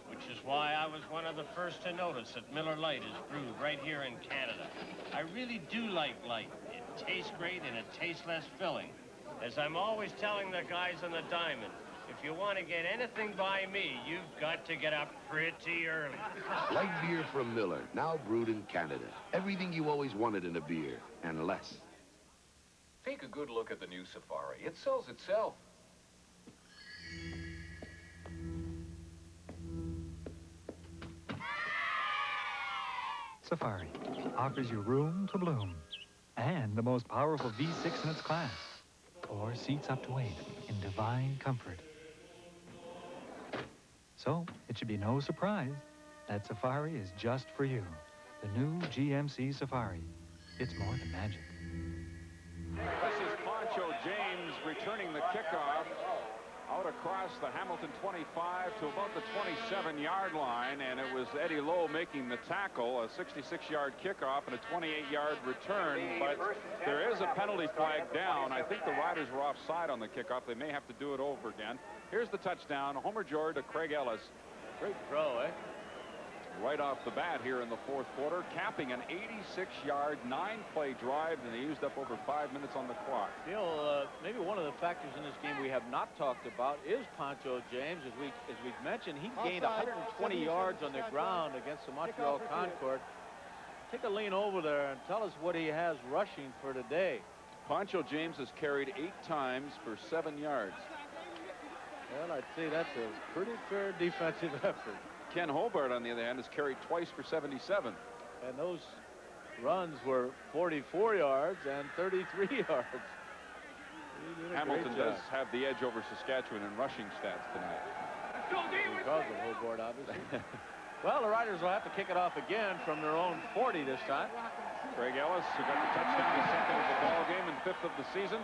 which which is why I was one of the first to notice that Miller Lite is brewed right here in Canada. I really do like light. It tastes great and it tastes less filling. As I'm always telling the guys on the diamond, if you want to get anything by me, you've got to get up pretty early. Light beer from Miller, now brewed in Canada. Everything you always wanted in a beer, and less. Take a good look at the new Safari. It sells itself. Safari offers you room to bloom and the most powerful V6 in its class. 4 seats up to 8 in divine comfort. So it should be no surprise that Safari is just for you. The new GMC Safari. It's more than magic. This is Poncho James returning the kickoff out across the Hamilton 25 to about the 27-yard line, and it was Eddie Lowe making the tackle, a 66-yard kickoff and a 28-yard return, but there is a penalty flag down. I think the Riders were offside on the kickoff. They may have to do it over again. Here's the touchdown, Homer George to Craig Ellis. Great throw, eh? Right off the bat here in the fourth quarter, capping an 86-yard, 9-play drive, and they used up over 5 minutes on the clock. You know, maybe one of the factors in this game we have not talked about is Poncho James. As we've mentioned, he gained 120 yards on the ground against the Montreal Concord. Take a lean over there and tell us what he has rushing for today. Poncho James has carried 8 times for 7 yards. Well, I'd say that's a pretty fair defensive effort. Ken Hobart, on the other hand, has carried twice for 77. And those runs were 44 yards and 33 yards. Hamilton does have the edge over Saskatchewan in rushing stats tonight. Because of Hobart, obviously. Well, the Riders will have to kick it off again from their own 40 this time. Craig Ellis, who got the touchdown, his second of the ball game and 5th of the season.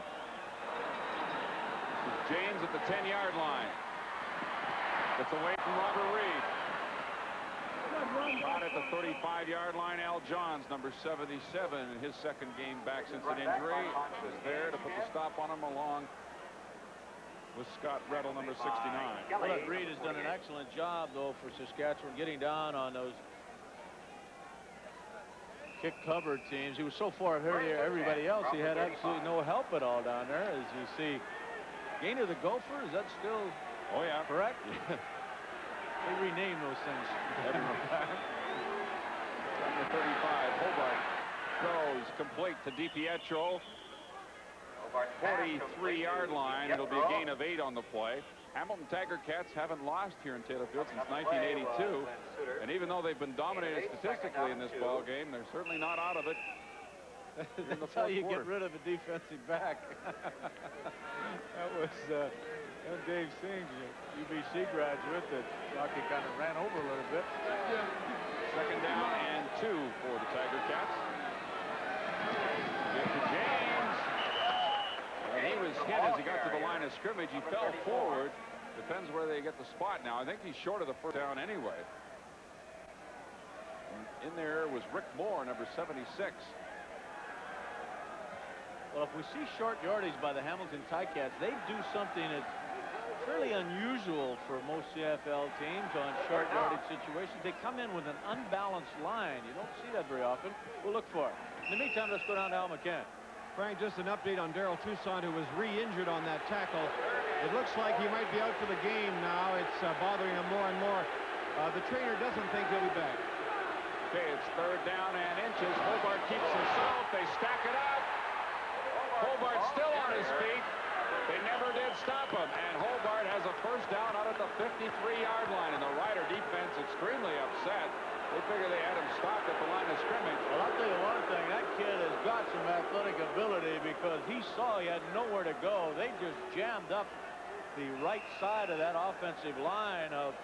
This is James at the 10-yard line. Gets away from Robert Reed. Out at the 35-yard line, Al Johns, number 77, in his second game back since an injury, is there to put the stop on him along with Scott Rettle, number 69. Well, Reed has done an excellent job, though, for Saskatchewan, getting down on those kick cover teams. He was so far ahead of everybody else, he had absolutely no help at all down there. As you see, Gainer the Gopher, is that still correct? They rename those things. Number 35, Hobart throws complete to DiPietro. 43-yard line. It'll be a gain of 8 on the play. Hamilton Tiger Cats haven't lost here in Taylor Field since 1982. And even though they've been dominated statistically in this ball game, they're certainly not out of it. That's how you get rid of a defensive back. That was Dave Sings, UBC graduate that Rocky kind of ran over a little bit. Second down and 2 for the Tiger Cats. Give to James. And he was hit as he got to the line of scrimmage. He fell forward. Depends where they get the spot now. I think he's short of the first down anyway. In there was Rick Moore, number 76. Well, if we see short yardage by the Hamilton Ticats, they do something that's fairly unusual for most CFL teams on short yardage situations. They come in with an unbalanced line. You don't see that very often. We'll look for it. In the meantime, let's go down to Al McCann. Frank, just an update on Darrell Toussaint, who was re-injured on that tackle. It looks like he might be out for the game now. It's bothering him more and more. The trainer doesn't think he'll be back. Okay, it's 3rd down and inches. Hobart keeps himself. They stack it up. Hobart still on his feet. They never did stop him, and Hobart has a first down out at the 53-yard line, and the Rider defense extremely upset. They figure they had him stopped at the line of scrimmage. Well, I'll tell you one thing, that kid has got some athletic ability because he saw he had nowhere to go. They just jammed up the right side of that offensive line of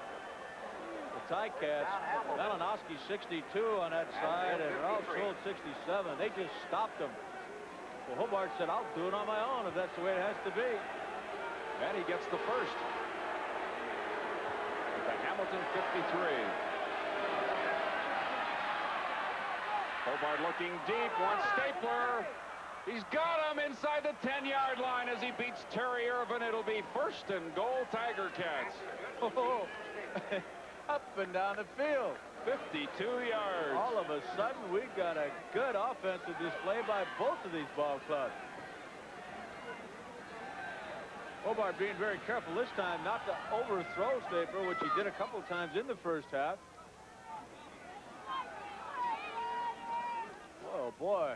the Ticats. Malinowski 62 on that side, and Ralph Schultz 67. They just stopped him. Well, Hobart said, I'll do it on my own if that's the way it has to be. And he gets the first. At the Hamilton 53. Hobart looking deep, wants Stapler. He's got him inside the 10-yard line as he beats Terry Irvin. It'll be 1st and goal, Tiger Cats. up and down the field. 52 yards. All of a sudden, we got a good offensive display by both of these ball clubs. Hobart being very careful this time not to overthrow Stapler, which he did a couple times in the first half. Oh, boy.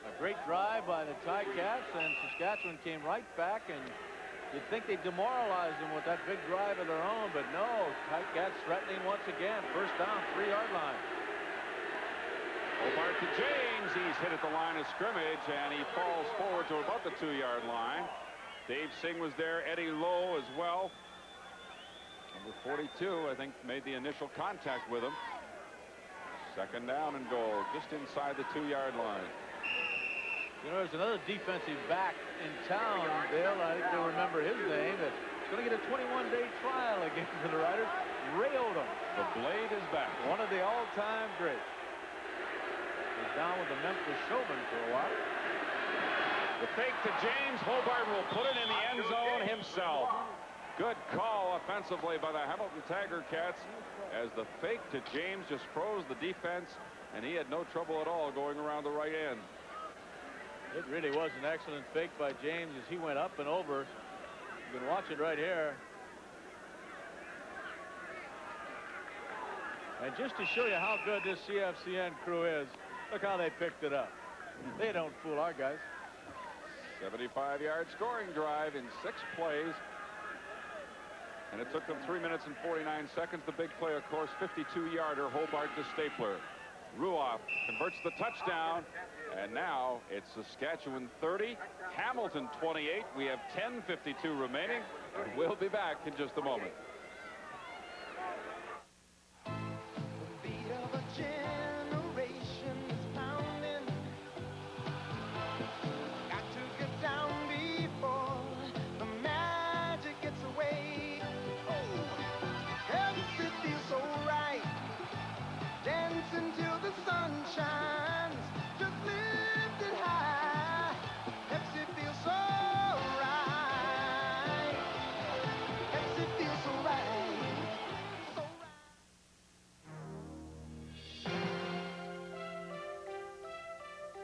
A great drive by the Ticats, and Saskatchewan came right back, and you'd think they'd demoralize them with that big drive of their own, but no. Ticats threatening once again. First down, 3-yard line. Hobart to James. He's hit at the line of scrimmage, and he falls forward to about the 2-yard line. Dave Singh was there. Eddie Lowe as well. Number 42, I think, made the initial contact with him. Second down and goal, just inside the 2-yard line. You know, there's another defensive back in town, Bill. I think you'll remember his name. That's going to get a 21-day trial against the Riders. Ray Odom. The Blade is back. One of the all-time greats. He's down with the Memphis Showman for a while. The fake to James. Hobart will put it in the end zone himself. Good call offensively by the Hamilton Tiger Cats as the fake to James just froze the defense, and he had no trouble at all going around the right end. It really was an excellent fake by James as he went up and over. You can watch it right here. And just to show you how good this CFCN crew is, look how they picked it up. They don't fool our guys. 75-yard scoring drive in 6 plays. And it took them 3 minutes and 49 seconds. The big play, of course, 52-yarder, Hobart to Stapler. Ruoff converts the touchdown. And now it's Saskatchewan 30, Hamilton 28. We have 10:52 remaining. We'll be back in just a moment.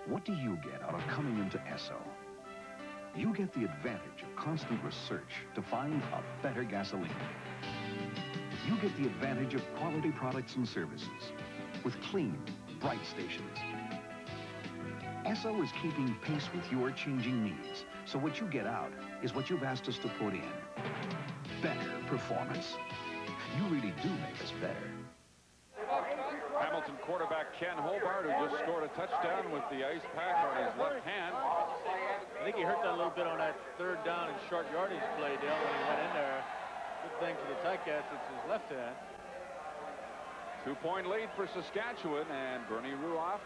What do you get out of coming into Esso? You get the advantage of constant research to find a better gasoline. You get the advantage of quality products and services with clean, bright stations. Esso is keeping pace with your changing needs, so what you get out is what you've asked us to put in. Better performance. You really do make us better. Hamilton quarterback Ken Hobart, who just scored a touchdown with the ice pack on his left hand. I think he hurt that a little bit on that 3rd down and short yardage play, Dale, when he went in there. Good thing for the Ticats, it's his left hand. 2-point lead for Saskatchewan, and Bernie Ruoff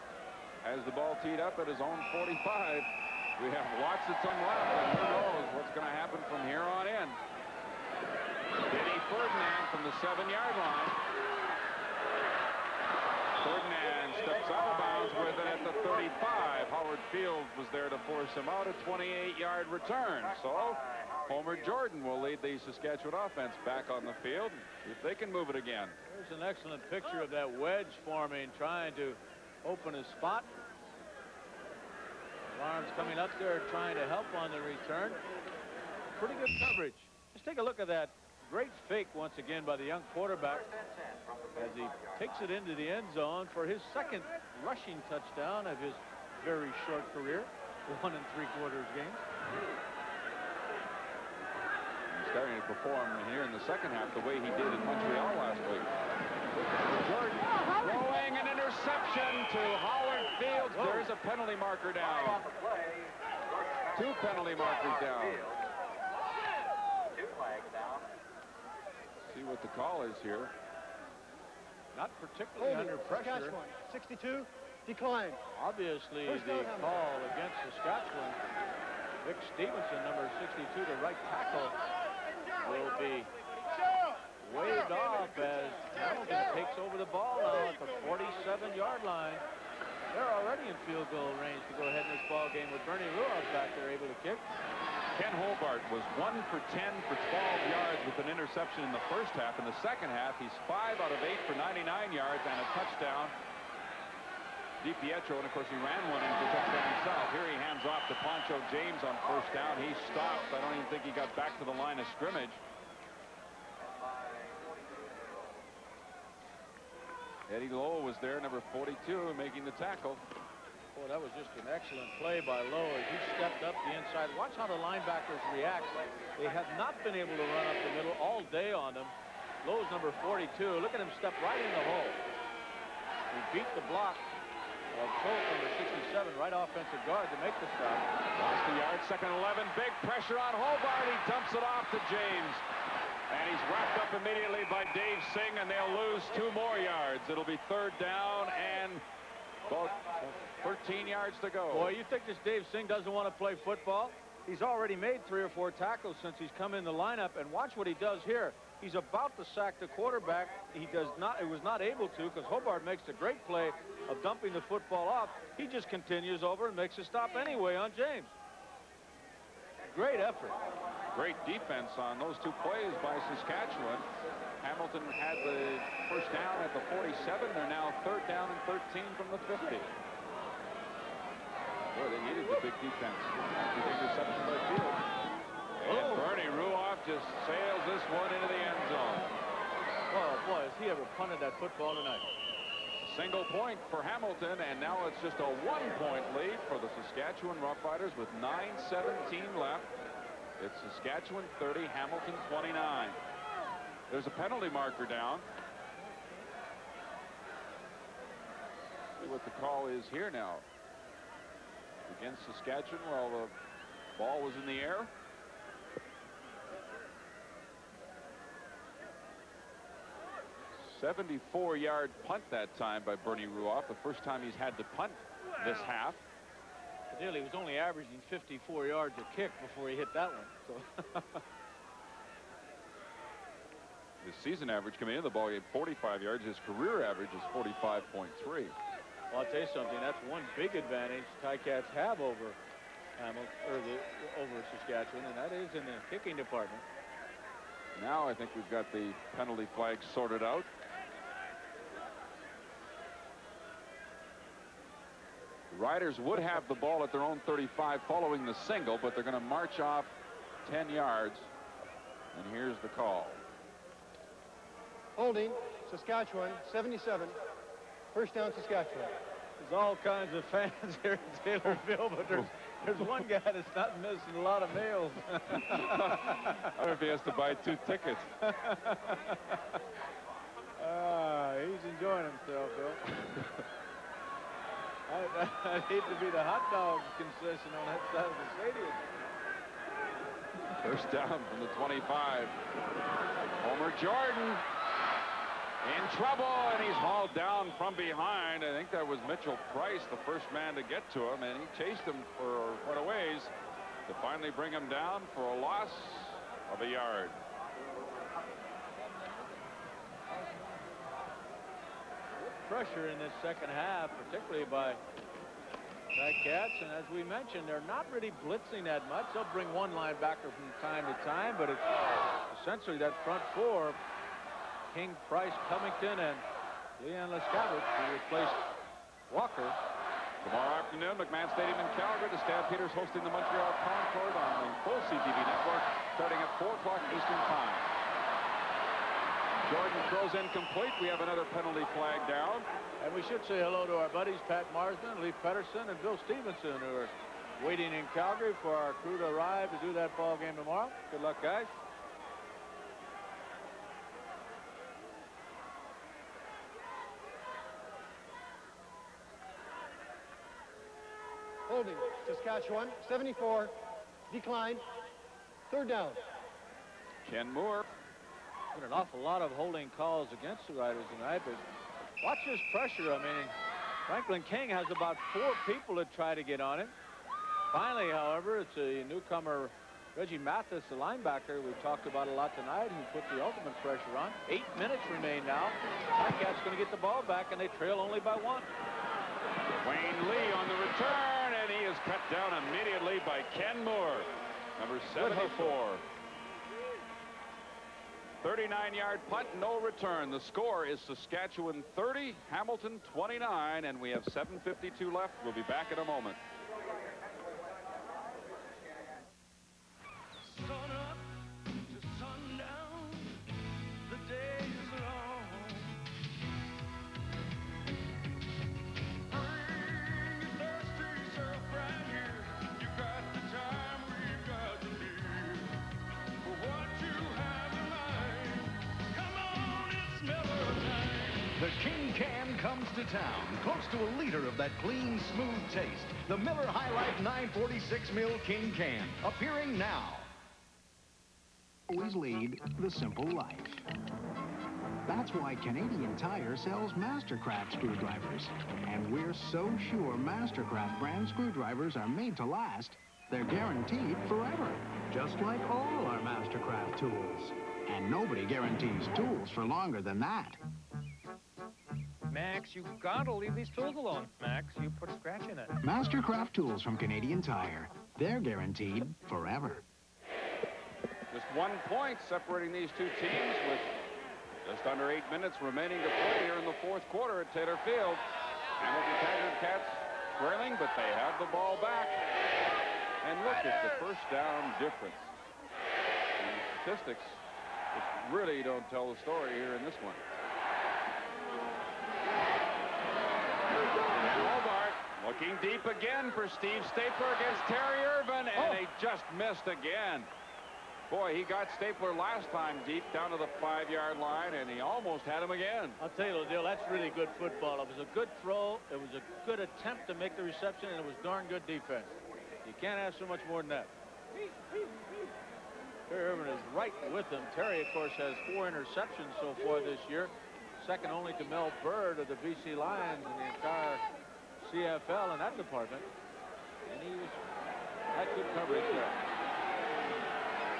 has the ball teed up at his own 45. We have lots of time left, and who knows what's going to happen from here on in. Denny Ferdinand from the 7-yard line. Ferdinand steps out of bounds with it at the 35. Howard Fields was there to force him out, a 28-yard return. So Homer Jordan will lead the Saskatchewan offense back on the field, if they can move it again. There's an excellent picture of that wedge forming, trying to open a spot. Alarms coming up there trying to help on the return. Pretty good coverage. Just take a look at that great fake once again by the young quarterback as he takes it into the end zone for his 2nd rushing touchdown of his very short career, 1 3/4 games. He's starting to perform here in the second half the way he did in Montreal last week. Jordan throwing an interception to Howard Fields. There's a penalty marker down. 2 penalty markers down. See what the call is here. Not particularly under pressure. 62, decline. Obviously, the call against Saskatchewan. Vic Stevenson, number 62, the right tackle, will be waved off as Hamilton takes over the ball now at the 47-yard line. They're already in field goal range to go ahead in this ball game with Bernie Ruoff back there able to kick. Ken Hobart was 1 for 10 for 12 yards with an interception in the first half. In the second half, he's 5 out of 8 for 99 yards and a touchdown. DiPietro, and of course he ran one in for touchdown himself. Here he hands off to Poncho James on first down. He stopped. I don't even think he got back to the line of scrimmage. Eddie Lowe was there, number 42, making the tackle. Boy, that was just an excellent play by Lowe as he stepped up the inside. Watch how the linebackers react. They have not been able to run up the middle all day on them. Lowe's number 42. Look at him step right in the hole. He beat the block of Colt, number 67, right offensive guard to make the stop. Lost the yard, 2nd and 11. Big pressure on Hobart. He dumps it off to James. And he's wrapped up immediately by Dave Singh, and they'll lose 2 more yards. It'll be 3rd down and about 13 yards to go. Boy, you think this Dave Singh doesn't want to play football? He's already made 3 or 4 tackles since he's come in the lineup, and watch what he does here. He's about to sack the quarterback. He was not able to because Hobart makes a great play of dumping the football off. He just continues over and makes a stop anyway on James. Great effort. Great defense on those 2 plays by Saskatchewan. Hamilton had the first down at the 47. They're now 3rd down and 13 from the 50. Boy, they needed the big defense after the interception by Field. And Bernie Ruoff just sails this one into the end zone. Oh, boy, has he ever punted that football tonight. Single point for Hamilton, and now it's just a 1-point lead for the Saskatchewan Roughriders with 9:17 left. It's Saskatchewan 30, Hamilton 29. There's a penalty marker down. See what the call is here now. Against Saskatchewan while the ball was in the air. "74-yard punt that time by Bernie Ruoff, the first time he's had to punt this half. Ideally, he was only averaging 54 yards a kick before he hit that one. So his season average coming into the ball game 45 yards. His career average is 45.3. Well, I'll tell you something. That's one big advantage Ticats have over over Saskatchewan, and that is in the kicking department. Now I think we've got the penalty flag sorted out. The Riders would have the ball at their own 35 following the single, but they're going to march off 10 yards. And here's the call. Holding, Saskatchewan, 77. First down, Saskatchewan. There's all kinds of fans here in Taylorville, but there's one guy that's not missing a lot of meals. I don't know if he has to buy 2 tickets. He's enjoying himself, Bill. I'd hate to be the hot dog concession on that side of the stadium. First down from the 25. Homer Jordan in trouble, and he's hauled down from behind. I think that was Mitchell Price, the first man to get to him, and he chased him for quite a ways to finally bring him down for a loss of a yard. Pressure in this second half, particularly by Ticats, and as we mentioned, they're not really blitzing that much. They'll bring one linebacker from time to time, but it's essentially that front 4. King, Price, Covington, and Leon Lescavage, who replaced Walker. Tomorrow afternoon, McMahon Stadium in Calgary, the Stampeders hosting the Montreal Concord on the full CTV network, starting at 4 o'clock Eastern Time. Jordan throws incomplete. We have another penalty flag down. And we should say hello to our buddies Pat Marsden, Lee Pedersen, and Bill Stevenson, who are waiting in Calgary for our crew to arrive to do that ball game tomorrow. Good luck, guys. Holding, Saskatchewan, 74. Decline. Third down. Ken Moore. Been an awful lot of holding calls against the Riders tonight, but watch this pressure. I mean, Franklin King has about 4 people that try to get on him. Finally, however, it's a newcomer, Reggie Mathis, the linebacker we've talked about a lot tonight, who put the ultimate pressure on. 8 minutes remain now. Ticats going to get the ball back, and they trail only by 1. Wayne Lee on the return, and he is cut down immediately by Ken Moore. Number 74. 39-yard punt, no return. The score is Saskatchewan 30, Hamilton 29, and we have 7:52 left. We'll be back in a moment. Sun up to sundown, the day is long. Bring your thirsty self right here. You got the time, we've got the beer. For what you have in mind, come on, it's Miller time. The King Can comes to town, close to a liter of that clean, smooth taste. The Miller High Life 946 ml King Can, appearing now. Always lead the simple life. That's why Canadian Tire sells Mastercraft screwdrivers. And we're so sure Mastercraft brand screwdrivers are made to last, they're guaranteed forever. Just like all our Mastercraft tools. And nobody guarantees tools for longer than that. Max, you've got to leave these tools alone. Max, you put a scratch in it. Mastercraft tools from Canadian Tire. They're guaranteed forever. Just 1 point separating these two teams with just under 8 minutes remaining to play here in the fourth quarter at Taylor Field. Hamilton Tiger Cats trailing, but they have the ball back. And look at the first down difference. And the statistics just really don't tell the story here in this one. Hobart looking deep again for Steve Stapler against Terry Irvin, and he just missed again. Boy, he got Stapler last time deep down to the 5-yard line, and he almost had him again. I'll tell you, Dale, that's really good football. It was a good throw. It was a good attempt to make the reception, and it was darn good defense. You can't have so much more than that. Terry Irvin is right with him. Terry, of course, has 4 interceptions so far this year, second only to Mel Bird of the BC Lions in the entire CFL in that department. And he was had good coverage there.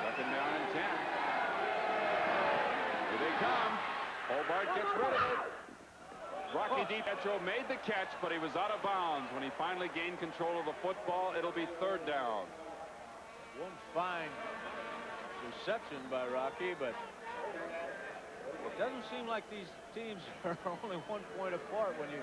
Second down and 10. Here they come. Hobart gets rid of it. Rocky DiPietro made the catch, but he was out of bounds when he finally gained control of the football. It'll be third down. One fine reception by Rocky, but it doesn't seem like these teams are only 1 point apart when you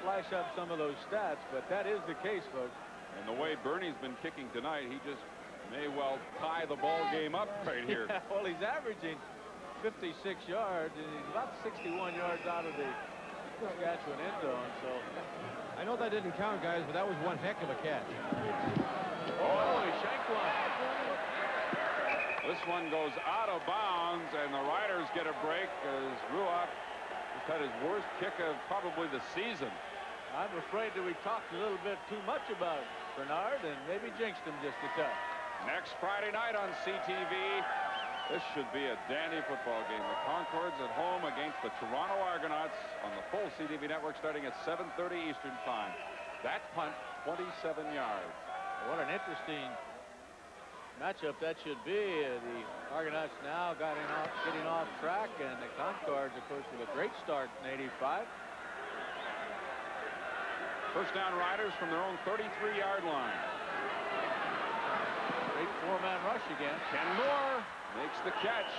flash up some of those stats, but that is the case, folks. And the way Bernie's been kicking tonight, he just may well tie the ball game up right here. Yeah, well, he's averaging 56 yards, and he's about 61 yards out of the Saskatchewan end zone, so. I know that didn't count, guys, but that was one heck of a catch. Oh, he shanked one. This one goes out of bounds, and the Riders get a break as Ruoff just had his worst kick of probably the season. I'm afraid that we talked a little bit too much about Bernard and maybe jinxed him just a touch. Next Friday night on CTV, this should be a dandy football game. The Concords at home against the Toronto Argonauts on the full CTV network starting at 7:30 Eastern Time. That punt, 27 yards. What an interesting matchup that should be. The Argonauts now getting off track, and the Concords, of course, with a great start in '85. First down Riders from their own 33-yard line. Great 4-man rush again. Ken Moore makes the catch.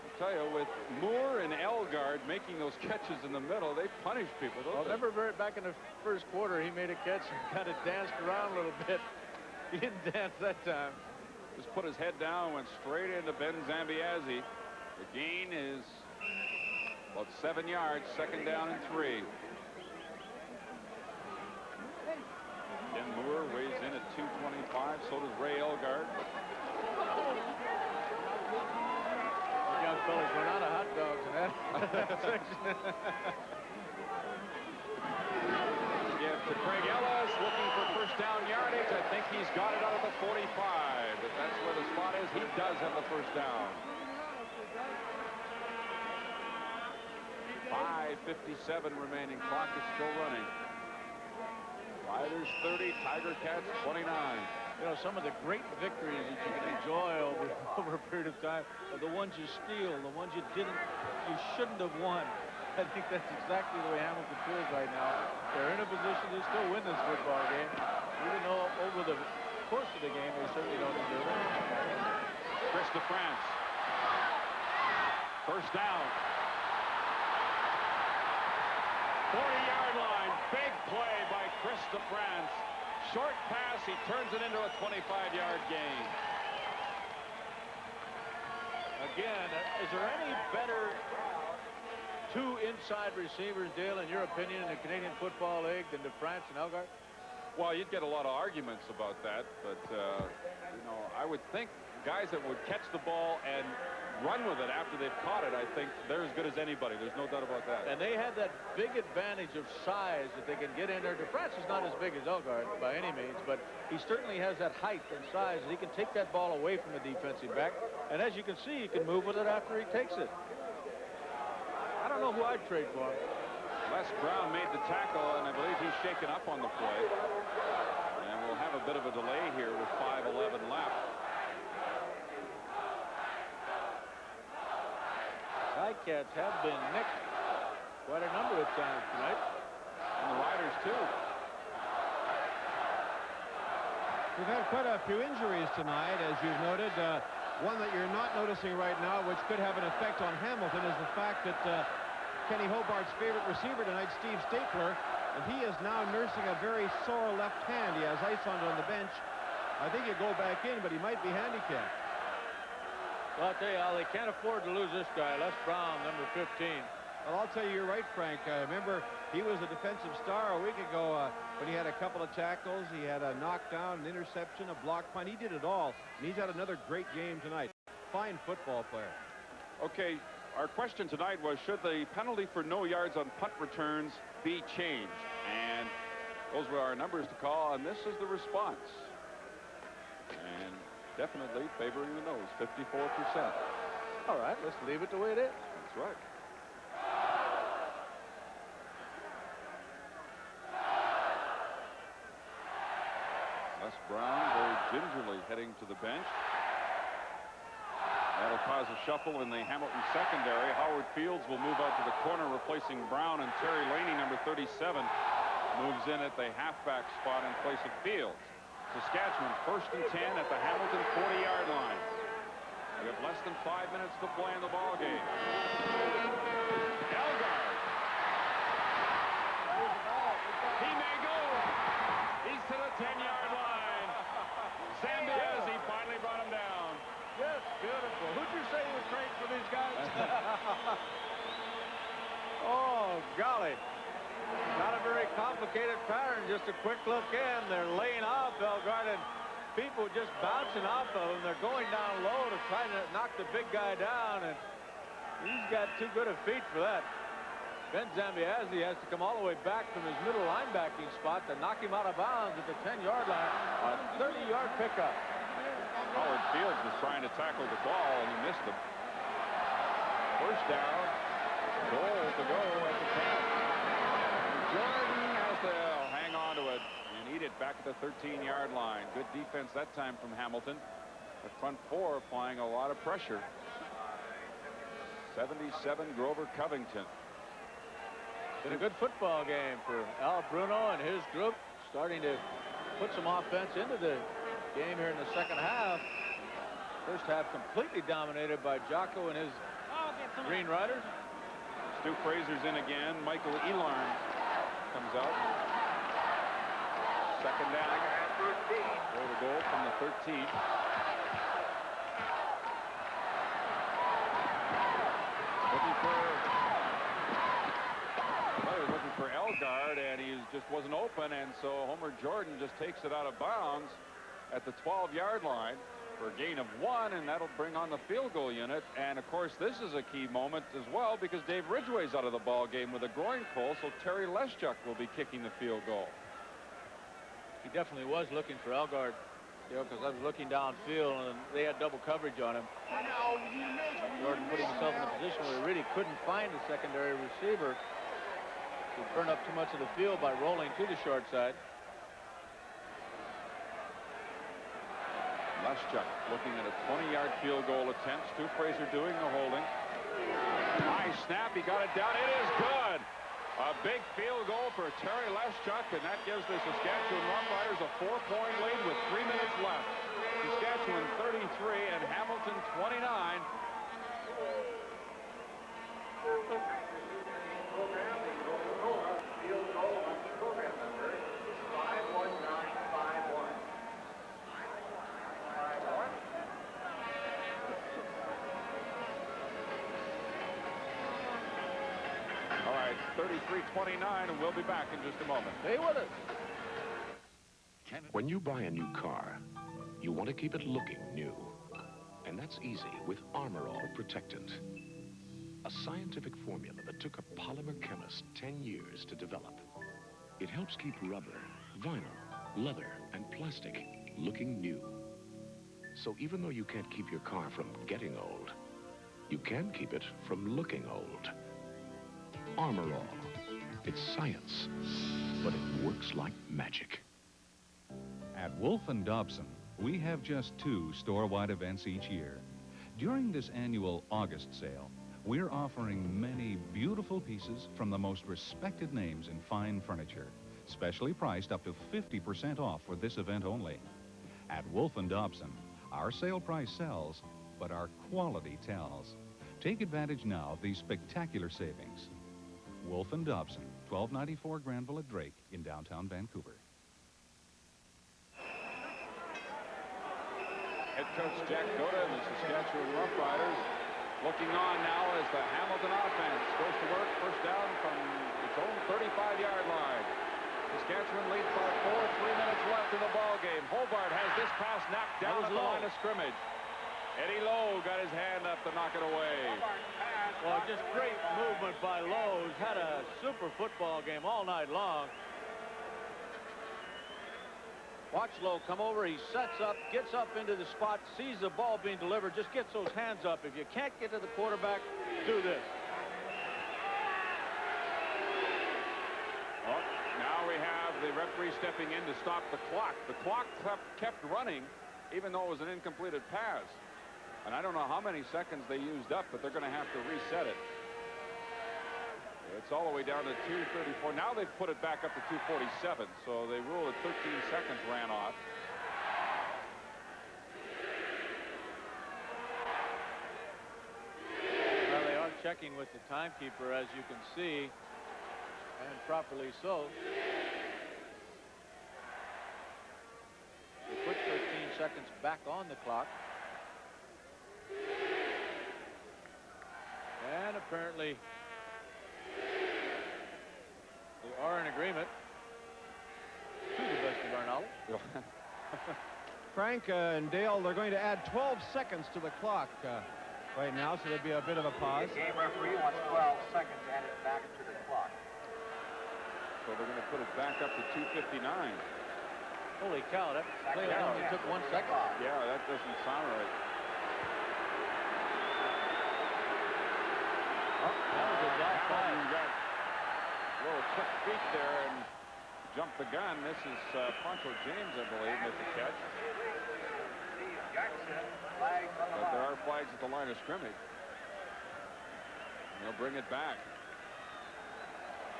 I'll tell you, with Moore and Elgard making those catches in the middle, they punish people. Well, remember back in the first quarter, he made a catch and kind of danced around a little bit. He didn't dance that time. Just put his head down, went straight into Ben Zambiazzi. The gain is about 7 yards, second down and 3. Ken Moore weighs in at 225. So does Ray Elgard. Young fellas run out of hot dogs in that section. Give to Craig Ellis, looking for first down yardage. I think he's got it out of the 45. If that's where the spot is, he does have the first down. 5:57 remaining. Clock is still running. Riders 30, Tiger Cats 29. You know, some of the great victories that you can enjoy over a period of time are the ones you steal, the ones you shouldn't have won. I think that's exactly the way Hamilton feels right now. They're in a position to still win this football game, even though over the course of the game, they certainly don't deserve it. Chris DeFrance. First down. 40-yard line. Big play by Chris DeFrance. Short pass. He turns it into a 25-yard gain. Again, is there any better two inside receivers, Dale, in your opinion, in the Canadian Football League than DeFrance and Elgart? Well, you'd get a lot of arguments about that, but, you know, I would think guys that would catch the ball and run with it after they've caught it, I think they're as good as anybody. There's no doubt about that. And they have that big advantage of size that they can get in there. DeFrance is not as big as Elgart by any means, but he certainly has that height and size. He can take that ball away from the defensive back, and as you can see, he can move with it after he takes it. I don't know who I'd trade for him. Les Brown made the tackle, and I believe he's shaken up on the play. And we'll have a bit of a delay here with 5:11 left. Ticats have been nicked quite a number of times tonight. And the Riders, too. We've had quite a few injuries tonight, as you've noted. One that you're not noticing right now, which could have an effect on Hamilton, is the fact that Kenny Hobart's favorite receiver tonight, Steve Stapler, and he is now nursing a very sore left hand. He has ice on it on the bench. I think he'll go back in, but he might be handicapped. Well, I'll tell you, Al, they can't afford to lose this guy, Les Brown, number 15. Well, I'll tell you, you're right, Frank. Remember, he was a defensive star a week ago when he had a couple of tackles. He had a knockdown, an interception, a block punt. He did it all, and he's had another great game tonight. Fine football player. Okay, our question tonight was, should the penalty for no yards on punt returns be changed? And those were our numbers to call, and this is the response. And definitely favoring the nose, 54%. All right, let's leave it the way it is. That's right. Les Brown very gingerly heading to the bench. That'll cause a shuffle in the Hamilton secondary. Howard Fields will move out to the corner, replacing Brown, and Terry Laney, number 37, moves in at the halfback spot in place of Fields. Saskatchewan 1st and 10 at the Hamilton 40-yard line. We have less than 5 minutes to play in the ball game. Elgart. He may go. He's to the 10-yard line. Zambiasi finally brought him down. Yes, beautiful. Who'd you say you would trade for these guys? Oh, golly. Not a very complicated pattern, just a quick look in. They're laying off Elgart, and people just bouncing off of him. They're going down low to try to knock the big guy down, and he's got too good a feet for that. Ben Zambiasi has to come all the way back from his middle linebacking spot to knock him out of bounds at the 10-yard line on a 30-yard pickup. Howard Fields was trying to tackle the ball, and he missed him. First down, goal to go at the 10. Jordan has to hang on to it and eat it back at the 13-yard line. Good defense that time from Hamilton. The front four applying a lot of pressure. 77, Grover Covington. Been a good football game for Al Bruno and his group, starting to put some offense into the game here in the second half. First half completely dominated by Jocko and his Green Riders. Stu Fraser's in again. Michael Elarn comes out. Second down. Goal to goal from the 13. Looking for Elgart, and he just wasn't open, and so Homer Jordan just takes it out of bounds at the 12-yard line for a gain of 1, and that'll bring on the field goal unit. And of course, this is a key moment as well, because Dave Ridgway's out of the ball game with a groin pull, so Terry Leschuk will be kicking the field goal. He definitely was looking for Elgart, you know, because I was looking downfield and they had double coverage on him. Jordan putting himself in a position where he really couldn't find a secondary receiver. He burned up too much of the field by rolling to the short side. Leschuk looking at a 20-yard field goal attempt. Stu Fraser doing the holding. High snap. He got it down. It is good. A big field goal for Terry Leschuk, and that gives the Saskatchewan Roughriders a 4-point lead with 3 minutes left. Saskatchewan 33 and Hamilton 29. All right, 33-29, and we'll be back in just a moment. Stay with us. When you buy a new car, you want to keep it looking new. And that's easy with Armor All Protectant. A scientific formula that took a polymer chemist 10 years to develop. It helps keep rubber, vinyl, leather, and plastic looking new. So even though you can't keep your car from getting old, you can keep it from looking old. Armor All. It's science, but it works like magic. At Wolf & Dobson, we have just 2 store-wide events each year. During this annual August sale, we're offering many beautiful pieces from the most respected names in fine furniture, specially priced up to 50% off for this event only. At Wolf & Dobson, our sale price sells, but our quality tells. Take advantage now of these spectacular savings. Wolf & Dobson, 1294 Granville at Drake in downtown Vancouver. Head coach Jack Goda and the Saskatchewan Roughriders looking on now as the Hamilton offense goes to work. First down from its own 35-yard line. Saskatchewan leads by 4, 3 minutes left in the ball game. Hobart has this pass knocked down at the line of scrimmage. Eddie Lowe got his hand up to knock it away. Well, just great movement by Lowe. He's had a super football game all night long. Watch Lowe come over. He sets up, gets up into the spot, sees the ball being delivered, just gets those hands up. If you can't get to the quarterback, do this. Oh, now we have the referee stepping in to stop the clock. The clock kept running, even though it was an incompleted pass. And I don't know how many seconds they used up, but they're going to have to reset it. It's all the way down to 2:34. Now they've put it back up to 2:47, so they rule that 13 seconds ran off. Well, they are checking with the timekeeper, as you can see, and properly so. They put 13 seconds back on the clock. And apparently they are in agreement, to the best of our knowledge. Frank and Dale, they're going to add 12 seconds to the clock right now, so there'll be a bit of a pause. The game referee wants 12 seconds added back to the clock. So they're going to put it back up to 2:59. Holy cow, that play only took 1 second. Yeah, that doesn't sound right. That was a drop by. Got a little quick feet there and jumped the gun. This is Poncho James, I believe, missed the catch. But there are flags at the line of scrimmage. And they'll bring it back.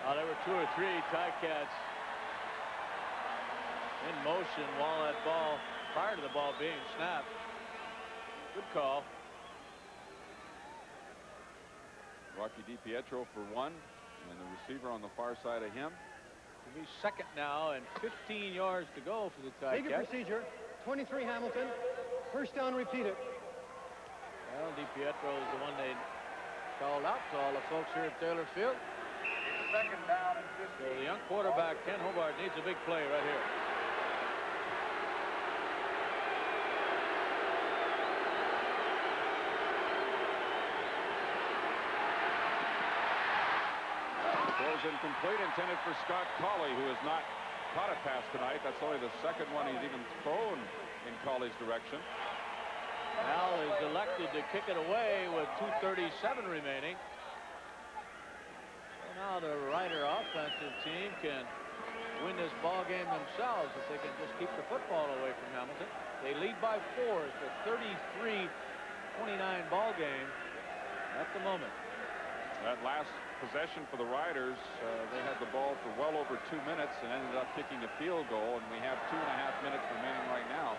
Oh, there were 2 or 3 Ticats in motion while that ball, prior to the ball being snapped. Good call. Rocky DiPietro for 1, and the receiver on the far side of him. It'll be second now and 15 yards to go for the Legal Ticats. procedure, 23 Hamilton. First down, repeat it. Well, DiPietro is the one they called out to all the folks here at Taylor Field. Second down and 15. So the young quarterback, Ken Hobart, needs a big play right here. Incomplete, intended for Scott Colley, who has not caught a pass tonight. That's only the second one he's even thrown in Colley's direction. Al is elected to kick it away with 2:37 remaining. So now the Rider offensive team can win this ball game themselves if they can just keep the football away from Hamilton. They lead by 4. It's a 33-29 ball game at the moment. That last possession for the Riders. They had the ball for well over 2 minutes and ended up kicking a field goal, and we have 2.5 minutes remaining right now.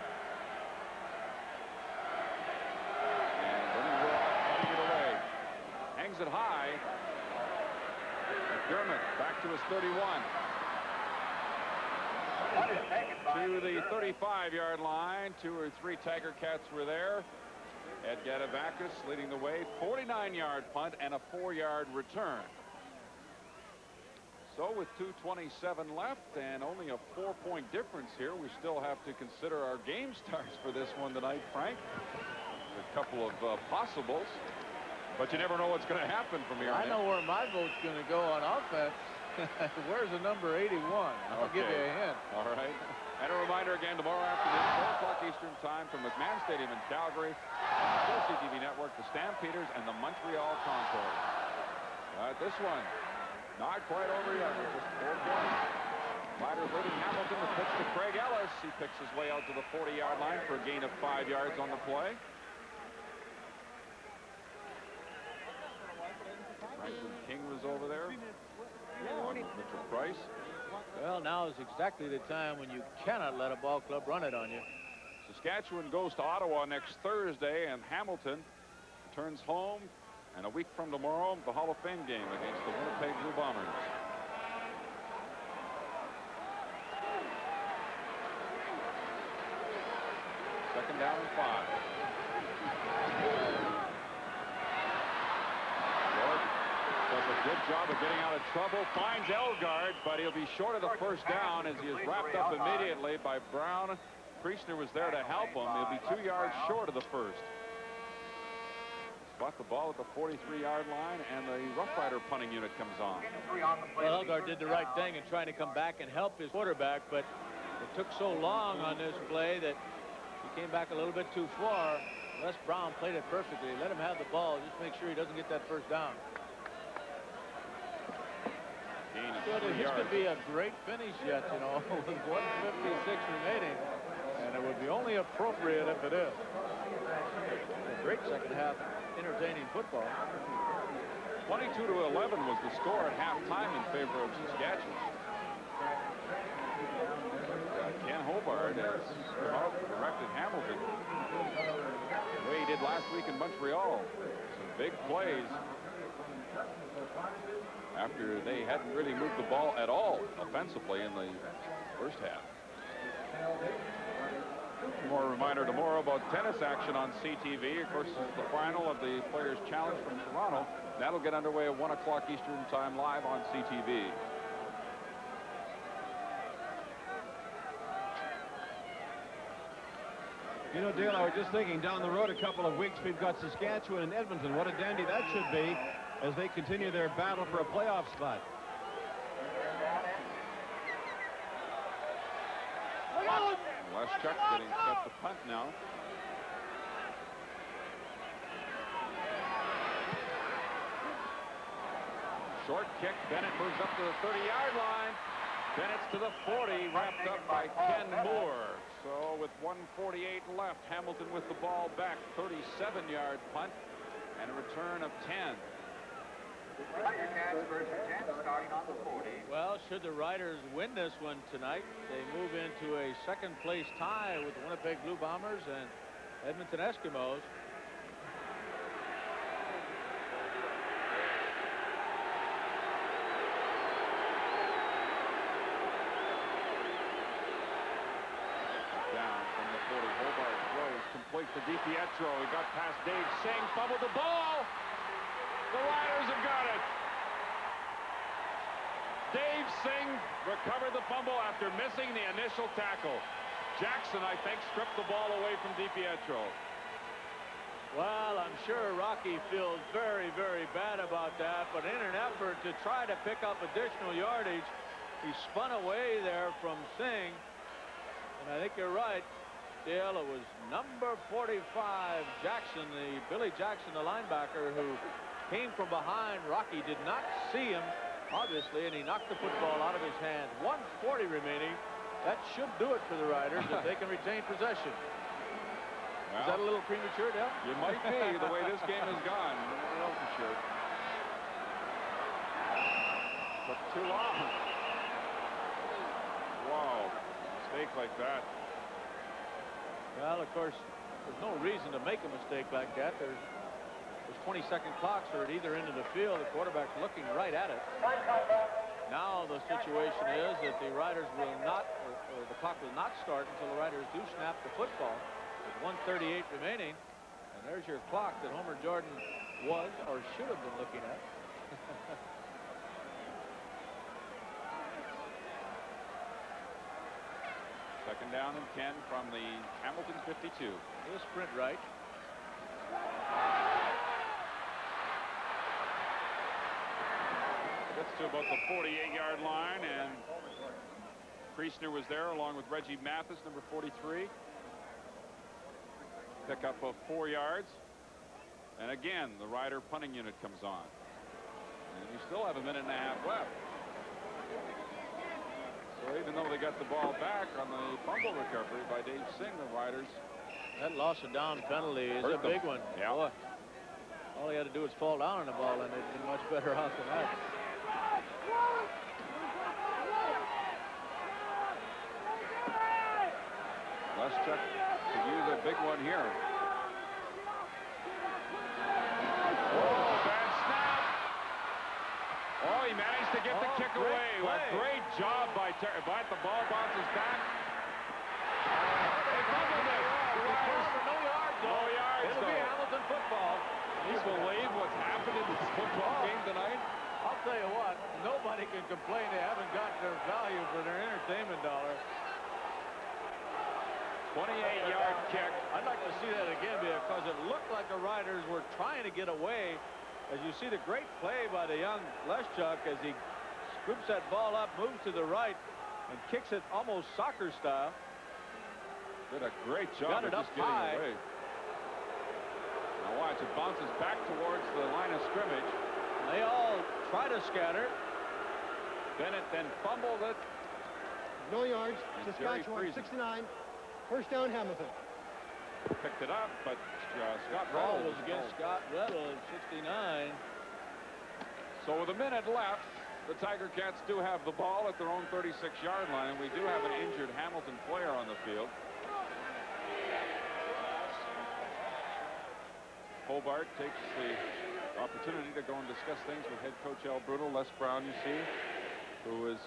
And then he will fighting it away. Hangs it high. McDermott back to his 31. To the 35-yard line. 2 or 3 Tiger Cats were there. Ed Gadavakis leading the way. 49-yard punt and a 4-yard return. So with 2:27 left and only a 4-point difference here, we still have to consider our game starts for this one tonight, Frank. A couple of possibles, but you never know what's going to happen from here. I know where my vote's going to go on offense. Where's the number 81? I'll give you a hint. All right. And a reminder again, tomorrow afternoon, 4 o'clock Eastern time from McMahon Stadium in Calgary, the CTV Network, the Stampeders, and the Montreal Contours. This one, not quite over yet. Just 4 points. Riders leading Hamilton. The pitch to Craig Ellis. He picks his way out to the 40-yard line for a gain of 5 yards on the play. Franklin King was over there. Mitchell Price. Well, now is exactly the time when you cannot let a ball club run it on you. Saskatchewan goes to Ottawa next Thursday, and Hamilton returns home. And a week from tomorrow, the Hall of Fame game against the Winnipeg Blue Bombers. Second down and 5. Does a good job of getting out of trouble. Finds Elgard, but he'll be short of the first down as he is wrapped up immediately by Brown. Priestner was there to help him. He'll be 2 yards short of the first. Spot the ball at the 43-yard line, and the Rough Rider punting unit comes on. Well, Elgard did the right thing in trying to come back and help his quarterback, but it took so long on this play that he came back a little bit too far. Les Brown played it perfectly. Let him have the ball. Just make sure he doesn't get that first down. This could be a great finish yet, you know, with 1:56 remaining, and it would be only appropriate if it is. A great second half, entertaining football. 22-11 was the score at halftime in favor of Saskatchewan. Ken Hobart has come out and directed Hamilton the way he did last week in Montreal. Some big plays after they hadn't really moved the ball at all offensively in the first half. More reminder tomorrow about tennis action on CTV. Of course, it's the final of the Players' Challenge from Toronto. That'll get underway at 1 o'clock Eastern time live on CTV. You know, Dale, I was just thinking down the road a couple of weeks, we've got Saskatchewan and Edmonton. What a dandy that should be as they continue their battle for a playoff spot. Leschuk getting set to punt now. Short kick. Bennett moves up to the 30-yard line. Bennett's to the 40, wrapped up by Ken Moore. So with 1:48 left, Hamilton with the ball back. 37-yard punt and a return of 10. Well, should the Riders win this one tonight, they move into a second-place tie with the Winnipeg Blue Bombers and Edmonton Eskimos. Down from the 40, Hobart throws complete to DiPietro. He got past Dave Singh, fumbled the ball. The Riders have got it. Dave Singh recovered the fumble after missing the initial tackle. Jackson, I think, stripped the ball away from DiPietro. Well, I'm sure Rocky feels very, very bad about that, but in an effort to try to pick up additional yardage, he spun away there from Singh. And I think you're right, Dale. It was number 45, Jackson, Billy Jackson, the linebacker, who came from behind. Rocky did not see him, obviously, and he knocked the football out of his hand. 1:40 remaining. That should do it for the Riders if they can retain possession. Well, is that a little premature, Dale? You might be, the way this game has gone. I don't know for sure. too long. Wow. Mistake like that. Well, of course, there's no reason to make a mistake like that. There's 20-second clocks are at either end of the field. The quarterback's looking right at it. Now the situation is that the Riders will not, or the clock will not start until the Riders do snap the football with 1:38 remaining. And there's your clock that Homer Jordan was or should have been looking at. Second down and 10 from the Hamilton 52. He'll sprint right. Gets to about the 48-yard line, and Priestner was there along with Reggie Mathis, number 43. Pick up of 4 yards. And again, the Rider punting unit comes on. And you still have a minute and a half left. So even though they got the ball back on the fumble recovery by Dave Singh, the Riders. That loss of down penalty is a big one. Yeah. Boy, all he had to do was fall down on the ball, and they'd been much better off than that. Leschuk to use a big one here. Oh, bad snap. Oh, he managed to get the kick away. A great job by Terry, but the ball bounces back. They fumbled it. No yards. It'll be Hamilton football. Can you believe what's happened in this football game tonight? I'll tell you what, nobody can complain they haven't got their value for their entertainment dollar. 28-yard kick. I'd like to see that again because it looked like the Riders were trying to get away. As you see the great play by the young Leschuk as he scoops that ball up, moves to the right, and kicks it almost soccer style. Did a great job Got it of up just getting high. away. Now watch, it bounces back towards the line of scrimmage. They all try to scatter. Bennett then fumbled it. No yards. And Jerry Saskatchewan, Friesen 69. First down, Hamilton. Picked it up, but Scott Ball Reynolds was against Scott Reynolds, 69. So with a minute left, the Tiger Cats do have the ball at their own 36-yard line. We do have an injured Hamilton player on the field. Hobart takes the opportunity to go and discuss things with head coach Al Bruno. Les Brown, you see, who is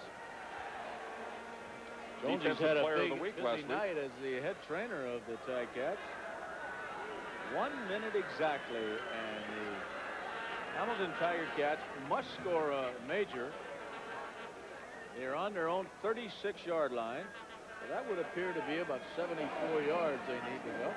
Jonesy's defensive had a player big, of the week busy last week. night as the head trainer of the Ticats. 1 minute exactly, and the Hamilton Tiger Cats must score a major. They're on their own 36-yard line. So that would appear to be about 74 yards they need to go.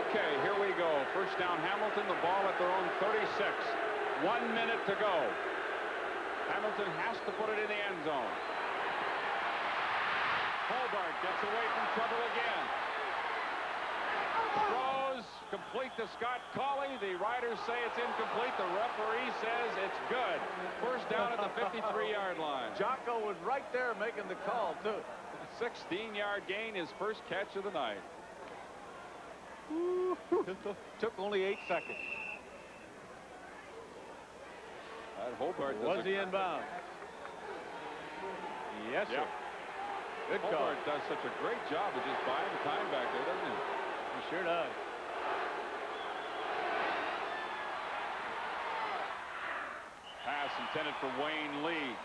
Okay, here we go. First down, Hamilton, the ball at their own 36. 1 minute to go. Hamilton has to put it in the end zone. Hobart gets away from trouble again. Throws complete to Scott Colley. The Riders say it's incomplete. The referee says it's good. First down at the 53-yard line. Jocko was right there making the call, too. 16-yard gain, his first catch of the night. Took only 8 seconds. That Hobart Was he inbound? Yes, sir. Good call. Hobart does such a great job of just buying the time back there, doesn't he? He sure does. Pass intended for Wayne Lee.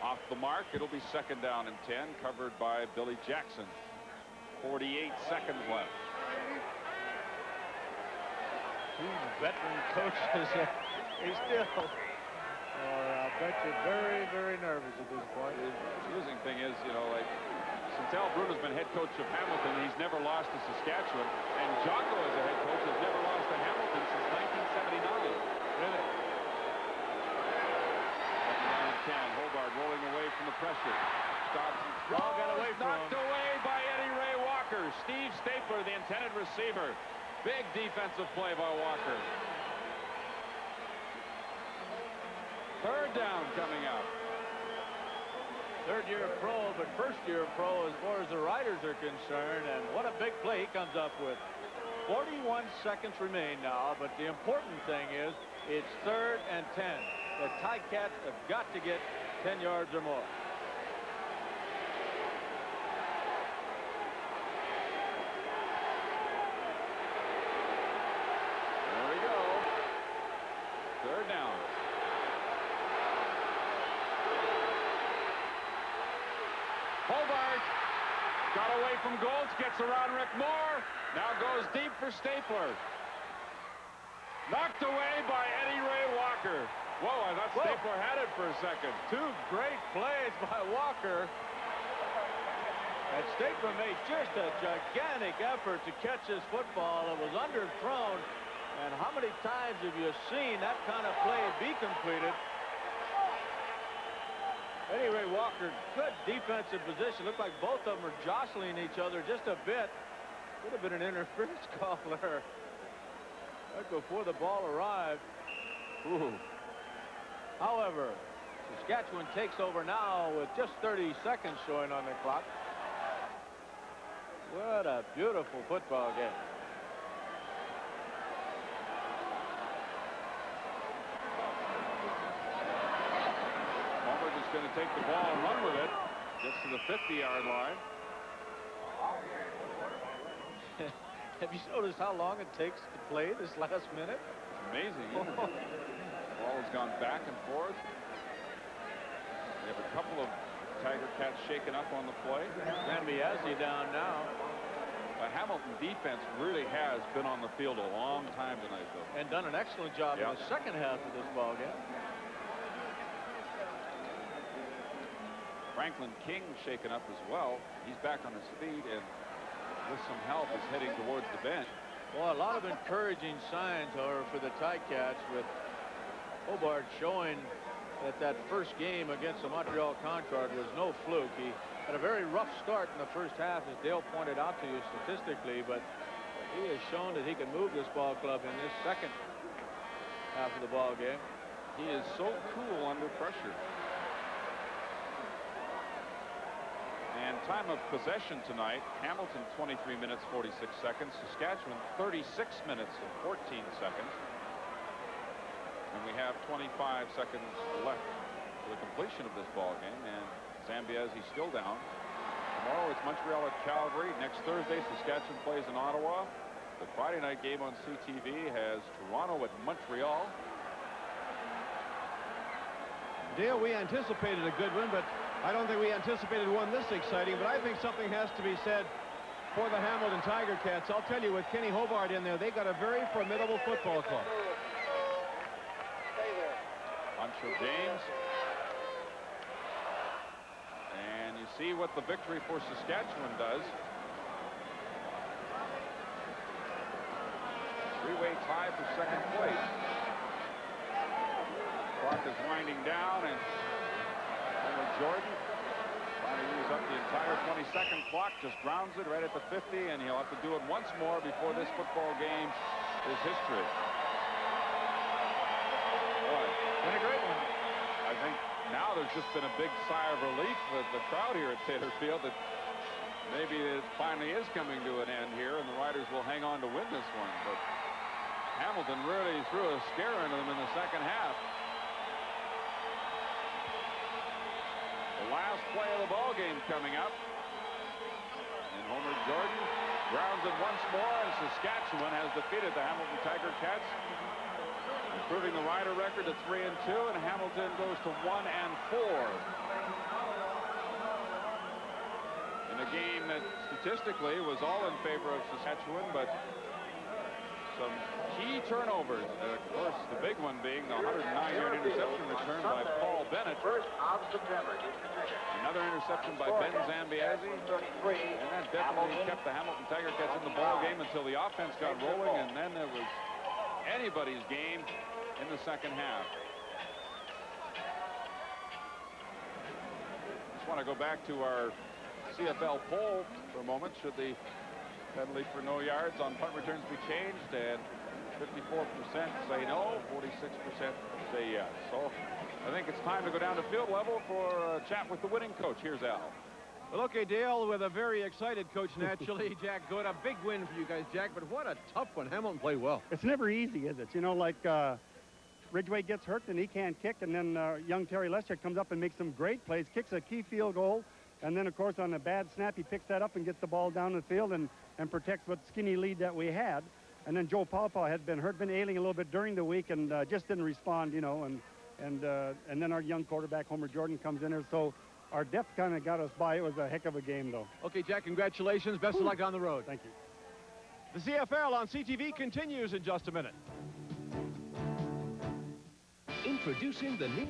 Off the mark, it'll be second down and 10, covered by Billy Jackson. 48 seconds left. Two veteran coaches. He's still, I'll bet you, very, very nervous at this point. The confusing thing is, you know, like, since Al Bruno's been head coach of Hamilton, he's never lost to Saskatchewan. And Jocko, as a head coach, has never lost to Hamilton since 1979. Really? Second down and 10. Hobart rolling away from the pressure. Dobson Ball got away from knocked him. away by Eddie Ray Walker. Steve Stapler, the intended receiver. Big defensive play by Walker. Third down coming up. third-year pro, but first-year pro as far as the Riders are concerned. And what a big play he comes up with. 41 seconds remain now, but the important thing is it's 3rd and 10. The Ticats have got to get 10 yards or more. There we go. 3rd down. Hobart got away from Goltz, gets around Rick Moore, now goes deep for Stapler. Knocked away by Eddie Ray Walker. Whoa, I thought Stapler had it for a second. 2 great plays by Walker. And Stapler made just a gigantic effort to catch this football. It was underthrown. And how many times have you seen that kind of play be completed? Eddie Ray Walker, good defensive position. Looked like both of them are jostling each other just a bit. Could have been an interference call there right before the ball arrived. Ooh. However, Saskatchewan takes over now with just 30 seconds showing on the clock. What a beautiful football game. Going to take the ball and run with it. Gets to the 50-yard line. Have you noticed how long it takes to play this last minute? It's amazing. The ball has gone back and forth. We have a couple of Tiger Cats shaken up on the play. Zambiazzi down now. The Hamilton defense really has been on the field a long time tonight, though. And done an excellent job in the second half of this ball game. Franklin King shaken up as well. He's back on his feet and with some help is heading towards the bench. Well, a lot of encouraging signs, however, for the Ticats, with Hobart showing that first game against the Montreal Concord was no fluke. He had a very rough start in the first half, as Dale pointed out to you statistically, but he has shown that he can move this ball club in this second half of the ball game. He is so cool under pressure. And time of possession tonight, Hamilton 23 minutes 46 seconds, Saskatchewan 36 minutes and 14 seconds. And we have 25 seconds left for the completion of this ball game, and Zambiazzi still down. Tomorrow it's Montreal at Calgary. Next Thursday, Saskatchewan plays in Ottawa. The Friday night game on CTV has Toronto at Montreal. Dale, we anticipated a good one, but I don't think we anticipated one this exciting, but I think something has to be said for the Hamilton Tiger Cats. I'll tell you, with Kenny Hobart in there, they got a very formidable football club. Hunter James. And you see what the victory for Saskatchewan does. Three-way tie for second place. Clock is winding down, and Jordan trying to use up the entire 20-second clock, just grounds it right at the 50, and he'll have to do it once more before this football game is history. Boy, been a great one. I think now there's just been a big sigh of relief with the crowd here at Taylor Field that maybe it finally is coming to an end here, and the Riders will hang on to win this one. But Hamilton really threw a scare into them in the second half. The last play of the ball game coming up. And Homer Jordan grounds it once more, and Saskatchewan has defeated the Hamilton Tiger Cats, improving the Rider record to 3-2, and Hamilton goes to 1-4. In a game that statistically was all in favor of Saskatchewan, but some key turnovers. Of course, the big one being the 109-yard interception return by Paul Bennett. Another interception by Ben Zambiazzi. And that definitely kept the Hamilton Tiger Cats in the ball game until the offense got rolling, and then it was anybody's game in the second half. Just want to go back to our CFL poll for a moment. Should the penalty for no yards on punt returns be changed? And 54% say no, 46% say yes. So I think it's time to go down to field level for a chat with the winning coach. Here's Al. Well, okay, Dale, with a very excited coach, naturally. Jack Good, a big win for you guys, Jack, but what a tough one. Hamilton played well. It's never easy, is it? You know, like Ridgway gets hurt and he can't kick, and then young Terry Lester comes up and makes some great plays, kicks a key field goal, and then, of course, on a bad snap, he picks that up and gets the ball down the field and protects what skinny lead that we had. And then Joe Pawpaw had been hurt, been ailing a little bit during the week, and just didn't respond, you know, and then our young quarterback, Homer Jordan, comes in there. So our depth kind of got us by. It was a heck of a game, though. Okay, Jack, congratulations. Best of luck on the road. Thank you. The CFL on CTV continues in just a minute. Introducing the new...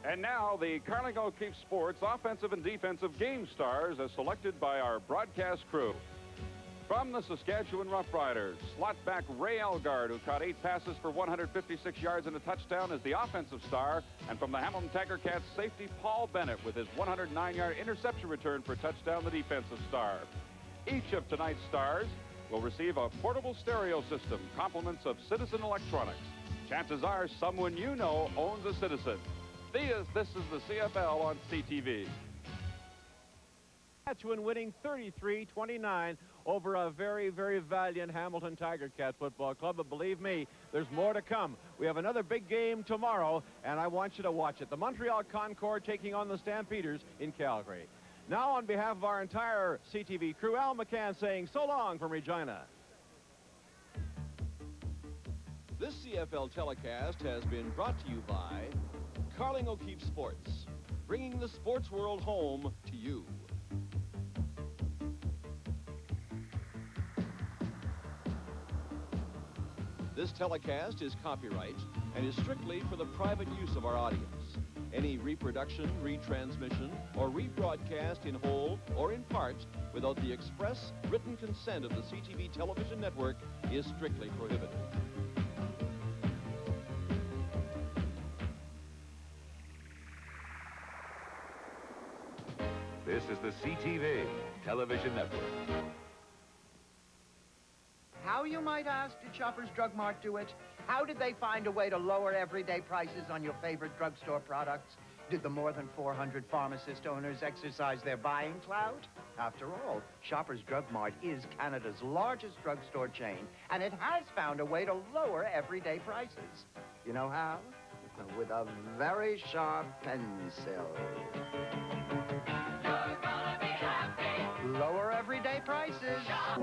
And now the Carling O'Keefe Sports offensive and defensive game stars as selected by our broadcast crew. From the Saskatchewan Roughriders, slot back Ray Elgard, who caught 8 passes for 156 yards and a touchdown, is the offensive star. And from the Hamilton Tiger Cats, safety Paul Bennett with his 109-yard interception return for a touchdown, the defensive star. Each of tonight's stars will receive a portable stereo system, compliments of Citizen Electronics. Chances are someone you know owns a Citizen. This is the CFL on CTV. Saskatchewan winning 33-29 over a very, very valiant Hamilton Tiger Cat football club. But believe me, there's more to come. We have another big game tomorrow, and I want you to watch it. The Montreal Concord taking on the Stampeders in Calgary. Now, on behalf of our entire CTV crew, Al McCann saying so long from Regina. This CFL telecast has been brought to you by Carling O'Keefe Sports, bringing the sports world home to you. This telecast is copyright and is strictly for the private use of our audience. Any reproduction, retransmission, or rebroadcast in whole or in part without the express written consent of the CTV television network is strictly prohibited. This is the CTV television network. How, you might ask, did Shoppers Drug Mart do it? How did they find a way to lower everyday prices on your favorite drugstore products? Did the more than 400 pharmacist owners exercise their buying clout? After all, Shoppers Drug Mart is Canada's largest drugstore chain, and it has found a way to lower everyday prices. You know how? With a very sharp pencil. You're gonna be happy. Lower everyday prices. Shop.